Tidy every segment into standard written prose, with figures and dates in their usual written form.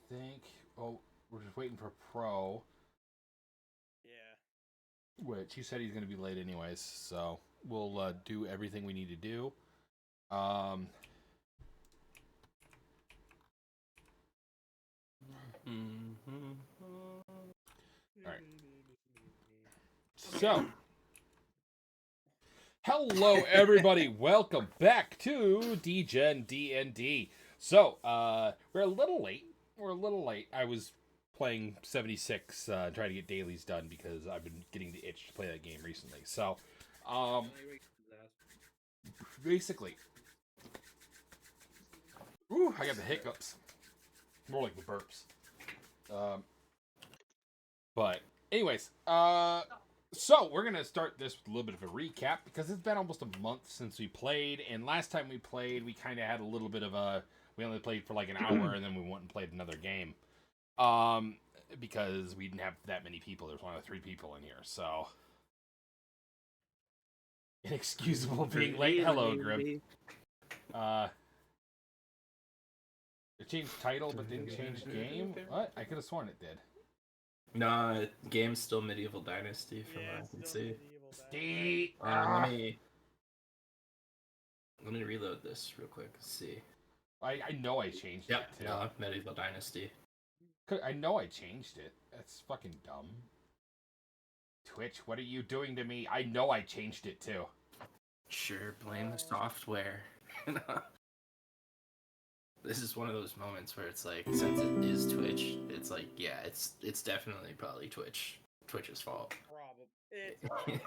think. Oh, we're just waiting for Pro. Yeah. Which he said he's going to be late anyways, so we'll do everything we need to do. All right. So, hello everybody. Welcome back to DnD. So, we're a little late. I was playing 76, trying to get dailies done because I've been getting the itch to play that game recently. So, basically, I got the hiccups. More like the burps. But anyways, so we're gonna start this with a little bit of a recap because it's been almost a month since we played, and last time we played, we kind of had a little bit of a. We only played for like an hour, and then we went and played another game, because we didn't have that many people. There's only 3 people in here, so inexcusable being late. Hello, Grim. It changed title, but didn't change game. What? I could have sworn it did. No, game's still Medieval Dynasty from what I can see. Let me reload this real quick. Let's see. I know I changed it too. No, Medieval Dynasty. I know I changed it. That's fucking dumb. Twitch, what are you doing to me? I know I changed it too. Sure, blame the software. This is one of those moments where it's like, since it is Twitch, it's like, yeah, it's definitely probably Twitch's fault. Probably. It's Twitch.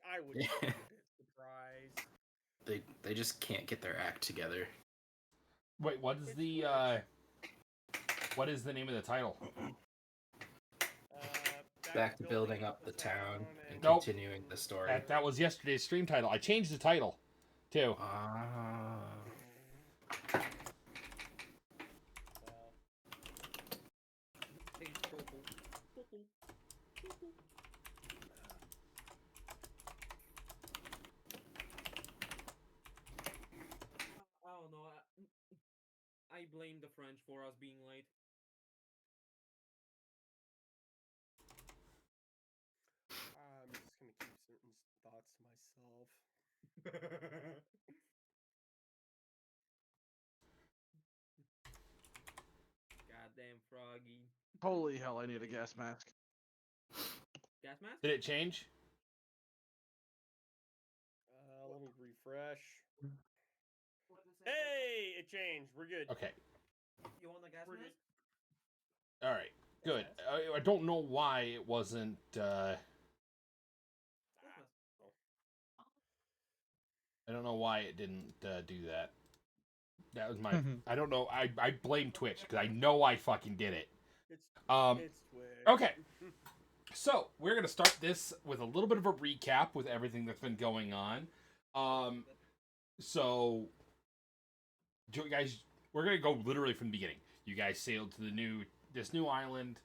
I would be a bit surprised. They just can't get their act together. Wait, what is the name of the title? Back to building up the town and continuing the story. That was yesterday's stream title. I changed the title too. I don't know. I blame the French for us being late. I'm just gonna keep certain thoughts to myself. Goddamn Froggy. Holy hell, I need a gas mask. Gas mask? Did it change? Let me refresh. Hey, it changed. We're good. Okay. You want the gas mask? All right. Good. I don't know why it wasn't. I don't know why it didn't do that. That was my. I don't know. I blame Twitch because I know I fucking did it. It's Twitch. Okay. So we're gonna start this with a little bit of a recap with everything that's been going on. So, you guys, we're gonna go literally from the beginning. You guys sailed to this new island.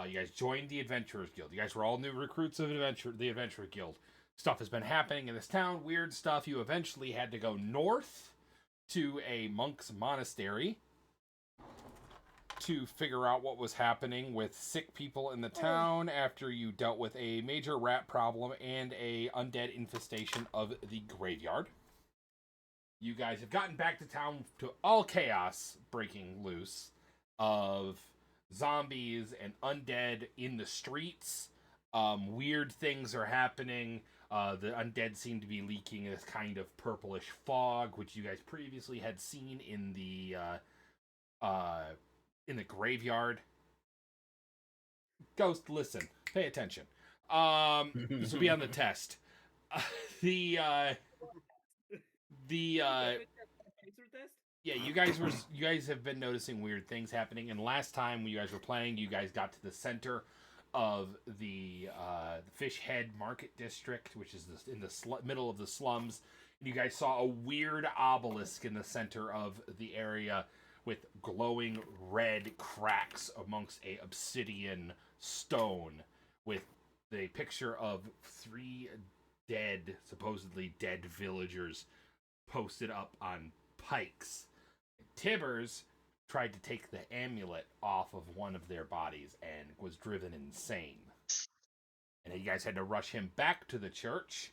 You guys joined the Adventurers Guild. You guys were all new recruits of the Adventurer Guild. Stuff has been happening in this town. Weird stuff. You eventually had to go north to a monk's monastery to figure out what was happening with sick people in the town after you dealt with a major rat problem and a undead infestation of the graveyard. You guys have gotten back to town to all chaos breaking loose of zombies and undead in the streets. Weird things are happening. The undead seem to be leaking this kind of purplish fog, which you guys previously had seen in the graveyard. Ghost, listen, pay attention. This will be on the test. Yeah, you guys have been noticing weird things happening, and last time when you guys were playing, you guys got to the center of the Fish Head Market District, which is in the middle of the slums, and you guys saw a weird obelisk in the center of the area with glowing red cracks amongst a obsidian stone with the picture of 3 supposedly dead villagers posted up on pikes. Tibbers tried to take the amulet off of one of their bodies and was driven insane. And you guys had to rush him back to the church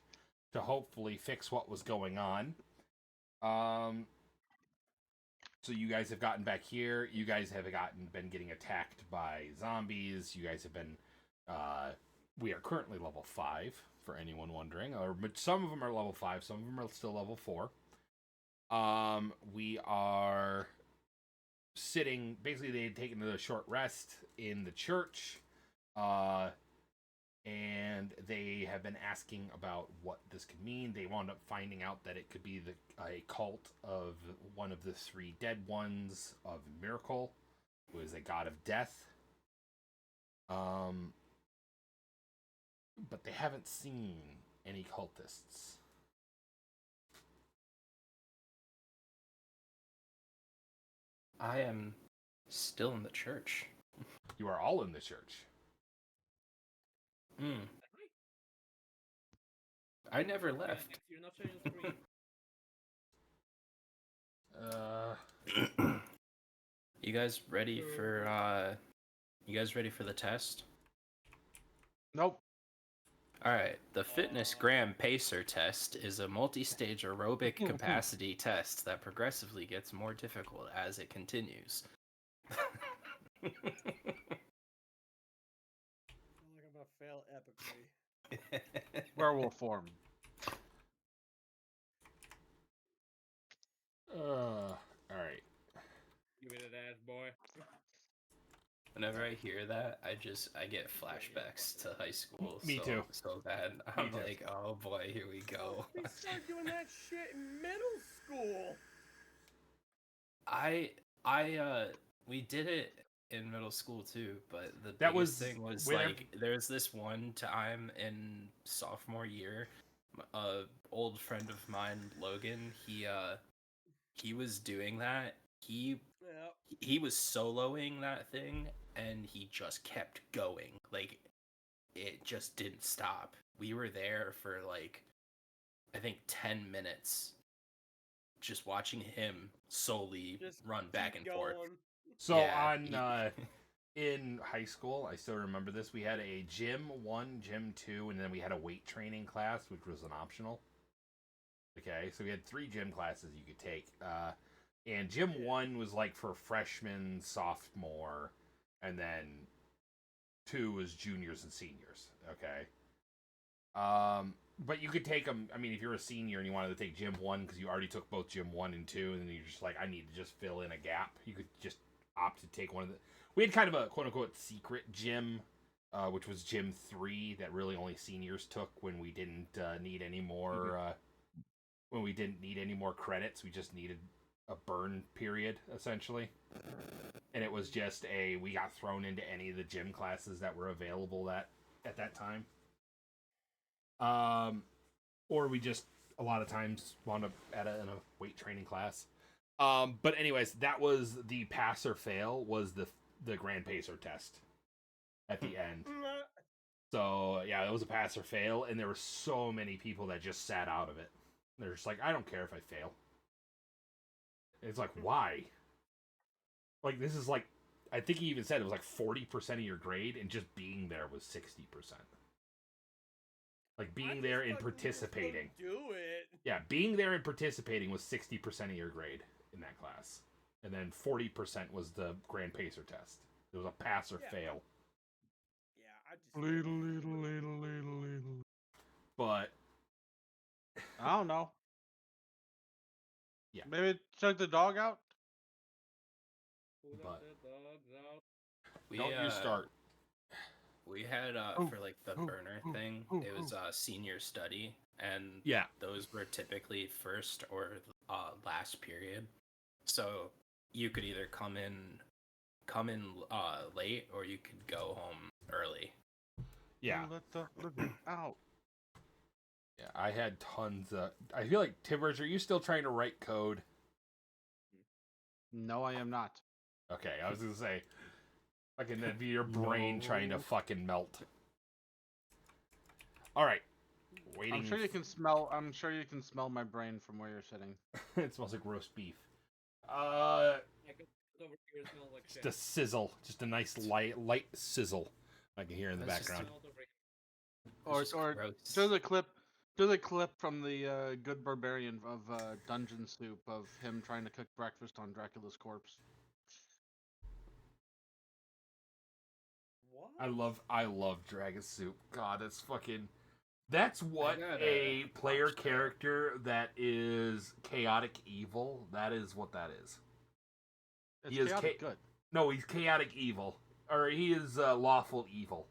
to hopefully fix what was going on. So you guys have gotten back here. You guys have been getting attacked by zombies. You guys have been... we are currently level 5, for anyone wondering. But some of them are level 5. Some of them are still level 4. We are sitting... Basically, they had taken a short rest in the church. And they have been asking about what this could mean. They wound up finding out that it could be a cult of one of the 3 dead ones of Miracle, who is a god of death. But they haven't seen any cultists. I am still in the church. You are all in the church. I never left. You're not sharing the screen. You guys ready for the test? Nope. All right. The Fitness Gram Pacer test is a multi-stage aerobic capacity test that progressively gets more difficult as it continues. I feel like I'm gonna fail epically. Werewolf form. All right. Give it an ass, boy. Whenever I hear that, I get flashbacks to high school. Me too. So bad. I'm like, oh boy, here we go. We started doing that shit in middle school. We did it in middle school too, but the That biggest was thing was whenever- like there's this one time in sophomore year, a old friend of mine, Logan, he was doing that. He was soloing that thing and he just kept going. Like it just didn't stop. We were there for like I think 10 minutes just watching him solely Just run back and forth. So Yeah, in high school, I still remember this. We had a gym 1, gym 2, and then we had a weight training class, which was an optional. Okay, so we had 3 gym classes you could take. And gym 1 was like for freshmen, sophomore, and then 2 was juniors and seniors. Okay. But you could take them. I mean, if you're a senior and you wanted to take gym 1 because you already took both gym 1 and 2, and then you're just like, I need to just fill in a gap. You could just opt to take one of the. We had kind of a quote unquote secret gym, which was gym 3 that really only seniors took when we didn't need any more. When we didn't need any more credits, we just needed a burn period essentially, and it was just we got thrown into any of the gym classes that were available at that time. Or we just a lot of times wound up in a weight training class. But anyways, that was the pass or fail was the Grand Pacer test at the end. So yeah, it was a pass or fail, and there were so many people that just sat out of it. They're just like, I don't care if I fail. It's like, why? Like, this is like, I think he even said it was like 40% of your grade, and just being there was 60%. Like, being there and participating. Do it. Yeah, being there and participating was 60% of your grade in that class. And then 40% was the Grand Pacer test. It was a pass or fail. Yeah, I just... But... I don't know. Yeah. Maybe chug the dog out? But... Don't you start. We had for like the burner thing, it was senior study, and yeah, those were typically first or last period. So you could either come in late, or you could go home early. Yeah. Let the living out. Yeah, I had tons of... I feel like, Tibbers, are you still trying to write code? No, I am not. Okay, I was gonna say... Fucking that'd be your brain trying to fucking melt. Alright. Waiting... I'm sure you can smell my brain from where you're sitting. It smells like roast beef. over here smells like Just shit. a sizzle, just a nice light sizzle. I can hear in the That's just background. Or do the clip from the Good Barbarian of Dungeon Soup of him trying to cook breakfast on Dracula's corpse. What? I love Dragon Soup. God, that's what gotta a player watch that. character that is chaotic evil. That is what that is. It's He is chaotic good. No, he's chaotic evil, or he is lawful evil.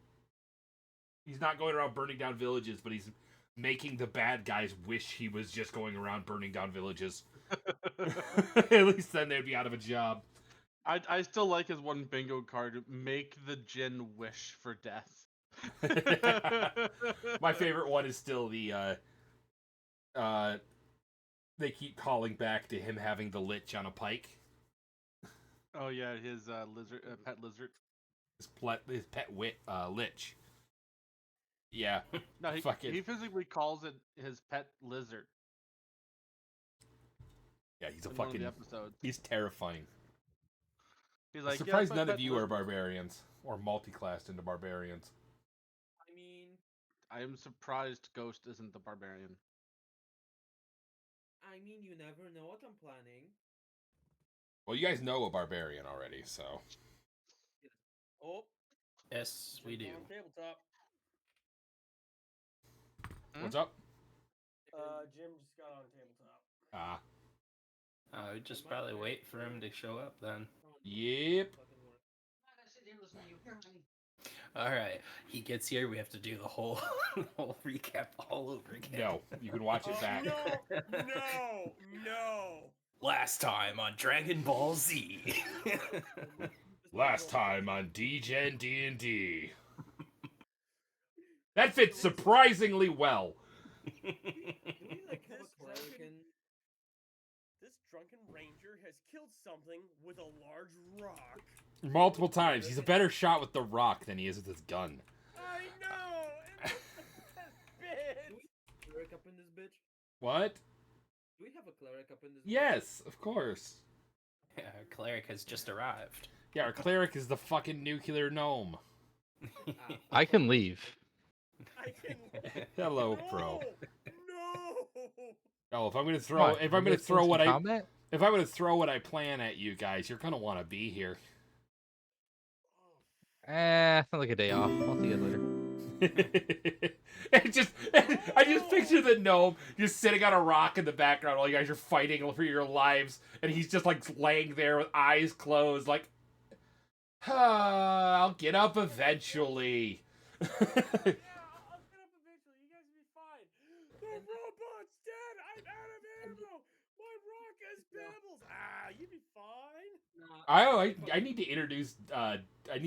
He's not going around burning down villages, but he's making the bad guys wish he was just going around burning down villages. At least then they'd be out of a job. I still like his one bingo card. Make the djinn wish for death. My favorite one is still the they keep calling back to him having the lich on a pike. Oh yeah, his lizard, pet lizard. His pet lich. Yeah. No, he Fucking physically calls it his pet lizard. yeah, he's a in one of fucking the episodes. he's terrifying. He's I'm like, surprised yeah, none my of pet you are lizard. barbarians or multi-classed into barbarians. I mean, I am surprised Ghost isn't the barbarian. you never know what I'm planning. Well, you guys know a barbarian already, so Oh, Yes, we do. on tabletop. what's up? Jim just got on tabletop. We just probably wait for him to show up then. Yep. Alright, he gets here, we have to do the whole whole recap all over again. No, you can watch it back. No. Last time on Dragon Ball Z. Last time on DGen D&D. That fits surprisingly well. Do we like this drunken ranger has killed something with a large rock. Multiple times. He's a better shot with the rock than he is with his gun. I know. It's bitch. Cleric up in this bitch? What? Do we have a cleric up in this? Yes, of course. Yeah, our cleric has just arrived. Yeah, our cleric is the fucking nuclear gnome. I can leave. I can. Hello, bro. No. Oh, if I'm gonna What, throw, you if I'm gonna guys throw doing what some I, combat? if I'm gonna throw what I plan at you guys, you're gonna want to be here. I'll take a day off. I'll see you later. I just picture the gnome just sitting on a rock in the background while you guys are fighting for your lives, and he's just like laying there with eyes closed, like, I'll get up eventually. Yeah, I'll get up eventually. You guys will be fine. The robot's dead. I'm out of ammo. My rock has pebbles. You'd be fine. I need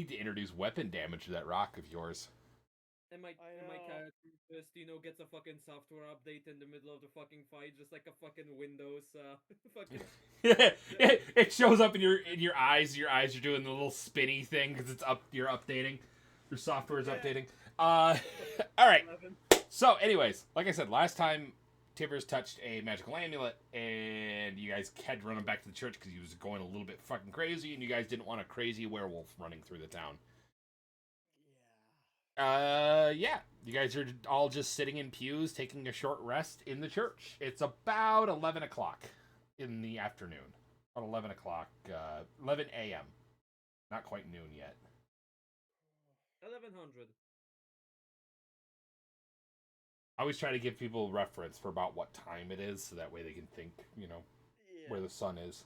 to introduce weapon damage to that rock of yours. And my character just, gets a fucking software update in the middle of the fucking fight, just like a fucking Windows, fucking... it shows up in your eyes. Your eyes are doing the little spinny thing because it's up. You're updating. Your software is updating. All right. So, anyways, like I said, last time Tibbers touched a magical amulet, and you guys had to run him back to the church because he was going a little bit fucking crazy, and you guys didn't want a crazy werewolf running through the town. Yeah. You guys are all just sitting in pews, taking a short rest in the church. It's about 11 o'clock in the afternoon. About 11 o'clock, 11 a.m. Not quite noon yet. 1100. I always try to give people reference for about what time it is, so that way they can think, where the sun is.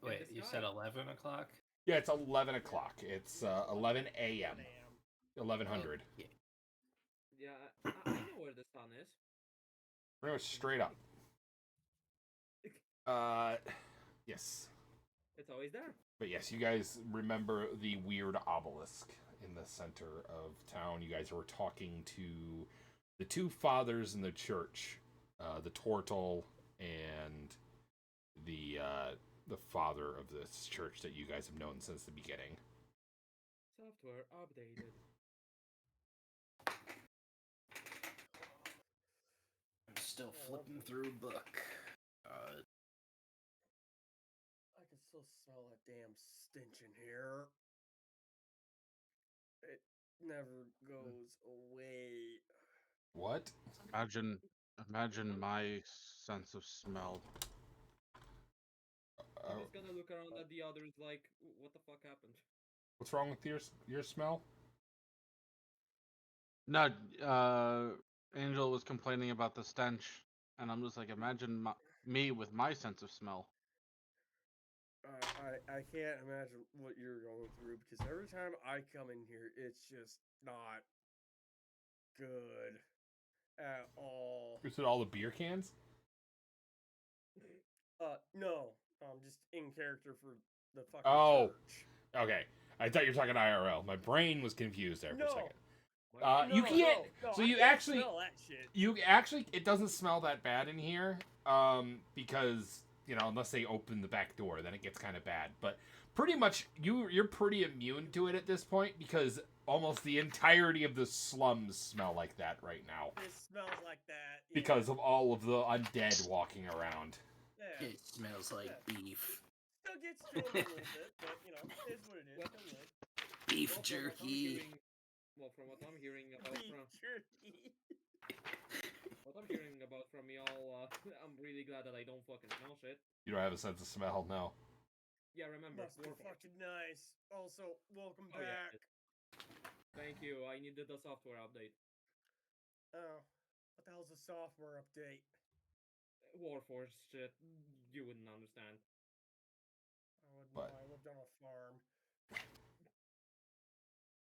Wait, you said 11 o'clock? Yeah, it's 11 o'clock. It's 11 a.m. 1100. Yeah. Yeah, I know where the sun is. Pretty much straight up. Yes. It's always there. But yes, you guys remember the weird obelisk in the center of town. You guys were talking to the two fathers in the church, the Tortle and the father of this church that you guys have known since the beginning. Software updated. I'm still flipping through a book. I could still smell that damn stench in here. It never goes away. What? Imagine my sense of smell. I'm just gonna look around at the others like, what the fuck happened? What's wrong with your smell? No, Angel was complaining about the stench, and I'm just like, imagine me with my sense of smell. I can't imagine what you're going through because every time I come in here, it's just not good at all. Is it all the beer cans? No, just in character for the fucking Oh. church. Okay. I thought you were talking IRL. My brain was confused there for a second. No, you can't. No, so I you can't actually, smell that shit. you actually, it doesn't smell that bad in here. Because unless they open the back door, then it gets kind of bad. But pretty much, you're pretty immune to it at this point because almost the entirety of the slums smell like that right now. It smells like that. Yeah. Because of all of the undead walking around. Yeah. It smells like beef. Still gets to them a little bit, but it is what it is. Beef jerky. From what I'm hearing about Beef jerky. What I'm hearing about from y'all, I'm really glad that I don't fucking smell shit. You don't have a sense of smell, no. Yeah, remember. Must be fucking nice. Also, welcome back. Yeah. Thank you. I needed the software update. Oh, what the hell's a software update? Warforged shit. You wouldn't understand. I wouldn't know. I lived on a farm.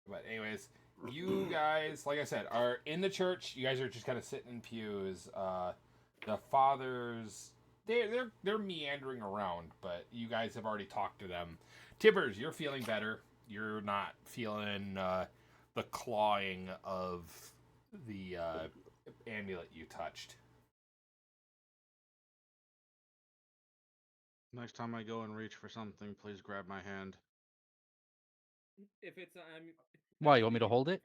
But anyways, you guys, like I said, are in the church. You guys are just kind of sitting in pews. The fathers, they're meandering around, but you guys have already talked to them. Tibbers, you're feeling better. You're not feeling the clawing of the amulet you touched. Next time I go and reach for something, please grab my hand. If it's Why, you want me to hold it?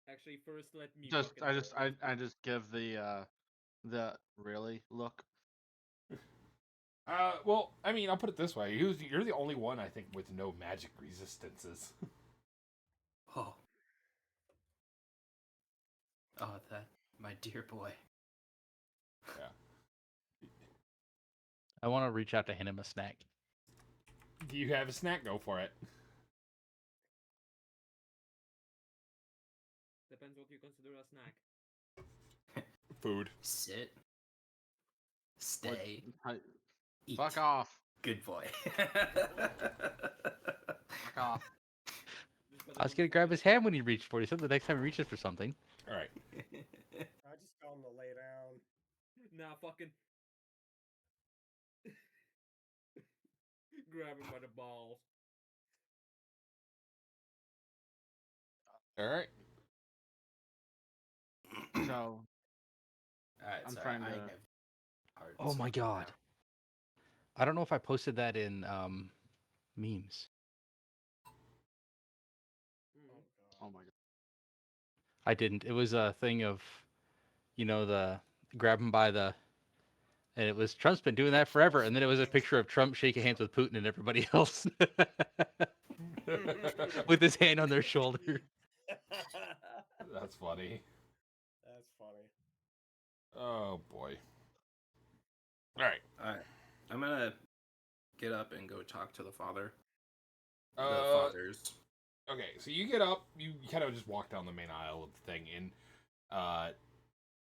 Actually, first let me. I just give the really look. Well, I mean, I'll put it this way: you're the only one I think with no magic resistances. Oh, that my dear boy. Yeah. I want to reach out to hand him a snack. Do you have a snack? Go for it. Depends what you consider a snack. Food. Sit. Stay. Eat. Fuck off. Good boy. Fuck off. I was gonna grab his hand when he reached for it. He said the next time he reaches for something. All right. I just tell him to lay down. Nah, fucking. Grab him by the balls. All right. So, I'm trying to. Oh my god. I don't know if I posted that in memes. Oh my god. I didn't. It was a thing of, the grab him by the, and it was Trump's been doing that forever. And then it was a picture of Trump shaking hands with Putin and everybody else with his hand on their shoulder. That's funny. That's funny. Oh boy. All right. I'm gonna get up and go talk to the father. The fathers. Okay, so you get up, you kind of just walk down the main aisle of the thing, and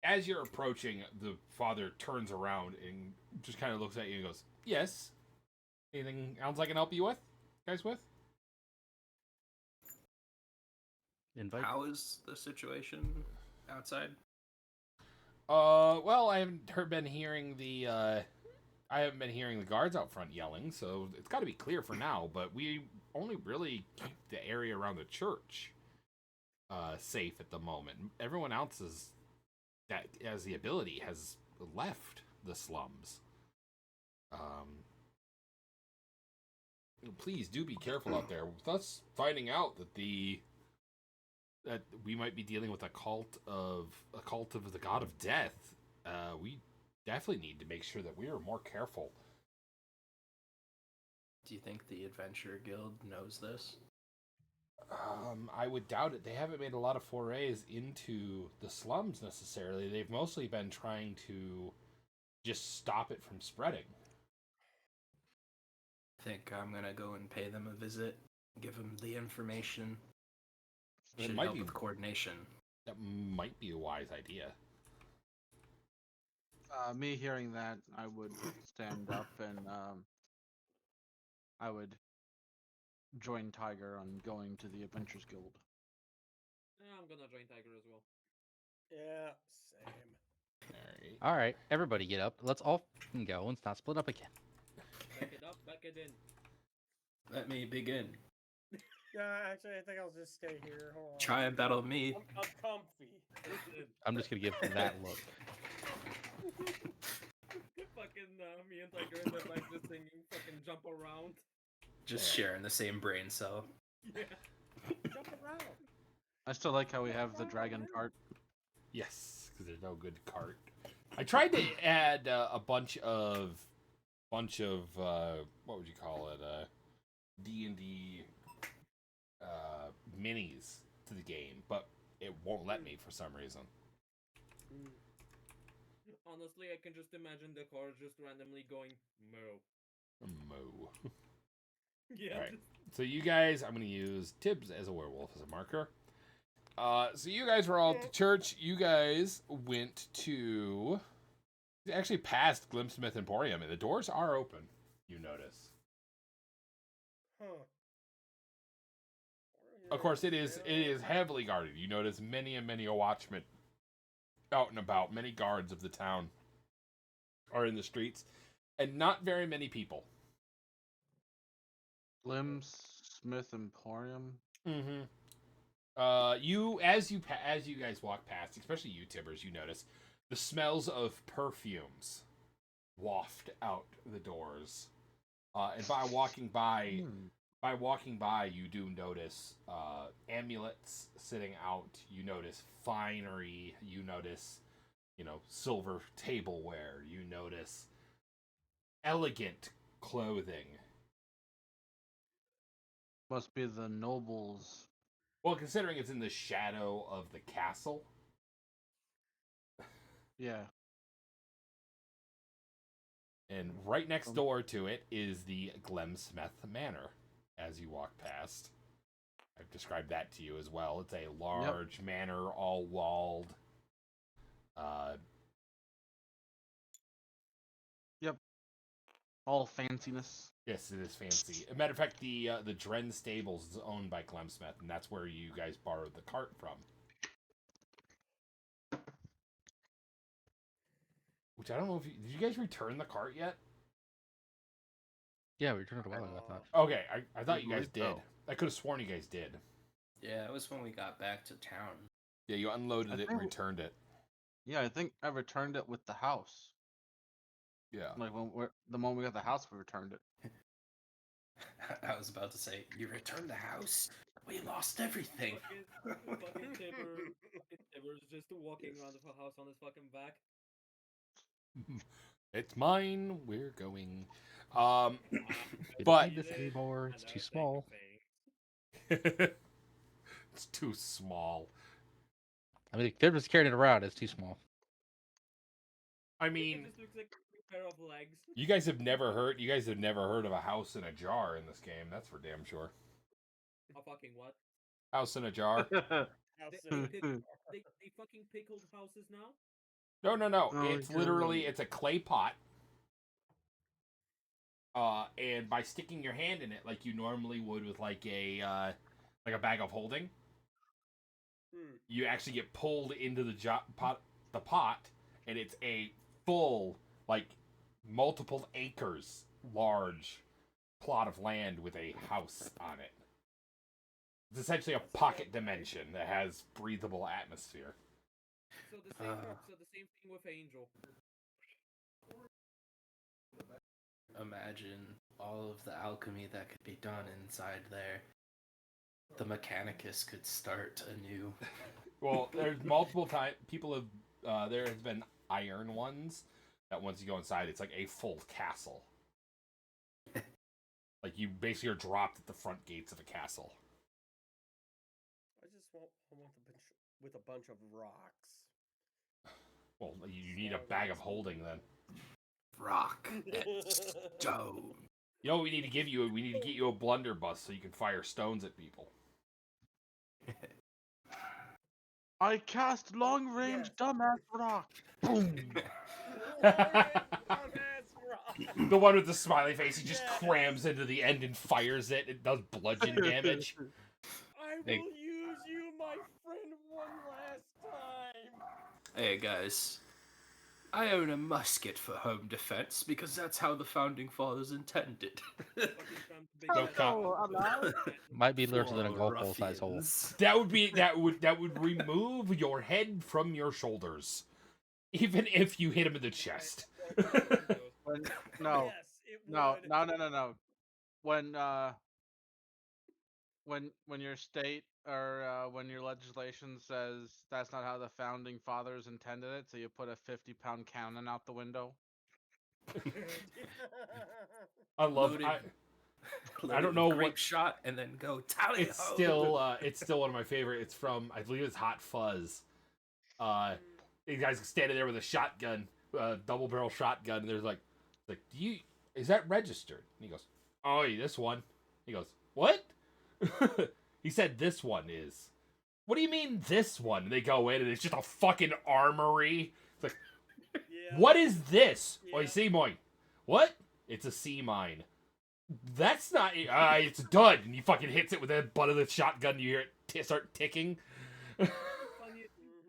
as you're approaching, the father turns around and just kind of looks at you and goes, "Yes. Anything else I can help you guys with?" Invite. How is the situation outside? Well, I haven't been hearing the guards out front yelling, so it's got to be clear for now. But we only really keep the area around the church safe at the moment. Everyone else that has the ability has left the slums. Please do be careful out there. With us finding out that that we might be dealing with a cult of the god of death, we definitely need to make sure that we are more careful Do you think the Adventure Guild knows this? I would doubt it. They haven't made a lot of forays into the slums necessarily. They've mostly been trying to just stop it from spreading. I think I'm gonna go and pay them a visit, give them the information. Should help with coordination. That might be a wise idea. Me hearing that, I would stand up and I would join Tiger on going to the Adventures Guild. Yeah, I'm gonna join Tiger as well. Yeah, same. All right, everybody get up. Let's all go and not split up again. Back it up, back it in. Let me begin. Yeah, actually, I think I'll just stay here. Hold on. Try and battle me. I'm comfy. I'm just gonna give him that look. Fucking me and Tiger in the back just singing, fucking jump around. Just sharing the same brain cell. Yeah. Jump around. I still like how we have the dragon cart. Yes, because there's no good cart. I tried to add a bunch of what would you call it? D&D minis to the game, but it won't let me for some reason. Honestly, I can just imagine the car just randomly going moo. Yeah. Right. So you guys, I'm going to use Tibbs as a werewolf as a marker. So you guys were all at the church. You guys went to actually past Glimpsmith Emporium, and the doors are open. You notice. Huh. Of course, it is heavily guarded. You notice many and many a watchman out and about. Many guards of the town are in the streets, and not very many people. Glimpsmith Emporium. Mm-hmm. As you guys walk past, especially you Tibbers, you notice the smells of perfumes waft out the doors. And by walking by, you do notice amulets sitting out. You notice finery. You notice, silver tableware. You notice elegant clothing. Must be the nobles. Well, considering it's in the shadow of the castle. Yeah. And right next door to it is the Glemsmith Manor, as you walk past. I've described that to you as well. It's a large manor, all walled. Yep. All fanciness. Yes, it is fancy. As a matter of fact, the Dren Stables is owned by Glemsmith, and that's where you guys borrowed the cart from. Which I don't know if did you guys return the cart yet? Yeah, we returned it a while ago, I thought. Okay, I thought you guys did. I could have sworn you guys did. Yeah, it was when we got back to town. Yeah, you unloaded it and returned it. Yeah, I think I returned it with the house. Yeah. Like the moment we got the house, we returned it. I was about to say, you returned the house? We lost everything. Fucking Tibbers just walking around the house on his fucking back. It's mine. We're going. We But don't need this anymore. It's too small. It's too small. I mean, they're just carrying it around. It's too small. I mean, It just looks like a pair of legs. you guys have never heard of a house in a jar in this game. That's for damn sure. A fucking what? House in a jar. They fucking pickled houses now? No. Oh, It's literally it's a clay pot. And by sticking your hand in it like you normally would with like a bag of holding, you actually get pulled into the pot, and it's a full, like, multiple acres large plot of land with a house on it. It's essentially a pocket dimension that has breathable atmosphere. So the same thing with Angel. Imagine all of the alchemy that could be done inside there. The Mechanicus could start anew. Well, there's multiple people have there has been iron ones that once you go inside, it's like a full castle. Like Like you basically are dropped at the front gates of a castle. I just want home with a bunch of rocks. Well, you need a bag of holding then. Rock and stone. You know what we need to give you? We need to get you a blunderbuss so you can fire stones at people. I cast long range dumbass rock. Boom. The one with the smiley face, he just crams into the end and fires it. It does bludgeon damage. I will use you, my friend, one last time. Hey guys, I own a musket for home defense because that's how the founding fathers intended. Might be larger than a golf ball size hole. That would remove your head from your shoulders, even if you hit him in the chest. No. When your state or when your legislation says that's not how the founding fathers intended it, so you put a 50-pound cannon out the window. I love. I don't know grape what shot and then go tally. It's still one of my favorite. It's from, I believe it's Hot Fuzz. You guys standing there with a shotgun, double barrel shotgun, and there's like, is that registered? And he goes, oh, this one. He goes, what? He said this one is. What do you mean this one? And they go in and it's just a fucking armory. It's like, what is this? Yeah. Oi, Seymour. What? It's a sea mine. That's not. It's done. And he fucking hits it with the butt of the shotgun. You hear it start ticking. Funny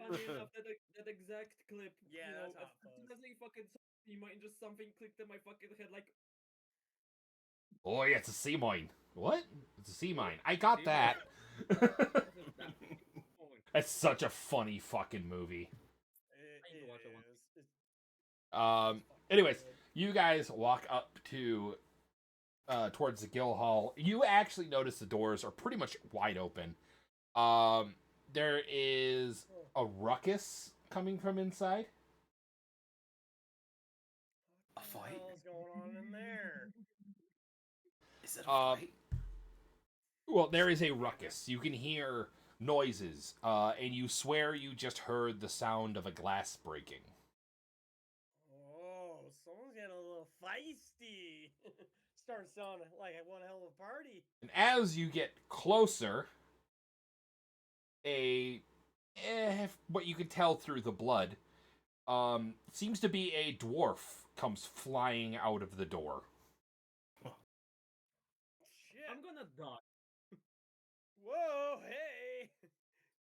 enough, that exact clip. Yeah, you know, that's as a fucking sea mine, just something clicked in my fucking head like. Oh yeah, it's a sea mine. What? It's a sea mine. I got that. That's such a funny fucking movie. Anyways, you guys walk up to towards the Guild Hall. You actually notice the doors are pretty much wide open. There is a ruckus coming from inside. A fight? What's going on in there? Is it a fight? Well, there is a ruckus. You can hear noises, and you swear you just heard the sound of a glass breaking. Oh, someone's getting a little feisty. Starting sounding like one hell of a party. And as you get closer, what you can tell through the blood, seems to be a dwarf comes flying out of the door. Shit. I'm gonna die. Whoa, hey.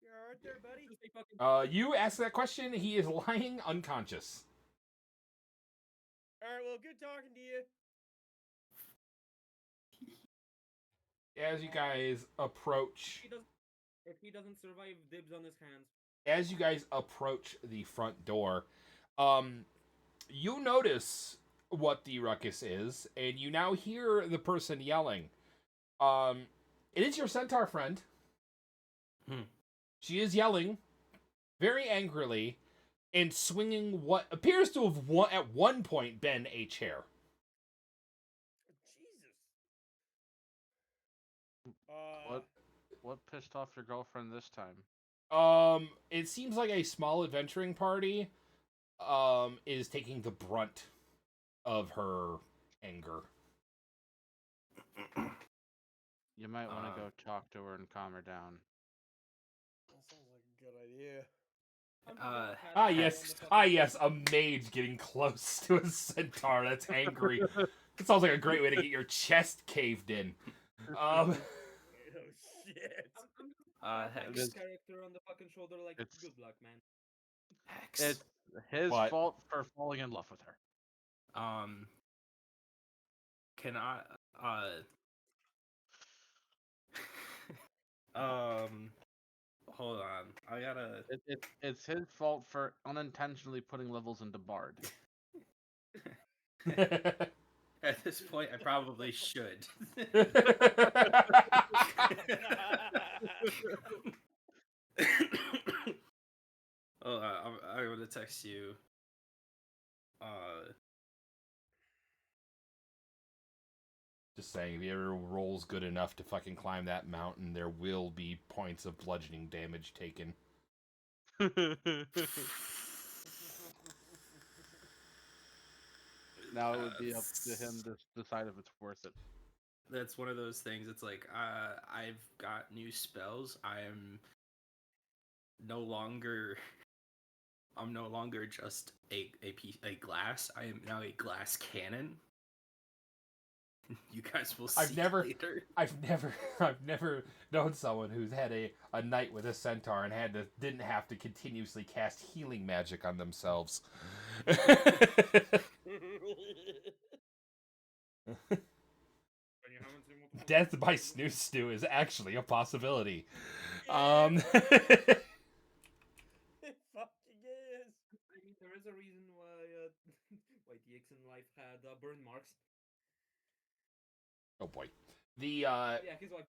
You're alright there, buddy? You ask that question, he is lying unconscious. Alright, well, good talking to you. As you guys approach... If he doesn't survive, dibs on his hands. As you guys approach the front door, you notice what the ruckus is, and you now hear the person yelling. It is your centaur friend. She is yelling very angrily and swinging what appears to have at one point been a chair. Jesus. What pissed off your girlfriend this time? It seems like a small adventuring party is taking the brunt of her anger. You might want to go talk to her and calm her down. That sounds like a good idea. Yes, a mage getting close to a centaur that's angry. It sounds like a great way to get your chest caved in. Oh shit. Hex. Character on the fucking shoulder like, good luck, man. Hex. It's his fault for falling in love with her. Can I, hold on. I gotta... It's his fault for unintentionally putting levels into Bard. At this point, I probably should. I'm gonna text you. Just saying, if he ever rolls good enough to fucking climb that mountain, there will be points of bludgeoning damage taken. Now it would be up to him to decide if it's worth it. That's one of those things. It's like I've got new spells. I'm no longer just a glass. I am now a glass cannon. You guys will see later. I've never known someone who's had a night with a centaur and didn't have to continuously cast healing magic on themselves. Death by snooze stew is actually a possibility. It fucking is. I mean, there is a reason why why DX in life had burn marks. Oh boy. Yeah, his wife.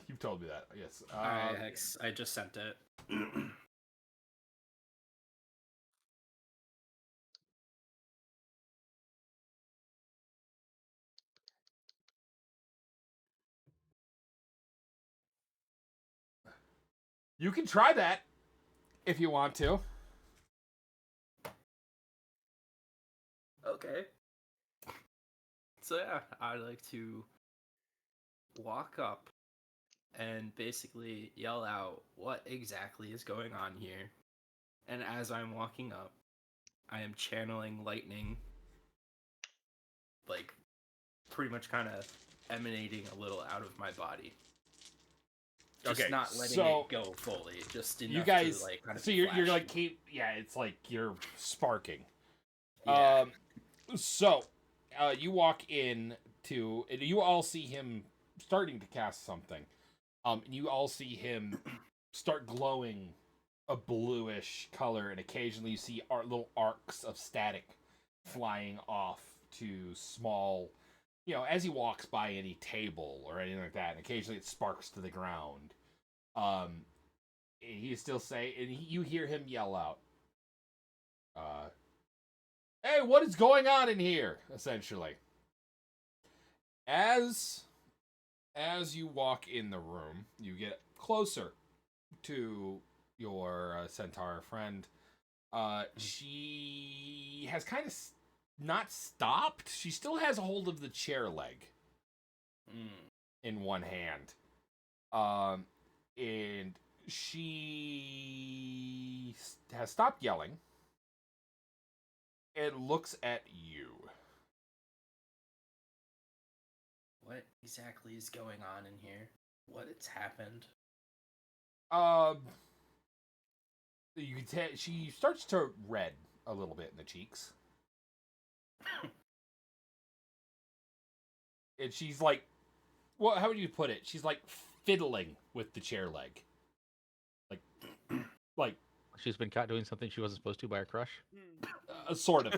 You've told me that. Yes. Alright, Hex, I just sent it. You can try that if you want to. Okay. So yeah, I'd like to walk up and basically yell out what exactly is going on here. And as I'm walking up, I am channeling lightning, like pretty much kind of emanating a little out of my body. Just Okay, not letting so it go fully, just enough you guys, to like kind of. so you're like it's like you're sparking. Yeah. So you walk in to, and you all see him starting to cast something. And you all see him start glowing a bluish color, and occasionally you see little arcs of static flying off to small, as he walks by any table or anything like that, and occasionally it sparks to the ground. He's still saying, and you hear him yell out, "Hey, what is going on in here?" Essentially, as you walk in the room, you get closer to your centaur friend. She has kind of not stopped. She still has a hold of the chair leg in one hand. And she has stopped yelling and looks at you. What exactly is going on in here? What has happened? You can tell she starts to red a little bit in the cheeks. And she's like, well, how would you put it? She's like fiddling with the chair leg. Like she's been caught doing something she wasn't supposed to by her crush. Sort of.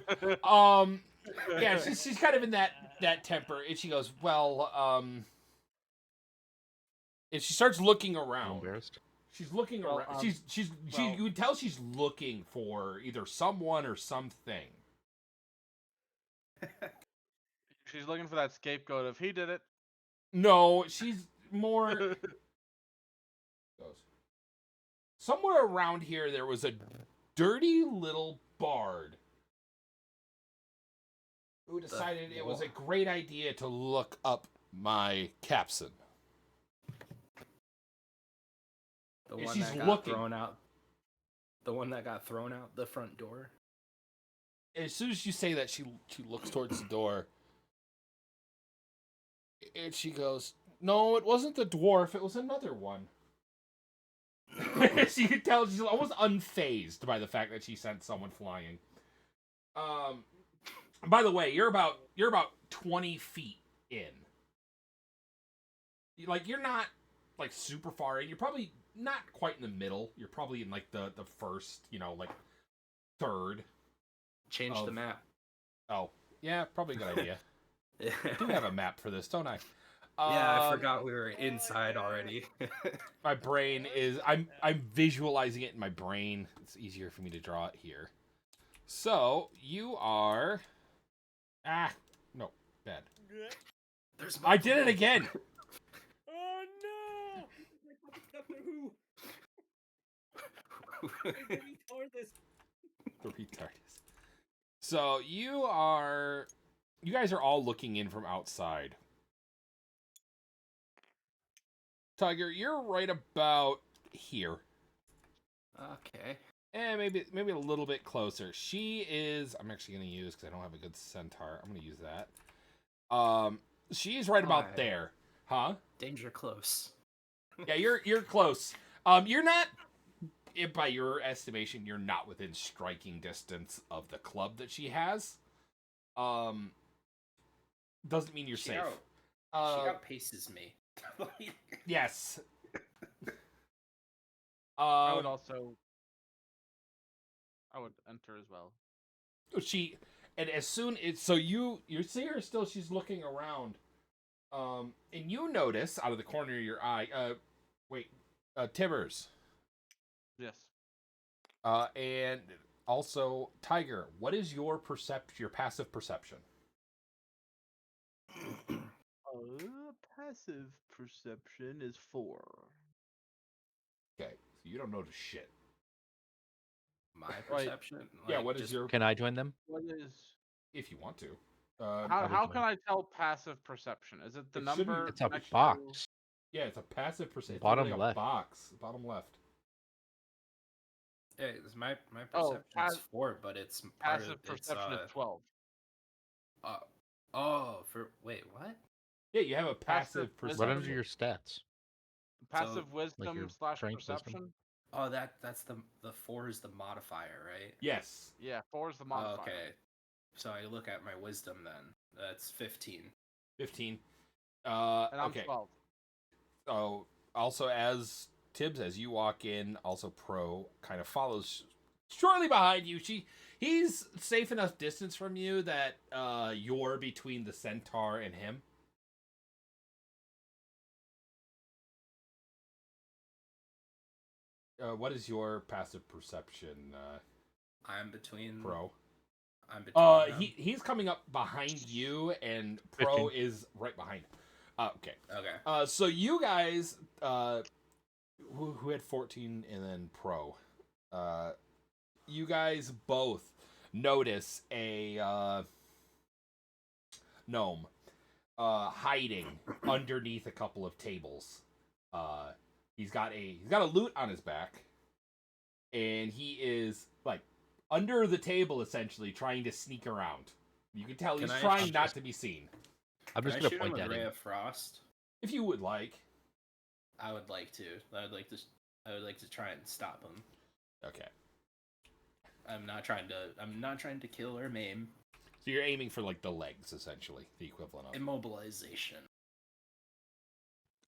Yeah, she's kind of in that temper, and she goes, well, and she starts looking around. Embarrassed. She's looking around. You can tell she's looking for either someone or something. She's looking for that scapegoat. If he did it. No, she's more. Goes. Somewhere around here, there was a dirty little bard who decided it was a great idea to look up my captain. The one that got thrown out. The one that got thrown out the front door. As soon as you say that, she looks towards the door, and she goes, "No, it wasn't the dwarf. It was another one." She could tell she's almost unfazed by the fact that she sent someone flying. By the way, you're about 20 feet in. You're not like super far in. You're probably not quite in the middle. You're probably in like the first, third. Change the map. Oh, yeah, probably a good idea. Yeah. I do have a map for this, don't I? Yeah, I forgot we were inside already. My brain is... I'm visualizing it in my brain. It's easier for me to draw it here. So, you are... no, bad. I did it again. Oh no! Like fucking Doctor Who. Like the retarded. The retardus. So you guys are all looking in from outside. Tiger, you're right about here. Okay. And maybe a little bit closer. She is. I'm actually gonna use because I don't have a good centaur. I'm gonna use that. She's right about there, huh? Danger close. Yeah, you're close. You're not. By your estimation, you're not within striking distance of the club that she has. Doesn't mean you're safe. She outpaces me. Yes. I would enter as well. And as soon as so you see her still, she's looking around, and you notice out of the corner of your eye, Tibbers, Yes. and also Tiger, what is your passive perception? Passive perception is 4. Okay, so you don't notice shit. My perception. Yeah, what is your? Can I join them? What is? If you want to. How can I tell passive perception? Is it the number? It's a next box. Yeah, it's a passive perception. Bottom like left. A box. Bottom left. Yeah, my perception is 4, but it's part passive of perception is 12. Wait, what? Yeah, you have a passive perception. What are your stats? Passive wisdom your / strength perception. wisdom? Oh, that's the 4 is the modifier, right? Yes. Yeah, 4 is the modifier. Okay. So I look at my wisdom then. That's 15. 15. And I'm okay. 12. So also as Tibbs, as you walk in, also Pro kind of follows shortly behind you. He's safe enough distance from you that you're between the centaur and him. What is your passive perception, I'm between Pro? I'm between them. He's coming up behind you, and Pro 15. is right behind. Okay. Okay. So you guys, who had 14 and then Pro, you guys both notice a gnome hiding underneath a couple of tables. He's got a loot on his back, and he is like under the table essentially trying to sneak around. You can tell he's trying not to be seen. I'm just Can gonna I shoot him point with at Ray him. of Frost? If you would like. I would like to. I would like to try and stop him. Okay. I'm not trying to kill or maim. So you're aiming for like the legs, essentially, the equivalent of Immobilization.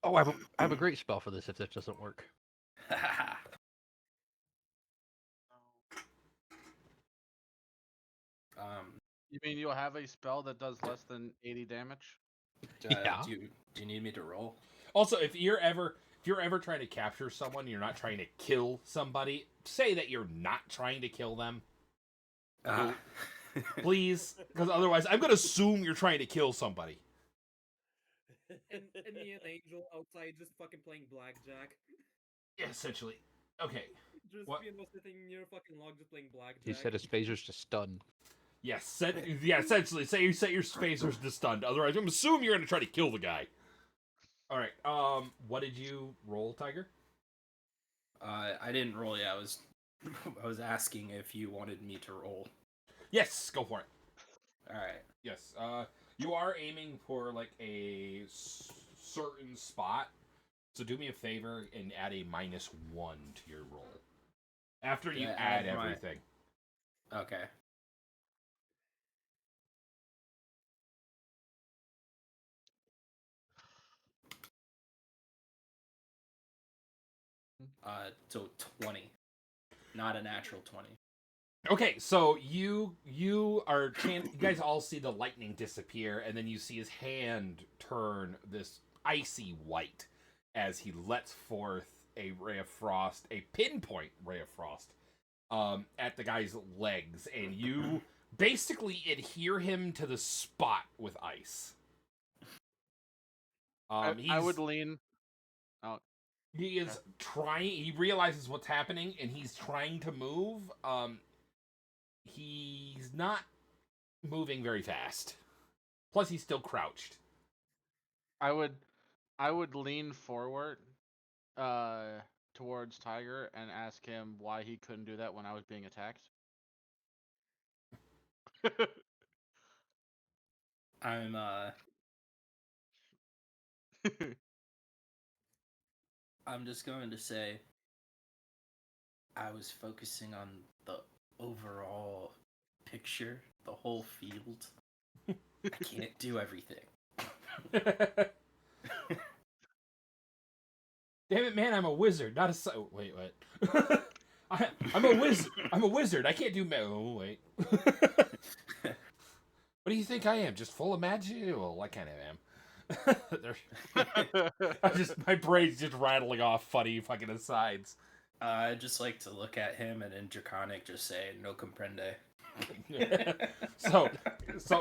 Oh, I have a great spell for this if this doesn't work. You mean you'll have a spell that does less than 80 damage? Yeah. Do you need me to roll? Also, if you're ever trying to capture someone, you're not trying to kill somebody. Say that you're not trying to kill them, please, because otherwise, I'm gonna assume you're trying to kill somebody. And me and Angel outside just fucking playing blackjack. Yeah, essentially. Okay. Just What? being sitting near a fucking log just playing blackjack. He set his phasers to stun. Yes. Essentially, say you set your spacers to stunned. Otherwise, I'm assuming you're gonna try to kill the guy. All right. What did you roll, Tiger? I didn't roll yet. I was asking if you wanted me to roll. Yes. Go for it. All right. Yes. You are aiming for like a certain spot, so do me a favor and add a -1 to your roll after you add everything. Okay. So 20, not a natural 20. Okay, so you guys all see the lightning disappear, and then you see his hand turn this icy white as he lets forth a ray of frost, a pinpoint ray of frost, at the guy's legs, and you basically adhere him to the spot with ice. I would lean. Oh, He is trying. He realizes what's happening, and he's trying to move. He's not moving very fast. Plus, he's still crouched. I would lean forward, towards Tiger and ask him why he couldn't do that when I was being attacked. I'm I'm just going to say I was focusing on the overall picture, the whole field. I can't do everything. Damn it, man! I'm a wizard, not a wait, what? I'm a wizard. I'm a wizard. I can't do oh, wait. What do you think I am? Just full of magic? Well, I kind of am. My brain's just rattling off funny fucking asides. I just like to look at him and in Draconic just say "No comprende." so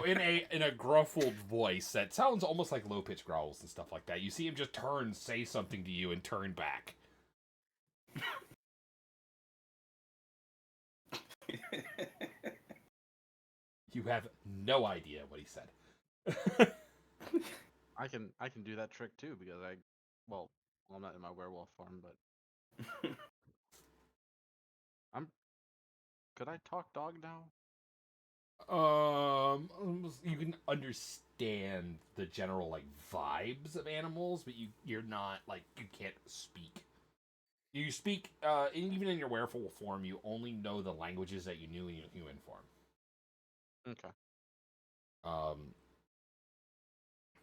in a gruffled voice that sounds almost like low pitched growls and stuff like that, you see him just turn, say something to you, and turn back. You have no idea what he said. I can do that trick too because I'm not in my werewolf form, but could I talk dog now? You can understand the general like vibes of animals, but you're not like you can't speak. You speak even in your werewolf form, you only know the languages that you knew in your human form. Okay.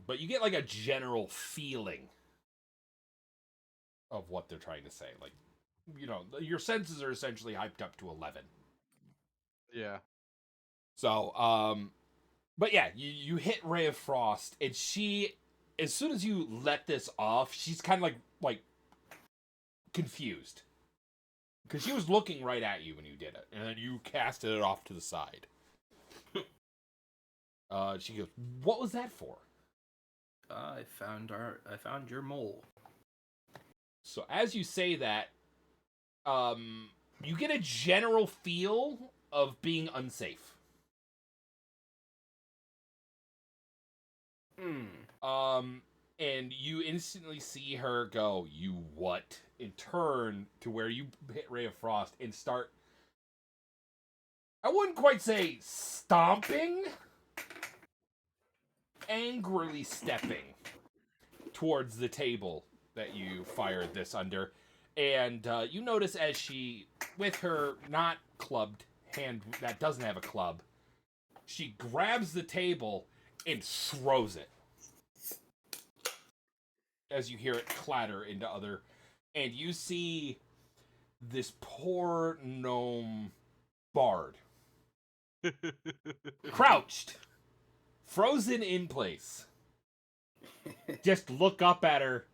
But you get like a general feeling of what they're trying to say. Like, you know, your senses are essentially hyped up to 11. Yeah. So, but yeah, you hit Ray of Frost, and she, as soon as you let this off, she's kind of like confused. Because she was looking right at you when you did it, and then you casted it off to the side. She goes, "What was that for?" I found your mole. So as you say that, you get a general feel of being unsafe. And you instantly see her go, "You what?" and turn to where you hit Ray of Frost and start, I wouldn't quite say stomping, angrily stepping towards the table that you fired this under. And you notice as she, with her not clubbed hand that doesn't have a club, she grabs the table and throws it. As you hear it clatter into other, and you see this poor gnome bard crouched, frozen in place. Just look up at her,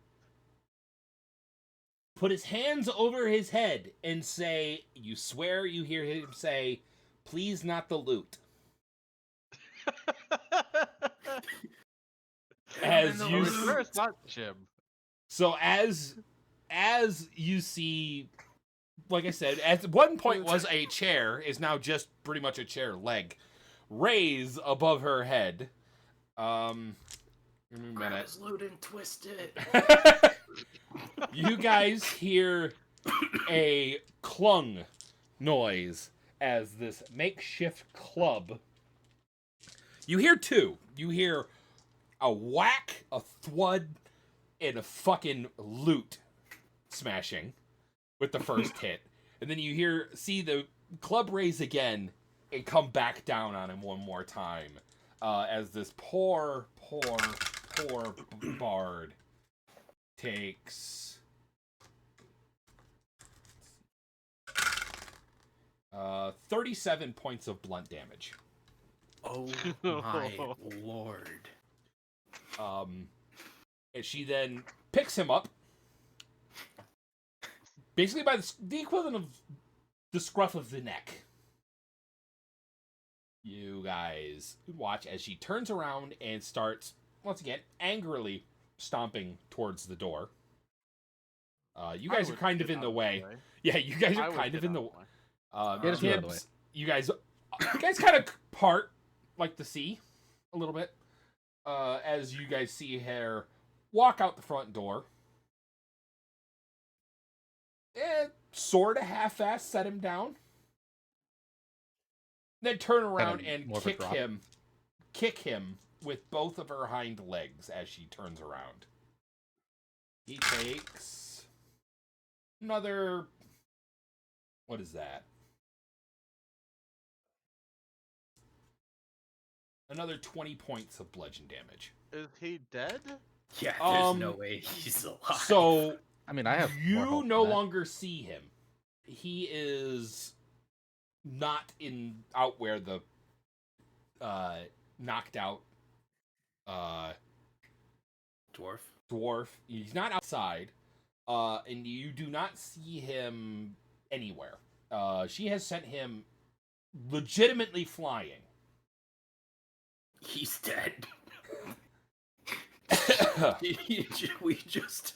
put his hands over his head, and say, you swear you hear him say, "Please not the loot." As you swear it's not Jim. So as you see, like I said, at one point was a chair, is now just pretty much a chair leg, raise above her head. Grab his loot and twist it. You guys hear a clung noise as this makeshift club. You hear two. You hear a whack, a thwad, and a fucking loot smashing with the first hit. And then you see the club raise again and come back down on him one more time. As this poor bard takes 37 points of blunt damage. Oh my lord. And she then picks him up, basically by the equivalent of the scruff of the neck. You guys watch as she turns around and starts, once again, angrily stomping towards the door. You guys are kind of in the way. way. Yeah, you guys are kind of in the way. Get us out of the way. Tibbs, you guys kind of part like the sea a little bit as you guys see her walk out the front door. Sort of half-ass set him down. Then turn around and kick him with both of her hind legs as she turns around. He takes another... What is that? Another 20 points of bludgeon damage. Is he dead? Yeah, there's no way he's alive. So, I mean, I have. you no longer see him. He is not out where the knocked out dwarf. He's not outside, and you do not see him anywhere. She has sent him legitimately flying. He's dead. We just.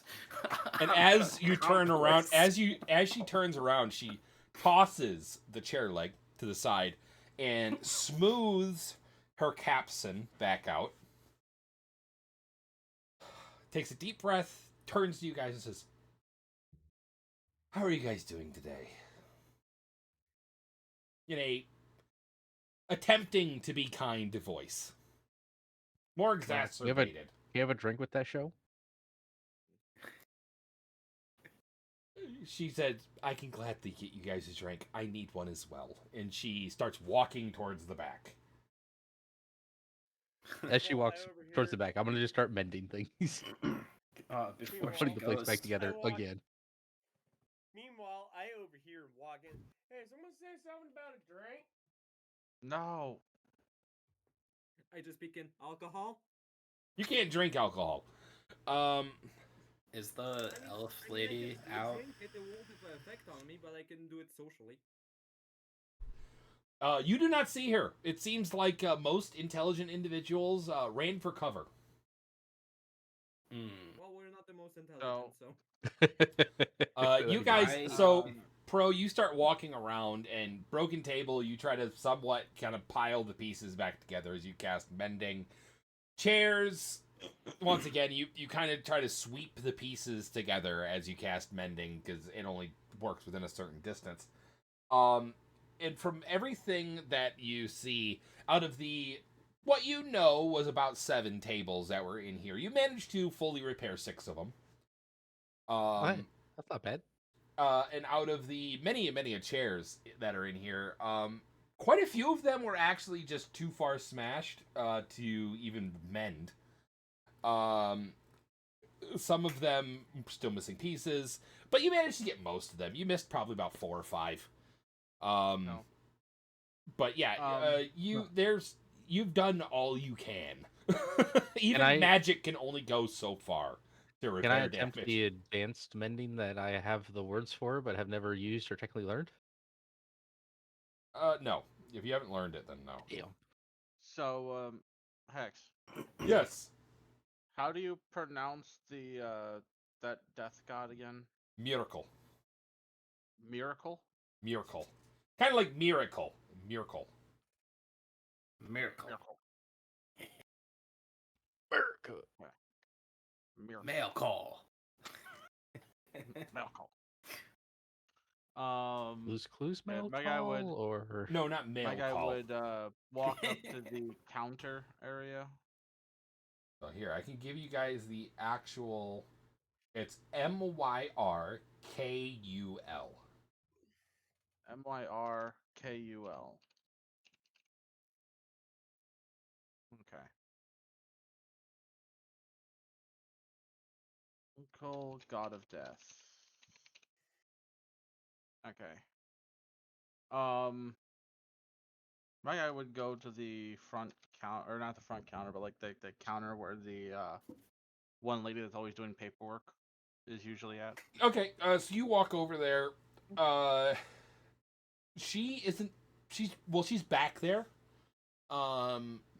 And as you turn around, as she turns around, she tosses the chair leg to the side and smooths her capstan back out. Takes a deep breath, turns to you guys and says, "How are you guys doing today?" In a attempting to be kind voice. More exacerbated. You have a drink with that show? She said, "I can gladly get you guys a drink. I need one as well." And she starts walking towards the back. As she walks towards the back, I'm gonna just start mending things. Before Putting she the plates goes, back together again. Meanwhile, I overhear him walking. Hey, someone say something about a drink? No. I just speak in alcohol. You can't drink alcohol. Is the elf lady out? It won't have an effect on me, but I can do it socially. You do not see her. It seems like most intelligent individuals ran for cover. Well, we're not the most intelligent, so. You guys, Pro, you start walking around, and broken table, you try to somewhat kind of pile the pieces back together as you cast mending. Chairs, once again, you kind of try to sweep the pieces together as you cast mending, because it only works within a certain distance. And from everything that you see, out of what you know was about 7 tables that were in here, you managed to fully repair 6 of them. That's not bad. And out of the many chairs that are in here, quite a few of them were actually just too far smashed to even mend. Some of them still missing pieces, but you managed to get most of them. You missed probably about 4 or 5. No. But yeah, you've done all you can. Even magic can only go so far to repair Can I attempt damage. the advanced mending that I have the words for, but have never used or technically learned? No. If you haven't learned it, then no. Damn. So, Hex. Yes. How do you pronounce that death god again? Miracle. Miracle? Miracle. Kind of like miracle. Miracle. Miracle. Miracle. Mail call. Miracle. Blue's Clues mail my guy would, or No, not mail my guy call. would walk up to the counter area. So here, I can give you guys the actual. It's MYRKUL. MYRKUL. Okay. Uncle God of Death. Okay. My guy would go to the front counter, or not the front counter, but like the counter where the one lady that's always doing paperwork is usually at. Okay, so you walk over there. She isn't. She's back there.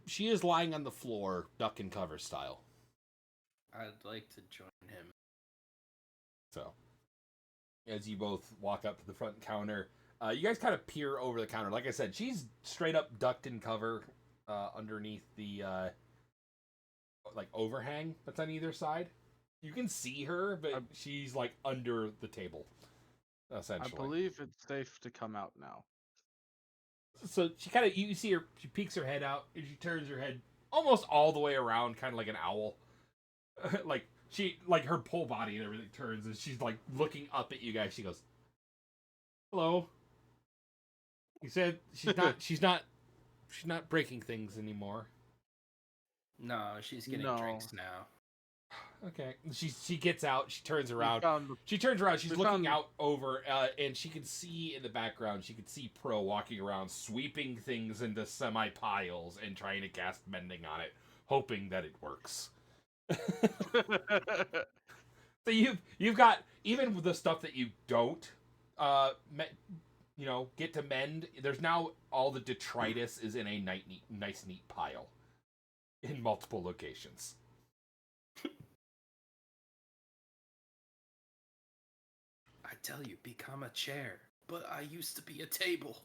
She is lying on the floor, duck and cover style. I'd like to join him. So, as you both walk up to the front counter, you guys kind of peer over the counter. Like I said, she's straight up ducked in cover underneath the like overhang that's on either side. You can see her, but she's like under the table, essentially. I believe it's safe to come out now. So she kind of, you see her, she peeks her head out, and she turns her head almost all the way around, kind of like an owl. Like her whole body and everything turns, and she's like looking up at you guys. She goes, "Hello." You said she's not breaking things anymore. No, she's getting drinks now. Okay. She gets out. She turns around. She's looking found... out over, and she can see in the background. She can see Pro walking around, sweeping things into semi piles and trying to cast mending on it, hoping that it works. So you've got, even with the stuff that you don't, get to mend. There's now all the detritus is in a nice neat pile, in multiple locations. I tell you, become a chair. But I used to be a table.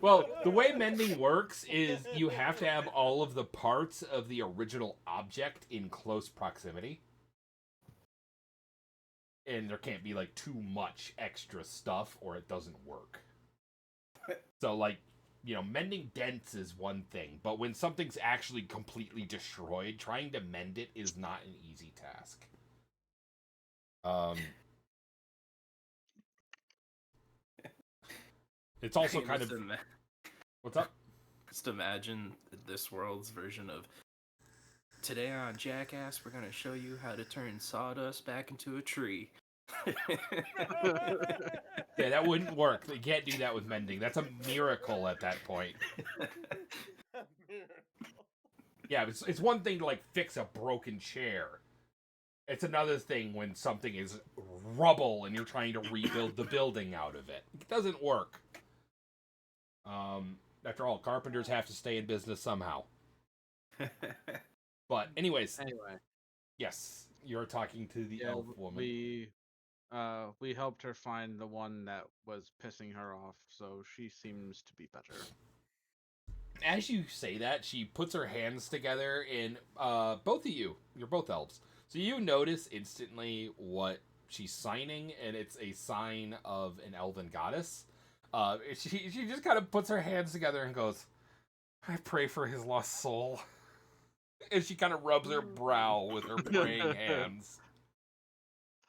Well, the way mending works is you have to have all of the parts of the original object in close proximity. And there can't be like too much extra stuff or it doesn't work. So like, mending dents is one thing, but when something's actually completely destroyed, trying to mend it is not an easy task. It's also kind of... What's up? Just imagine this world's version of, today on Jackass, we're going to show you how to turn sawdust back into a tree. Yeah, that wouldn't work. You can't do that with mending. That's a miracle at that point. Yeah, it's one thing to like fix a broken chair. It's another thing when something is rubble and you're trying to rebuild the building out of it. It doesn't work. After all, carpenters have to stay in business somehow. But anyway, yes, you're talking to the elf woman. We helped her find the one that was pissing her off, so she seems to be better. As you say that, she puts her hands together, and both of you're both elves. So you notice instantly what she's signing, and it's a sign of an elven goddess. She just kind of puts her hands together and goes, "I pray for his lost soul." And she kind of rubs her brow with her praying hands.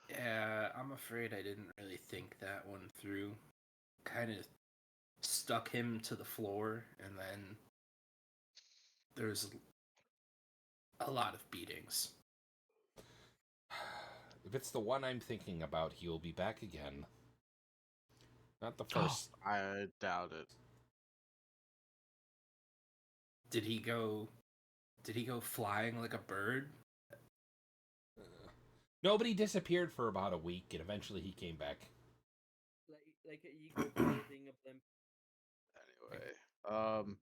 Yeah, I'm afraid I didn't really think that one through. Kind of stuck him to the floor, and then there's a lot of beatings. If it's the one I'm thinking about, he will be back again. Not the first. I doubt it. Did he go flying like a bird? Nobody disappeared for about a week, and eventually he came back. Like an eagle building a blimp. Anyway,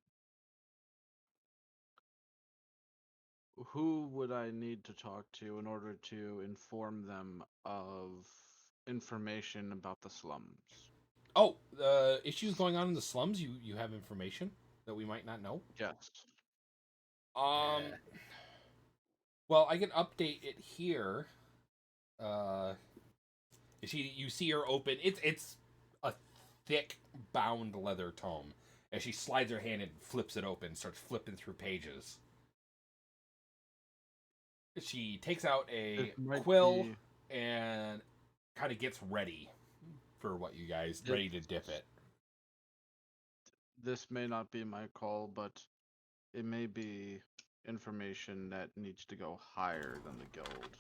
who would I need to talk to in order to inform them of information about the slums? Oh, issues going on in the slums? You have information that we might not know? Yes. Well, I can update it here. You see her open. It's a thick bound leather tome. As she slides her hand and flips it open, starts flipping through pages. She takes out a quill and kind of gets ready for what you guys ready to dip it. This may not be my call, but it may be information that needs to go higher than the guild.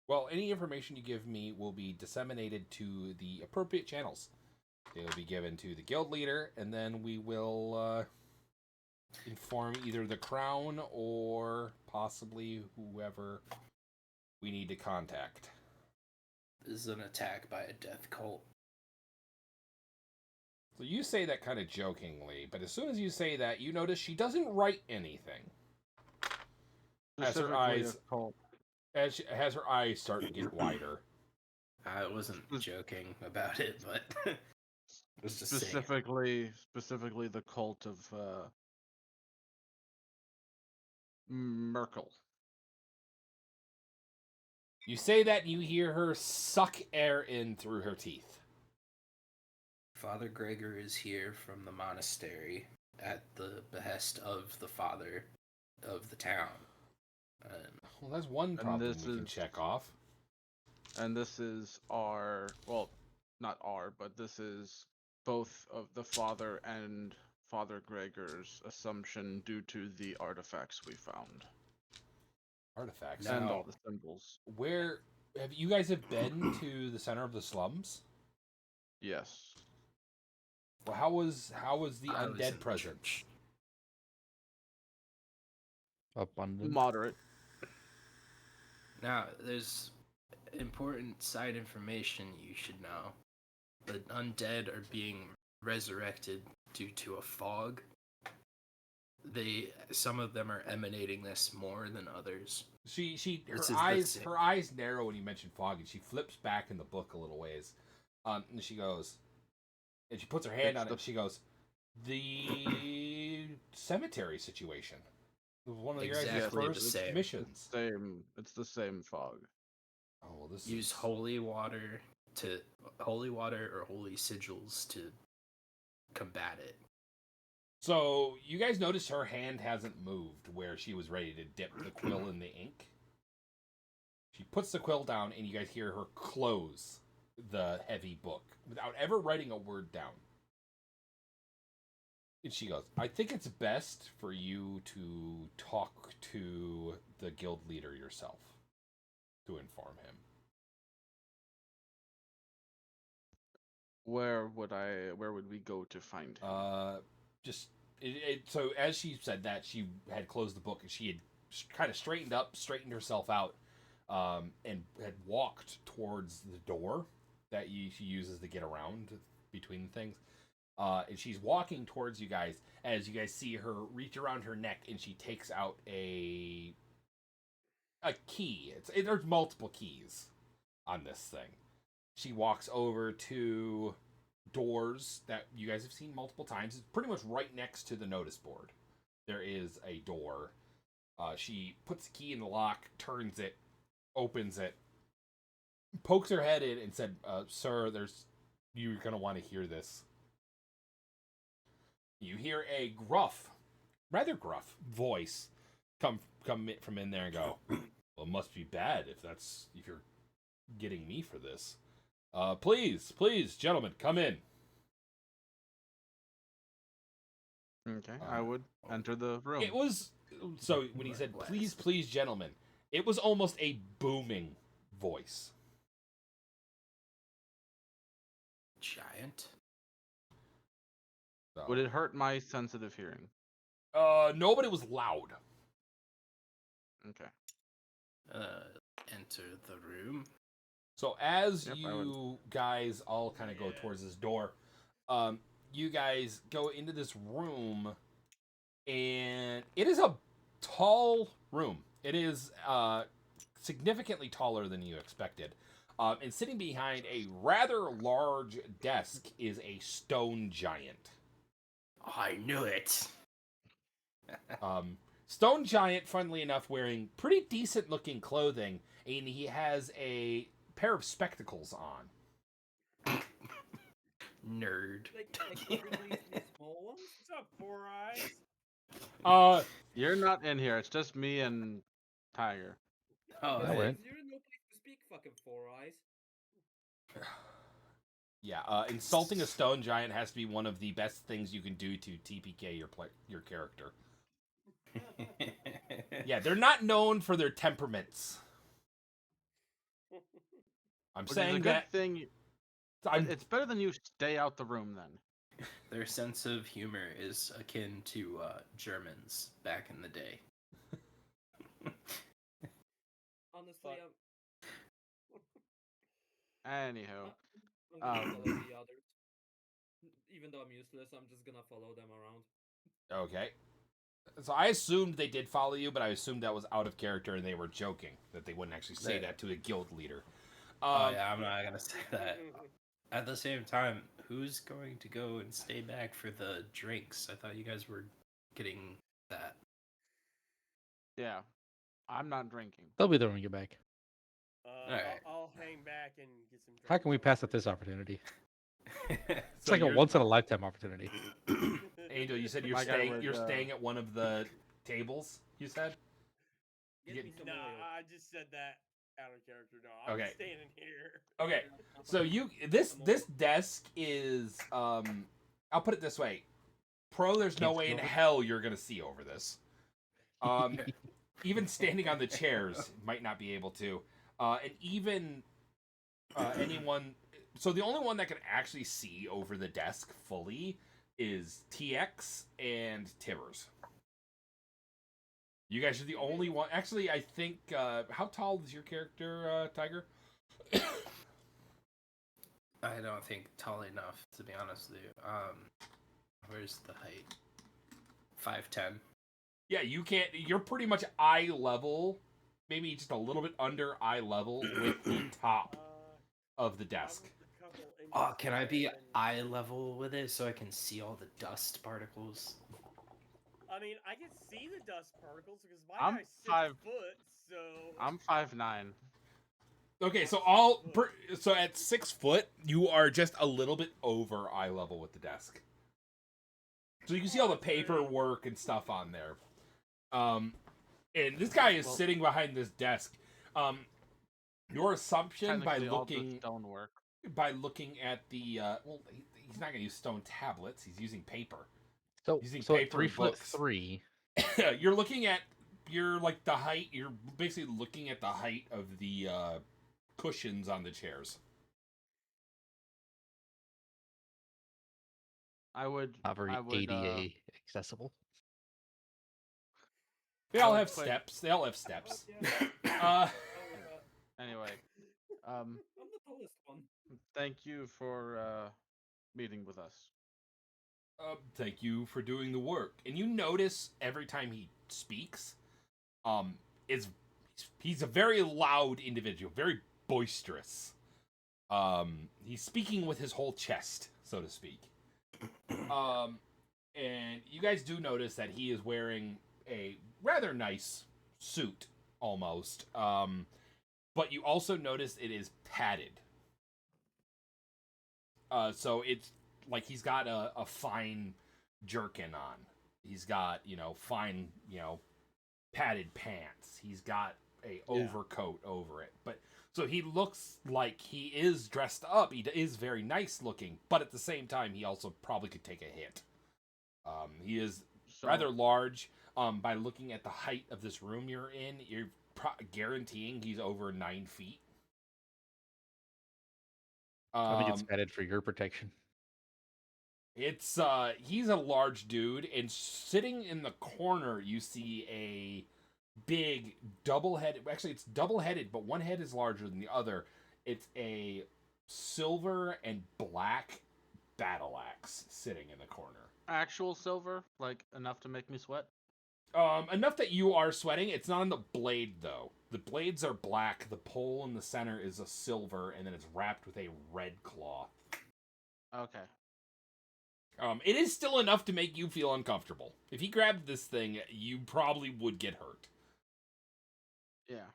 Well, any information you give me will be disseminated to the appropriate channels. They will be given to the guild leader, and then we will inform either the crown or possibly whoever we need to contact. This is an attack by a death cult. So you say that kind of jokingly, but as soon as you say that, you notice she doesn't write anything. as her Specifically eyes a cult. as her eyes start to get wider. I wasn't joking about it, but I was just saying. Specifically the cult of Merkel. You say that and you hear her suck air in through her teeth. Father Gregor is here from the monastery at the behest of the father of the town. Well, that's one problem this we can is- check off. And this is not but this is both of the father and Father Gregor's assumption due to the artifacts we found. Artifacts. And No. all the symbols. Where have you guys have been to the center of the slums? Yes. Well, how was the I was in undead the presence? church. Abundant. Moderate. Now, there's important side information you should know. The undead are being resurrected due to a fog. Some of them are emanating this more than others. Her eyes narrow when you mention fog, and she flips back in the book a little ways, and she goes, and she puts her hand on it. And she goes, the cemetery situation. It was one of your guys' Exactly the first same. missions. It's the same fog. Oh well, this Use is... holy water or holy sigils to combat it. So you guys notice her hand hasn't moved where she was ready to dip the quill in the ink. She puts the quill down, and you guys hear her close the heavy book without ever writing a word down. And she goes, I think it's best for you to talk to the guild leader yourself to inform him. Where would we go to find him? So as she said that, she had closed the book, and she had kind of straightened herself out, and had walked towards the door that she uses to get around between things. And she's walking towards you guys as you guys see her reach around her neck, and she takes out a key. There's multiple keys on this thing. She walks over to doors that you guys have seen multiple times. It's pretty much right next to the notice board. There is a door. She puts the key in the lock, turns it, opens it, pokes her head in, and said, "Sir, you're gonna want to hear this." You hear a rather gruff voice come from in there and go, "Well, it must be bad if you're getting me for this. Please, gentlemen, come in." Okay, I would enter the room. It was so when he said, please, gentlemen, it was almost a booming voice. Giant. So, Would it hurt my sensitive hearing? no, but it was loud. Okay. Enter the room. So as Yep, you guys all kind of go towards this door, you guys go into this room, and it is a tall room. It is significantly taller than you expected. And sitting behind a rather large desk is a stone giant. I knew it. Stone giant, funnily enough, wearing pretty decent looking clothing, and he has a pair of spectacles on. Nerd. Like really small ones. What's up, Four Eyes? You're not in here. It's just me and Tiger. Oh, Because wait. you're in no place to speak, fucking Four Eyes. Yeah, insulting a stone giant has to be one of the best things you can do to TPK your character. Yeah, they're not known for their temperaments. I'm Which saying is a that good thing. It's better than you stay out the room then. Their sense of humor is akin to Germans back in the day. Honestly, Anyhow, I'm gonna follow the others. Even though I'm useless, I'm just gonna follow them around. Okay. So I assumed they did follow you, but I assumed that was out of character and they were joking that they wouldn't actually say that to a guild leader. Oh yeah, I'm not gonna say that. At the same time, who's going to go and stay back for the drinks? I thought you guys were getting that. Yeah, I'm not drinking. They'll be there when we get back. Alright. I'll hang back and get some. How can we drinks pass up this opportunity? It's like a you're- once in a lifetime opportunity. Angel, you said you're My guy staying. would, You're staying at one of the tables. You said. Get me some Nah, oil. I just said that out of character. No, I'm Okay. staying in here. Okay, so this desk is I'll put it this way, Pro. There's no Can't way see in over it? hell you're gonna see over this. Even standing on the chairs might not be able to, and even anyone. So the only one that can actually see over the desk fully is TX and Tibbers. You guys are the only one. Actually, I think. How tall is your character, Tiger? I don't think tall enough, to be honest with you. Where's the height? 5'10". Yeah, you can't. You're pretty much eye level, maybe just a little bit under eye level with the top of the desk. I'm a couple inches Oh, can I be higher than- eye level with it so I can see all the dust particles? I mean, I can see the dust particles because my I'm guy's 6 5 foot, so. I'm 5'9". Okay, so so at 6 foot, you are just a little bit over eye level with the desk. So you can see all the paperwork and stuff on there. And this guy is sitting behind this desk. Your assumption by Technically, all the looking stonework. at the well, he's not going to use stone tablets. He's using paper. So, Using so paper at 3 and foot books. 3. You're looking at like the height. You're basically looking at the height of the cushions on the chairs. I would. Not very I would. ADA accessible. They I all would have put- steps. They all have steps. Oh, Anyway, I'm the tallest one. thank you for meeting with us. Thank you for doing the work. And you notice every time he speaks, is he's a very loud individual, very boisterous. He's speaking with his whole chest, so to speak. And you guys do notice that he is wearing a rather nice suit, almost. But you also notice it is padded. So it's like he's got a fine jerkin on. He's got, fine, padded pants. He's got a overcoat over it. But so he looks like he is dressed up. He is very nice looking, but at the same time, he also probably could take a hit. He is rather large. By looking at the height of this room you're in, you're guaranteeing he's over 9 feet. I think it's added for your protection. It's he's a large dude, and sitting in the corner you see a big double-headed, actually it's double-headed, but one head is larger than the other. It's a silver and black battle axe sitting in the corner. Actual silver, like enough to make me sweat. Enough that you are sweating. It's not on the blade though. The blades are black. The pole in the center is a silver, and then it's wrapped with a red cloth. Okay. It is still enough to make you feel uncomfortable. If he grabbed this thing, you probably would get hurt. Yeah.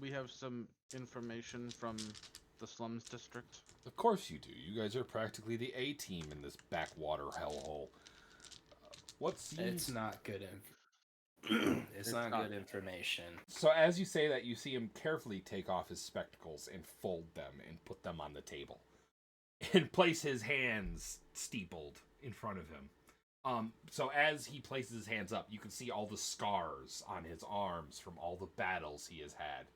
We have some information from the slums district. Of course you do. You guys are practically the A-team in this backwater hellhole. What seems... It's not good. It's not good information. So as you say that, you see him carefully take off his spectacles and fold them and put them on the table. And place his hands steepled in front of him. So as he places his hands up, you can see all the scars on his arms from all the battles he has had.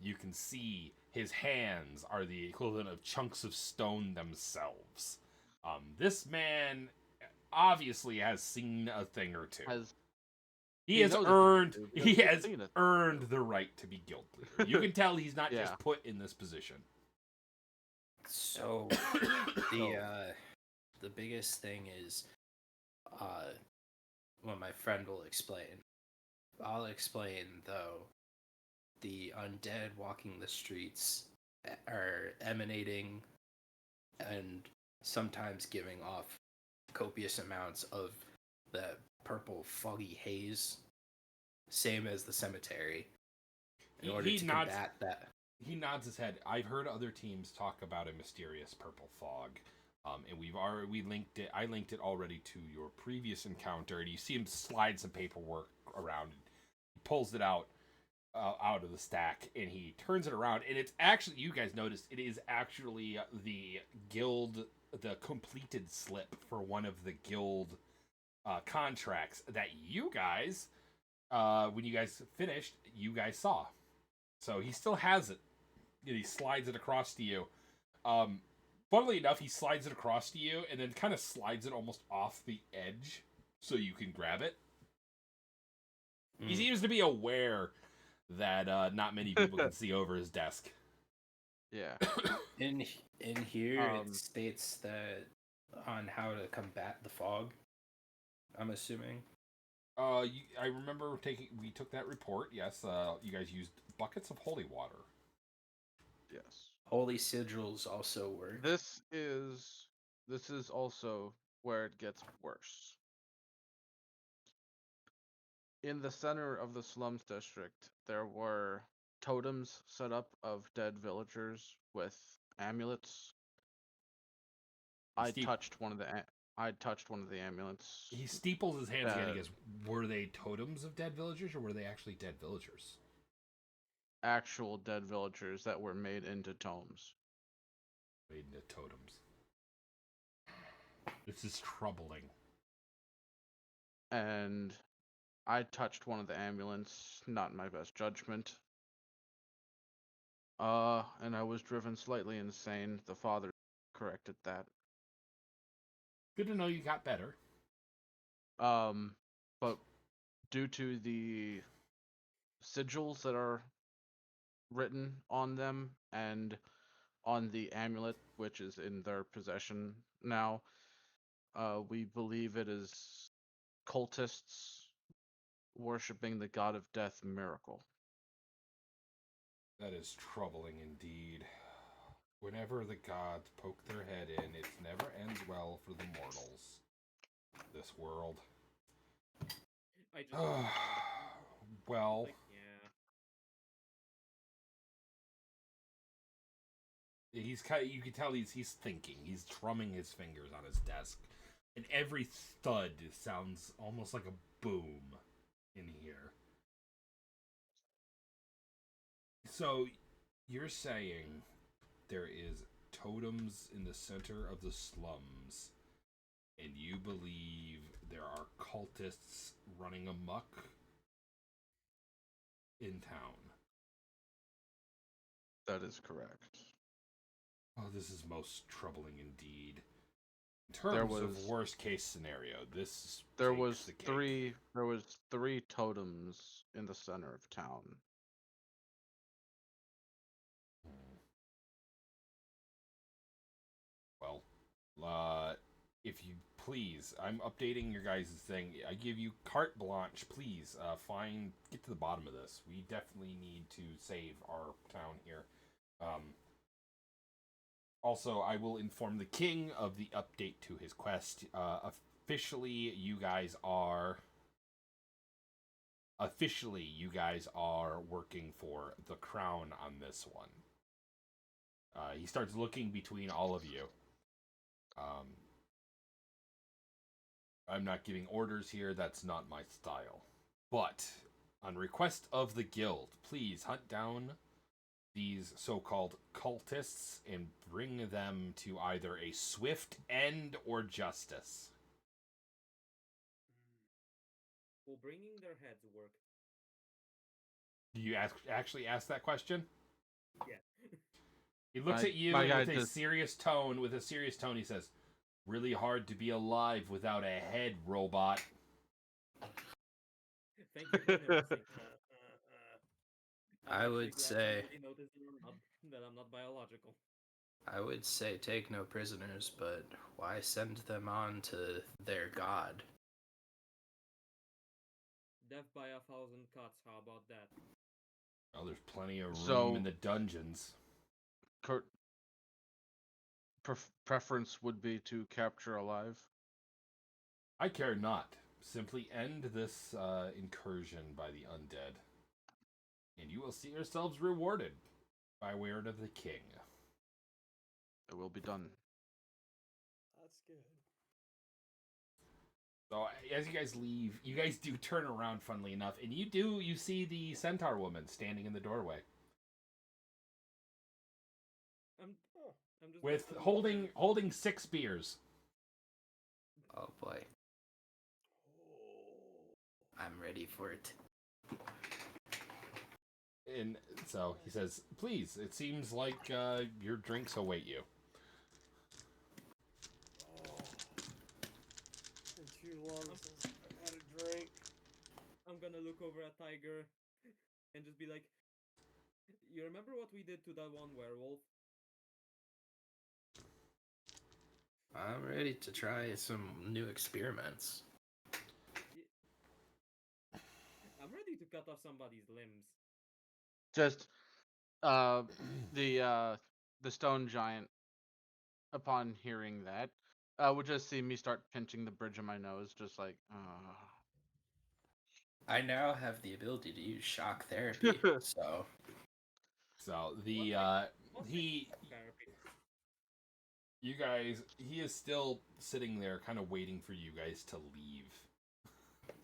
You can see his hands are the equivalent of chunks of stone themselves. This man obviously has seen a thing or two. He has knows earned a thing or two, because he's seen it. earned the right to be guild leader. You can tell he's not Yeah. just put in this position. So the biggest thing is well, my friend will explain. I'll explain, though. The undead walking the streets are emanating and sometimes giving off copious amounts of the purple foggy haze, same as the cemetery. In order to combat that, he nods his head. I've heard other teams talk about a mysterious purple fog, and we linked it. I linked it already to your previous encounter, and you see him slide some paperwork around. He pulls it out of the stack, and he turns it around, and it's actually, you guys noticed, it is actually the guild, the completed slip for one of the guild contracts that you guys, when you guys finished, you guys saw. So he still has it. And he slides it across to you. Funnily enough, he slides it across to you and then kind of slides it almost off the edge so you can grab it. He seems to be aware that not many people can see over his desk. Yeah. In here, it states that on how to combat the fog. I'm assuming. I remember we took that report. Yes, you guys used buckets of holy water. Yes. Holy sigils also work. This is also where it gets worse. In the center of the slums district, there were totems set up of dead villagers with amulets. I touched one of the amulets. He steeples his hands again. He goes, "Were they totems of dead villagers, or were they actually dead villagers?" Actual dead villagers that were made into tomes. Made into totems. This is troubling. And I touched one of the amulets, not my best judgment. And I was driven slightly insane. The father corrected that. Good to know you got better. But due to the sigils that are written on them and on the amulet, which is in their possession now, we believe it is cultists worshipping the god of death, Miracle. That is troubling indeed. Whenever the gods poke their head in, it never ends well for the mortals. This world. I just well, like, yeah. he's kind of, you can tell he's thinking. He's drumming his fingers on his desk, and every thud sounds almost like a boom in here. So you're saying there is totems in the center of the slums, and you believe there are cultists running amok in town? That is correct. Oh, this is most troubling indeed. In terms of worst case scenario, there was three totems in the center of town. Well, if you please, I'm updating your guys' thing. I give you carte blanche. Please, get to the bottom of this. We definitely need to save our town here. Also, I will inform the king of the update to his quest. Officially, you guys are working for the crown on this one. He starts looking between all of you. I'm not giving orders here. That's not my style. But on request of the guild, please hunt down these so-called cultists and bring them to either a swift end or justice. Will bringing their heads work? Do you actually ask that question? Yeah. He looks at you and with a serious tone, he says, "Really hard to be alive without a head, robot." Thank you for noticing. I would say that I'm not biological. I would say take no prisoners, but why send them on to their god? Death by 1,000 cuts. How about that? Oh, there's plenty of room So- in the dungeons. Kurt, preference would be to capture alive. I care not. Simply end this incursion by the undead, and you will see yourselves rewarded by word of the king. It will be done. That's good. So as you guys leave, you guys do turn around, funnily enough, and you see the centaur woman standing in the doorway I'm just with gonna look holding 6 spears. Oh boy, Oh. I'm ready for it. And so he says, "Please, it seems like your drinks await you." Oh. It's been too long since I've had a drink. I'm gonna look over at Tiger and just be like, "You remember what we did to that one werewolf?" I'm ready to try some new experiments. I'm ready to cut off somebody's limbs. Just the stone giant, upon hearing that, would just see me start pinching the bridge of my nose, just like, I now have the ability to use shock therapy, so So the he you guys he is still sitting there, kind of waiting for you guys to leave.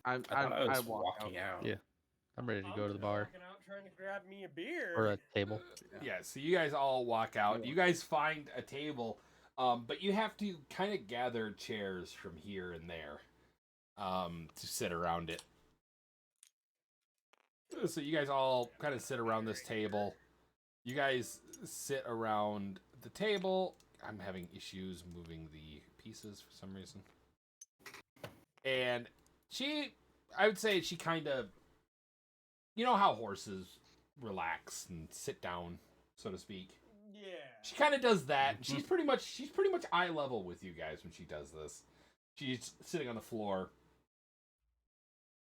I thought I was walk walking out. Yeah. I'm ready to I'm go to the just bar walking out trying to grab me a beer. or a table. Yeah, so you guys all walk out. You guys find a table, but you have to kind of gather chairs from here and there to sit around it. So you guys all kind of sit around this table. You guys sit around the table. I'm having issues moving the pieces for some reason. And I would say she kind of, you know how horses relax and sit down, so to speak. Yeah. She kind of does that. She's pretty much eye level with you guys when she does this. She's sitting on the floor,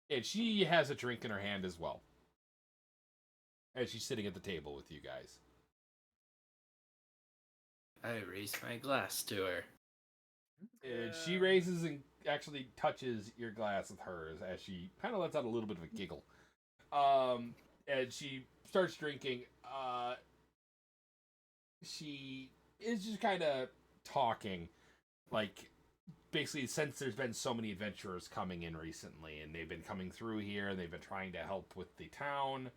and she has a drink in her hand as well, as she's sitting at the table with you guys. I raised my glass to her. And she raises and actually touches your glass with hers as she kind of lets out a little bit of a giggle. And she starts drinking. She is just kind of talking, like, basically, since there's been so many adventurers coming in recently, and they've been coming through here, and they've been trying to help with the town,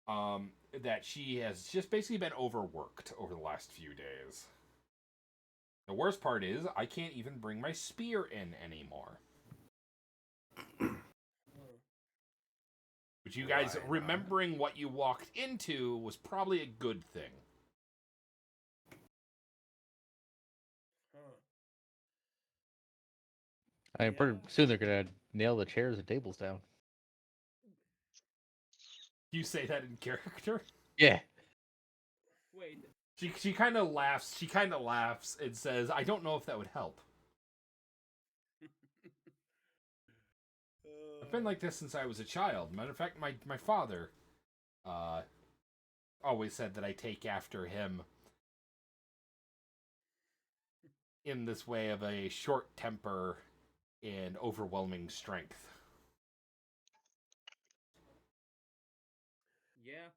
that she has just basically been overworked over the last few days. The worst part is, I can't even bring my spear in anymore. Which you guys, Why not? remembering what you walked into was probably a good thing. Huh. I mean, pretty soon they're gonna nail the chairs and tables down. You say that in character? Yeah. Wait, She kind of laughs. She kind of laughs and says, "I don't know if that would help. I've been like this since I was a child. Matter of fact, my father always said that I take after him in this way of a short temper and overwhelming strength." yeah,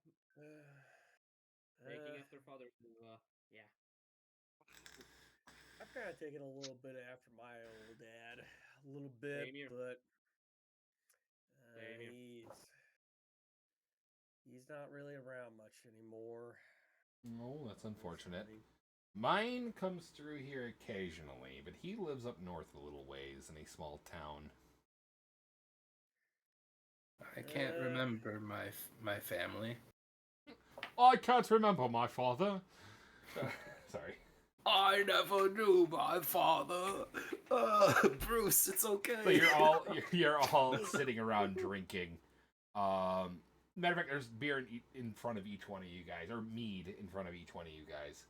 taking after father. Yeah. I've kind of taken a little bit after my old dad, a little bit, Same here. but Same here. he's not really around much anymore. Oh, that's unfortunate. Mine comes through here occasionally, but he lives up north a little ways in a small town. I can't remember my family. I can't remember my father. Sorry. I never knew my father. Bruce, it's okay. So you're all sitting around drinking. Matter of fact, there's beer in front of each one of you guys, or mead in front of each one of you guys.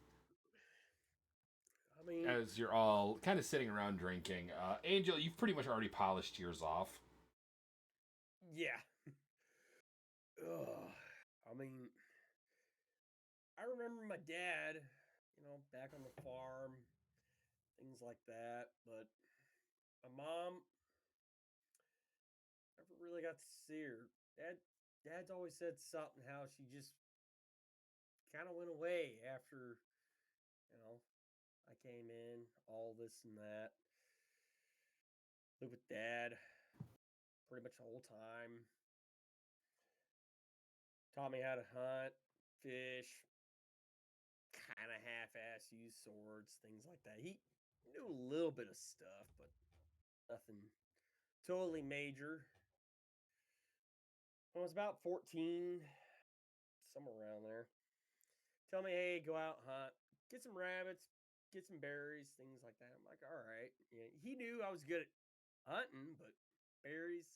I mean, As you're all kind of sitting around drinking. Angel, you've pretty much already polished yours off. yeah, mean, I remember my dad, back on the farm, things like that. But my mom, never really got to see her. Dad's always said something how she just kind of went away after, I came in, all this and that. Lived with Dad pretty much the whole time. Taught me how to hunt, fish, kind of half-ass use swords, things like that. He knew a little bit of stuff, but nothing totally major. When I was about 14, somewhere around there, tell me, hey, go out hunt, get some rabbits, get some berries, things like that. I'm like, all right. Yeah, he knew I was good at hunting, but berries.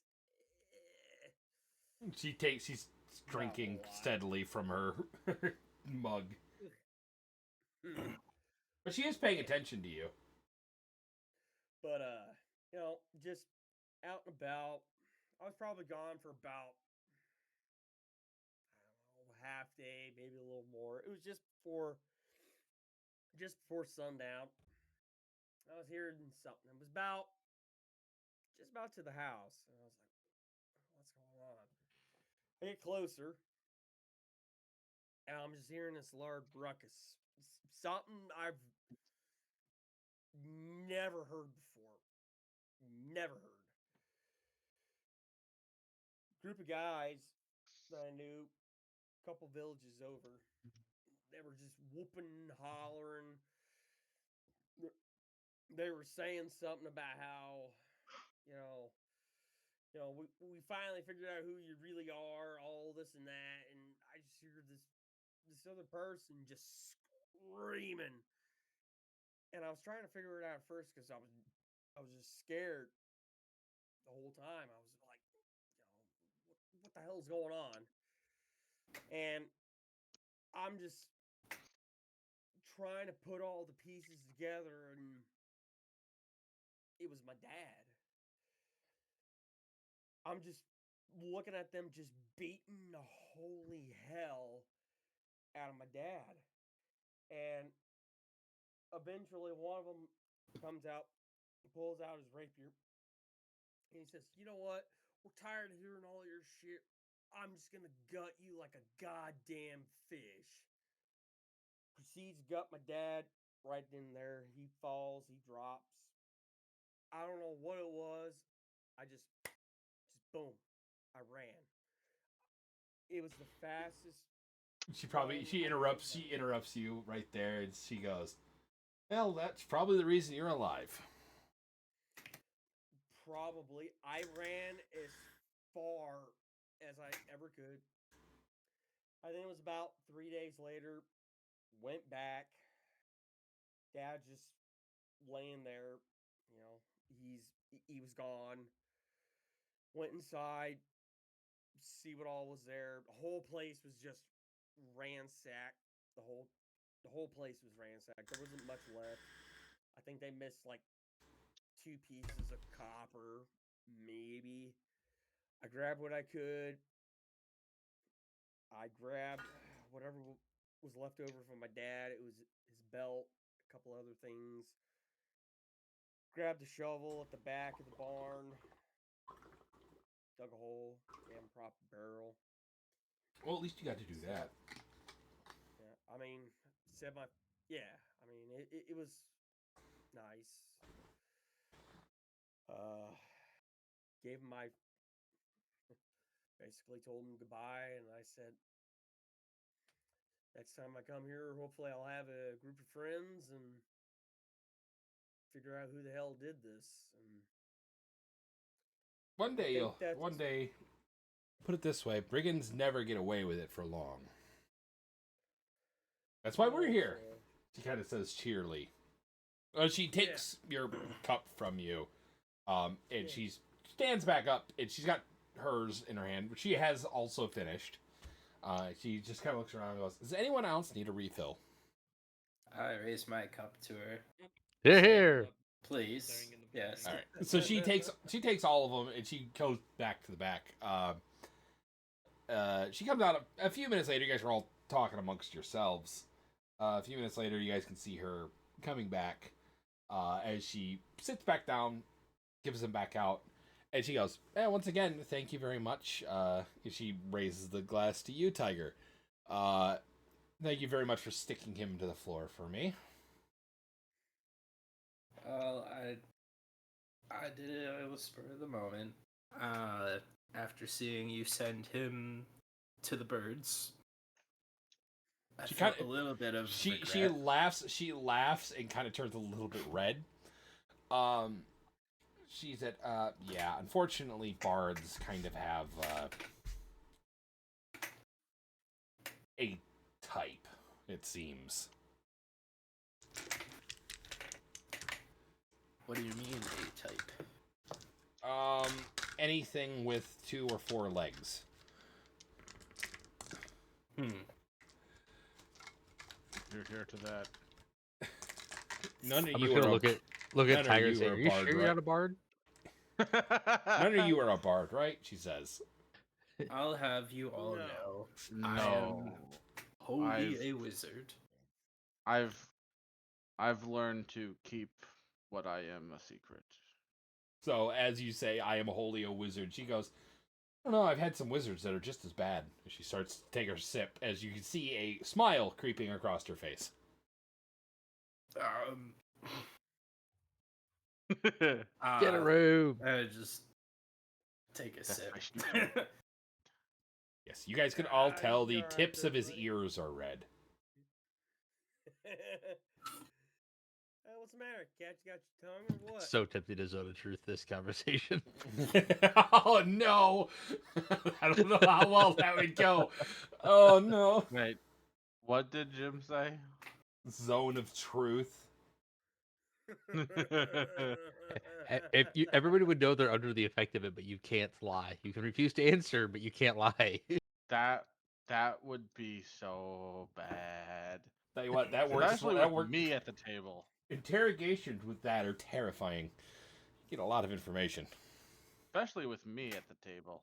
She's drinking steadily from her mug. But she is paying attention to you. But just out and about. I was probably gone for about, I don't know, half day, maybe a little more. It was just before sundown. I was hearing something. It was just about to the house, and I was like, "What's going on?" I get closer, and I'm just hearing this large ruckus. Something I've never heard before. Never heard. Group of guys that I knew, a couple villages over, they were just whooping, hollering. They were saying something about how, you know, we finally figured out who you really are, all this and that, and I just hear this other person just screaming, and I was trying to figure it out first because I was just scared the whole time. I was like, what the hell's going on? And I'm just trying to put all the pieces together, and it was my dad. I'm just looking at them just beating the holy hell out of my dad. And eventually one of them comes out, pulls out his rapier, and he says, "You know what? We're tired of hearing all your shit. I'm just going to gut you like a goddamn fish." Proceeds to gut my dad right in there. He falls, he drops. I don't know what it was. I just boom, I ran. It was the fastest. She interrupts you right there, and she goes, "Well, that's probably the reason you're alive." Probably. I ran as far as I ever could. I think it was about 3 days later. Went back. Dad just laying there. He was gone. Went inside, see what all was there. The whole place was just ransacked. The whole place was ransacked. There wasn't much left. I think they missed like 2 pieces of copper, maybe. I grabbed what I could. I grabbed whatever was left over from my dad. It was his belt, a couple other things. Grabbed the shovel at the back of the barn. Dug a hole. Damn proper barrel. Well, at least you got to do that. Yeah, I mean, yeah, I mean, it was nice. Gave him basically told him goodbye, and I said, next time I come here, hopefully I'll have a group of friends and figure out who the hell did this. And one day, put it this way, brigands never get away with it for long. That's why we're here. She kind of says cheerily. She takes your cup from you, and she stands back up, and she's got hers in her hand, which she has also finished. She just kind of looks around and goes, "Does anyone else need a refill?" I raise my cup to her. Here. Please. Yes. All right. So she takes all of them, and she goes back to the back. She comes out a few minutes later. You guys are all talking amongst yourselves. A few minutes later, you guys can see her coming back as she sits back down, gives them back out, and she goes, once again, thank you very much. She raises the glass to you, Tiger. Thank you very much for sticking him to the floor for me. Well, I did it. It was spur of the moment. After seeing you send him to the birds, I felt a little bit of regret. She laughs and kind of turns a little bit red. She said, yeah, unfortunately, bards kind of have a type, it seems. What do you mean, a type? Anything with 2 or 4 legs. You're here to that. None of I'm you just gonna are look at Tiger and say, "Are you sure you're not a bard?" None of you are a bard, right? She says. I'll have you all know, I No. am wholly a wizard. I've learned to keep what I am a secret. So as you say, I am wholly a wizard, she goes, I don't know, I've had some wizards that are just as bad. She starts to take her sip, as you can see a smile creeping across her face. Get a room. Just take a sip. Yes, you guys can all tell the tips of his ears are red. What's the matter? Cat, you got your tongue or what? So tempted to zone of truth this conversation. Oh no! I don't know how well that would go. Oh no! Wait, what did Jim say? Zone of truth. Everybody would know they're under the effect of it, but you can't lie. You can refuse to answer, but you can't lie. That would be so bad. Tell you what, that works. Especially That with works. me at the table. Interrogations with that are terrifying. You get a lot of information. Especially with me at the table.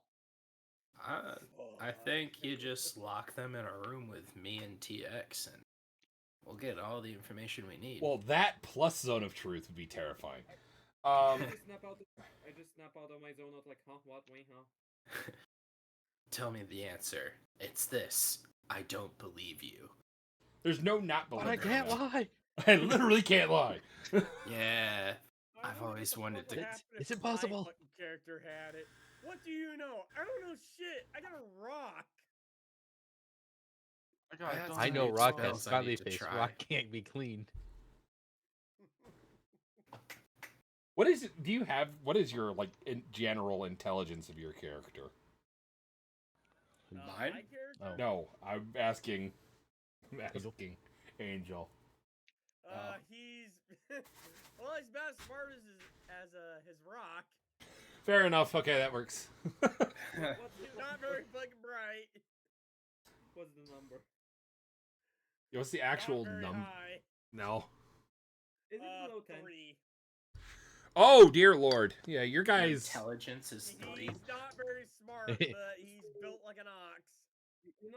I think you just lock them in a room with me and TX, and we'll get all the information we need. Well, that plus zone of truth would be terrifying. I just snap out of my zone of like, huh? What? Wait, huh? Tell me the answer. It's this. I don't believe you. There's no not believing. I can't lie. I literally can't lie. Yeah. I've always wanted to. It's impossible. My fucking character had it. What do you know? I don't know shit. I got a rock. I know Rock has spells I smiley need to face. try. Rock can't be cleaned. What is it? Do you have? What is your general intelligence of your character? Mine? My character? Oh. No, I'm asking. Angel. He's well, he's about as smart as his rock. Fair enough. Okay, that works. He's not very fucking bright. What's the number? What's the actual number? No. Is it below 10? 3. Oh dear lord! Yeah, your Your guys. intelligence is 3. He's not very smart, but he's built like an ox. You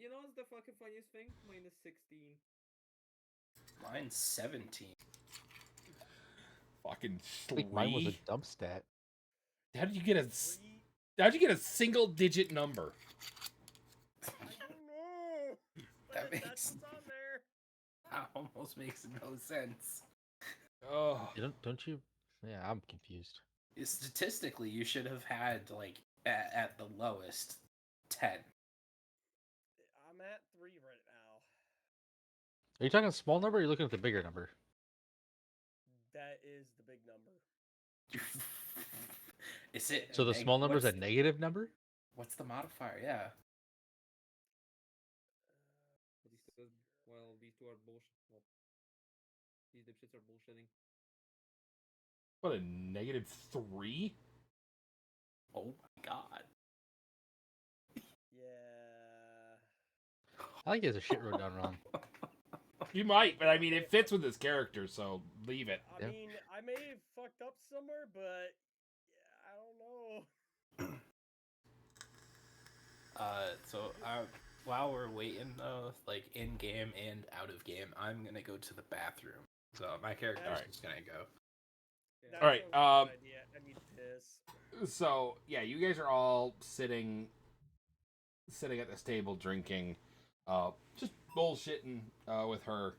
know what's the fucking funniest thing? Minus 16. Mine's 17. Fucking I think mine was a 3. dump stat. How did you get a? 3? How'd you get a single-digit number? I don't know. That That's makes- what's on there. That almost makes no sense. Oh. Don't you? Yeah, I'm confused. Statistically, you should have had, at the lowest, 10. I'm at 3 right now. Are you talking small number or are you looking at the bigger number? That is the big number. Is it? So the small number's a negative number? What's the modifier? Yeah. Well, these two are bullshit. Well, these dipshits are bullshitting. What, a -3? Oh my god. Yeah. I think he has a shit wrote down wrong. You might, but I mean, it fits with his character, so leave it. I mean, I may have fucked up somewhere, but yeah, I don't know. While we're waiting though, like in game and out of game, I'm gonna go to the bathroom. So my character's Alright. just gonna go. That All right, sounds like a good idea. I need piss. So yeah, you guys are all sitting at this table drinking, just bullshitting with her.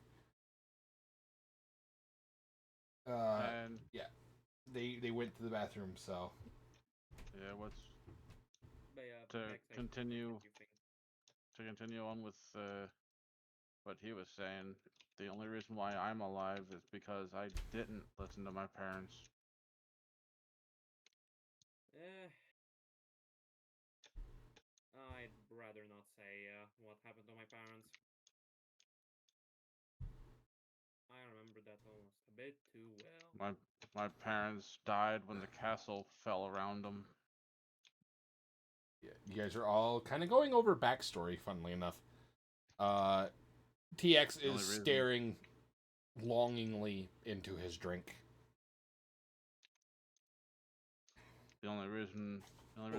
And Yeah, they went to the bathroom. So yeah, what's But yeah, to next time, continue what you think. to continue on with what he was saying. The only reason why I'm alive is because I didn't listen to my parents. I'd rather not say what happened to my parents. I remember that almost a bit too well. My parents died when the castle fell around them. yeah, you guys are all kind of going over backstory. Funnily enough, TX The only is reason- staring longingly into his drink. The only reason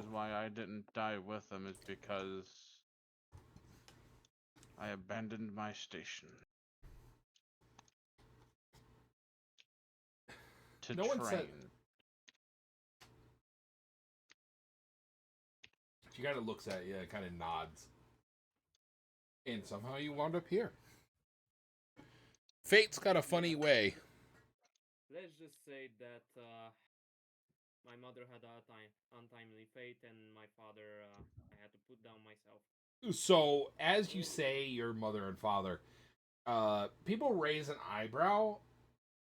why I didn't die with them is because I abandoned my station to No train. one said- She kind of looks at you, kind of nods, and somehow you wound up here. Fate's got a funny way. Let's just say that my mother had a untimely fate, and my father I had to put down myself. So, as you say, your mother and father, people raise an eyebrow,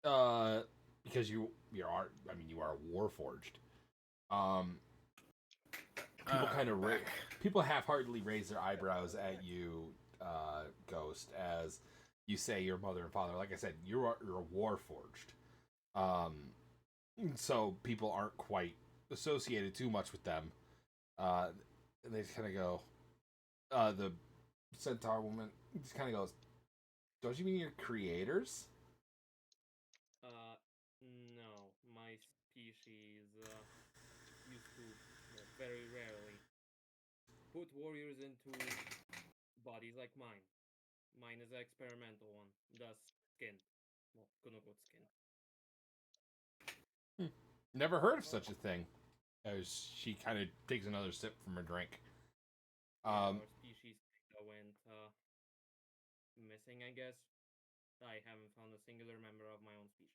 because you are warforged. People kind of people half-heartedly raise their eyebrows at you, Ghost, as you say your mother and father. Like I said, you're warforged. So people aren't quite associated too much with them. And they just kind of go, the centaur woman just kind of goes, "Don't you mean your creators?" No, my species used to, well, very rarely put warriors into bodies like mine. Mine is an experimental one, thus skin. Well, quote-unquote skin. Never heard of such a thing. As she kind of takes another sip from her drink. Our species went missing, I guess. I haven't found a singular member of my own species.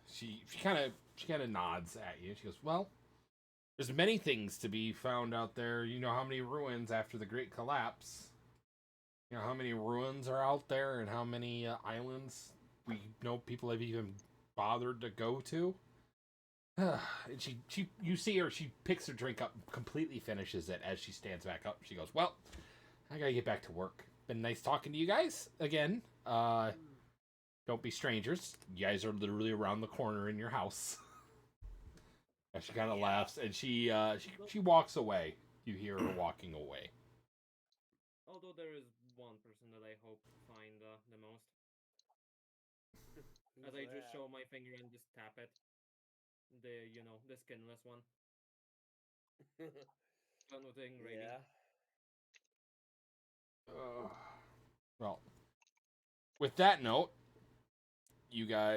She kind of nods at you. She goes, "Well, there's many things to be found out there. You know how many ruins after the Great Collapse. You know how many ruins are out there, and how many islands we know people have even bothered to go to." And you see her. She picks her drink up, completely finishes it as she stands back up. She goes, "Well, I gotta get back to work. Been nice talking to you guys again. Don't be strangers. You guys are literally around the corner in your house." And she kind of laughs, and she walks away. You hear her walking away. Although there is one person that I hope to find the most. As I just show my finger and just tap it. The skinless one. One with the engraving. Yeah. Well, with that note,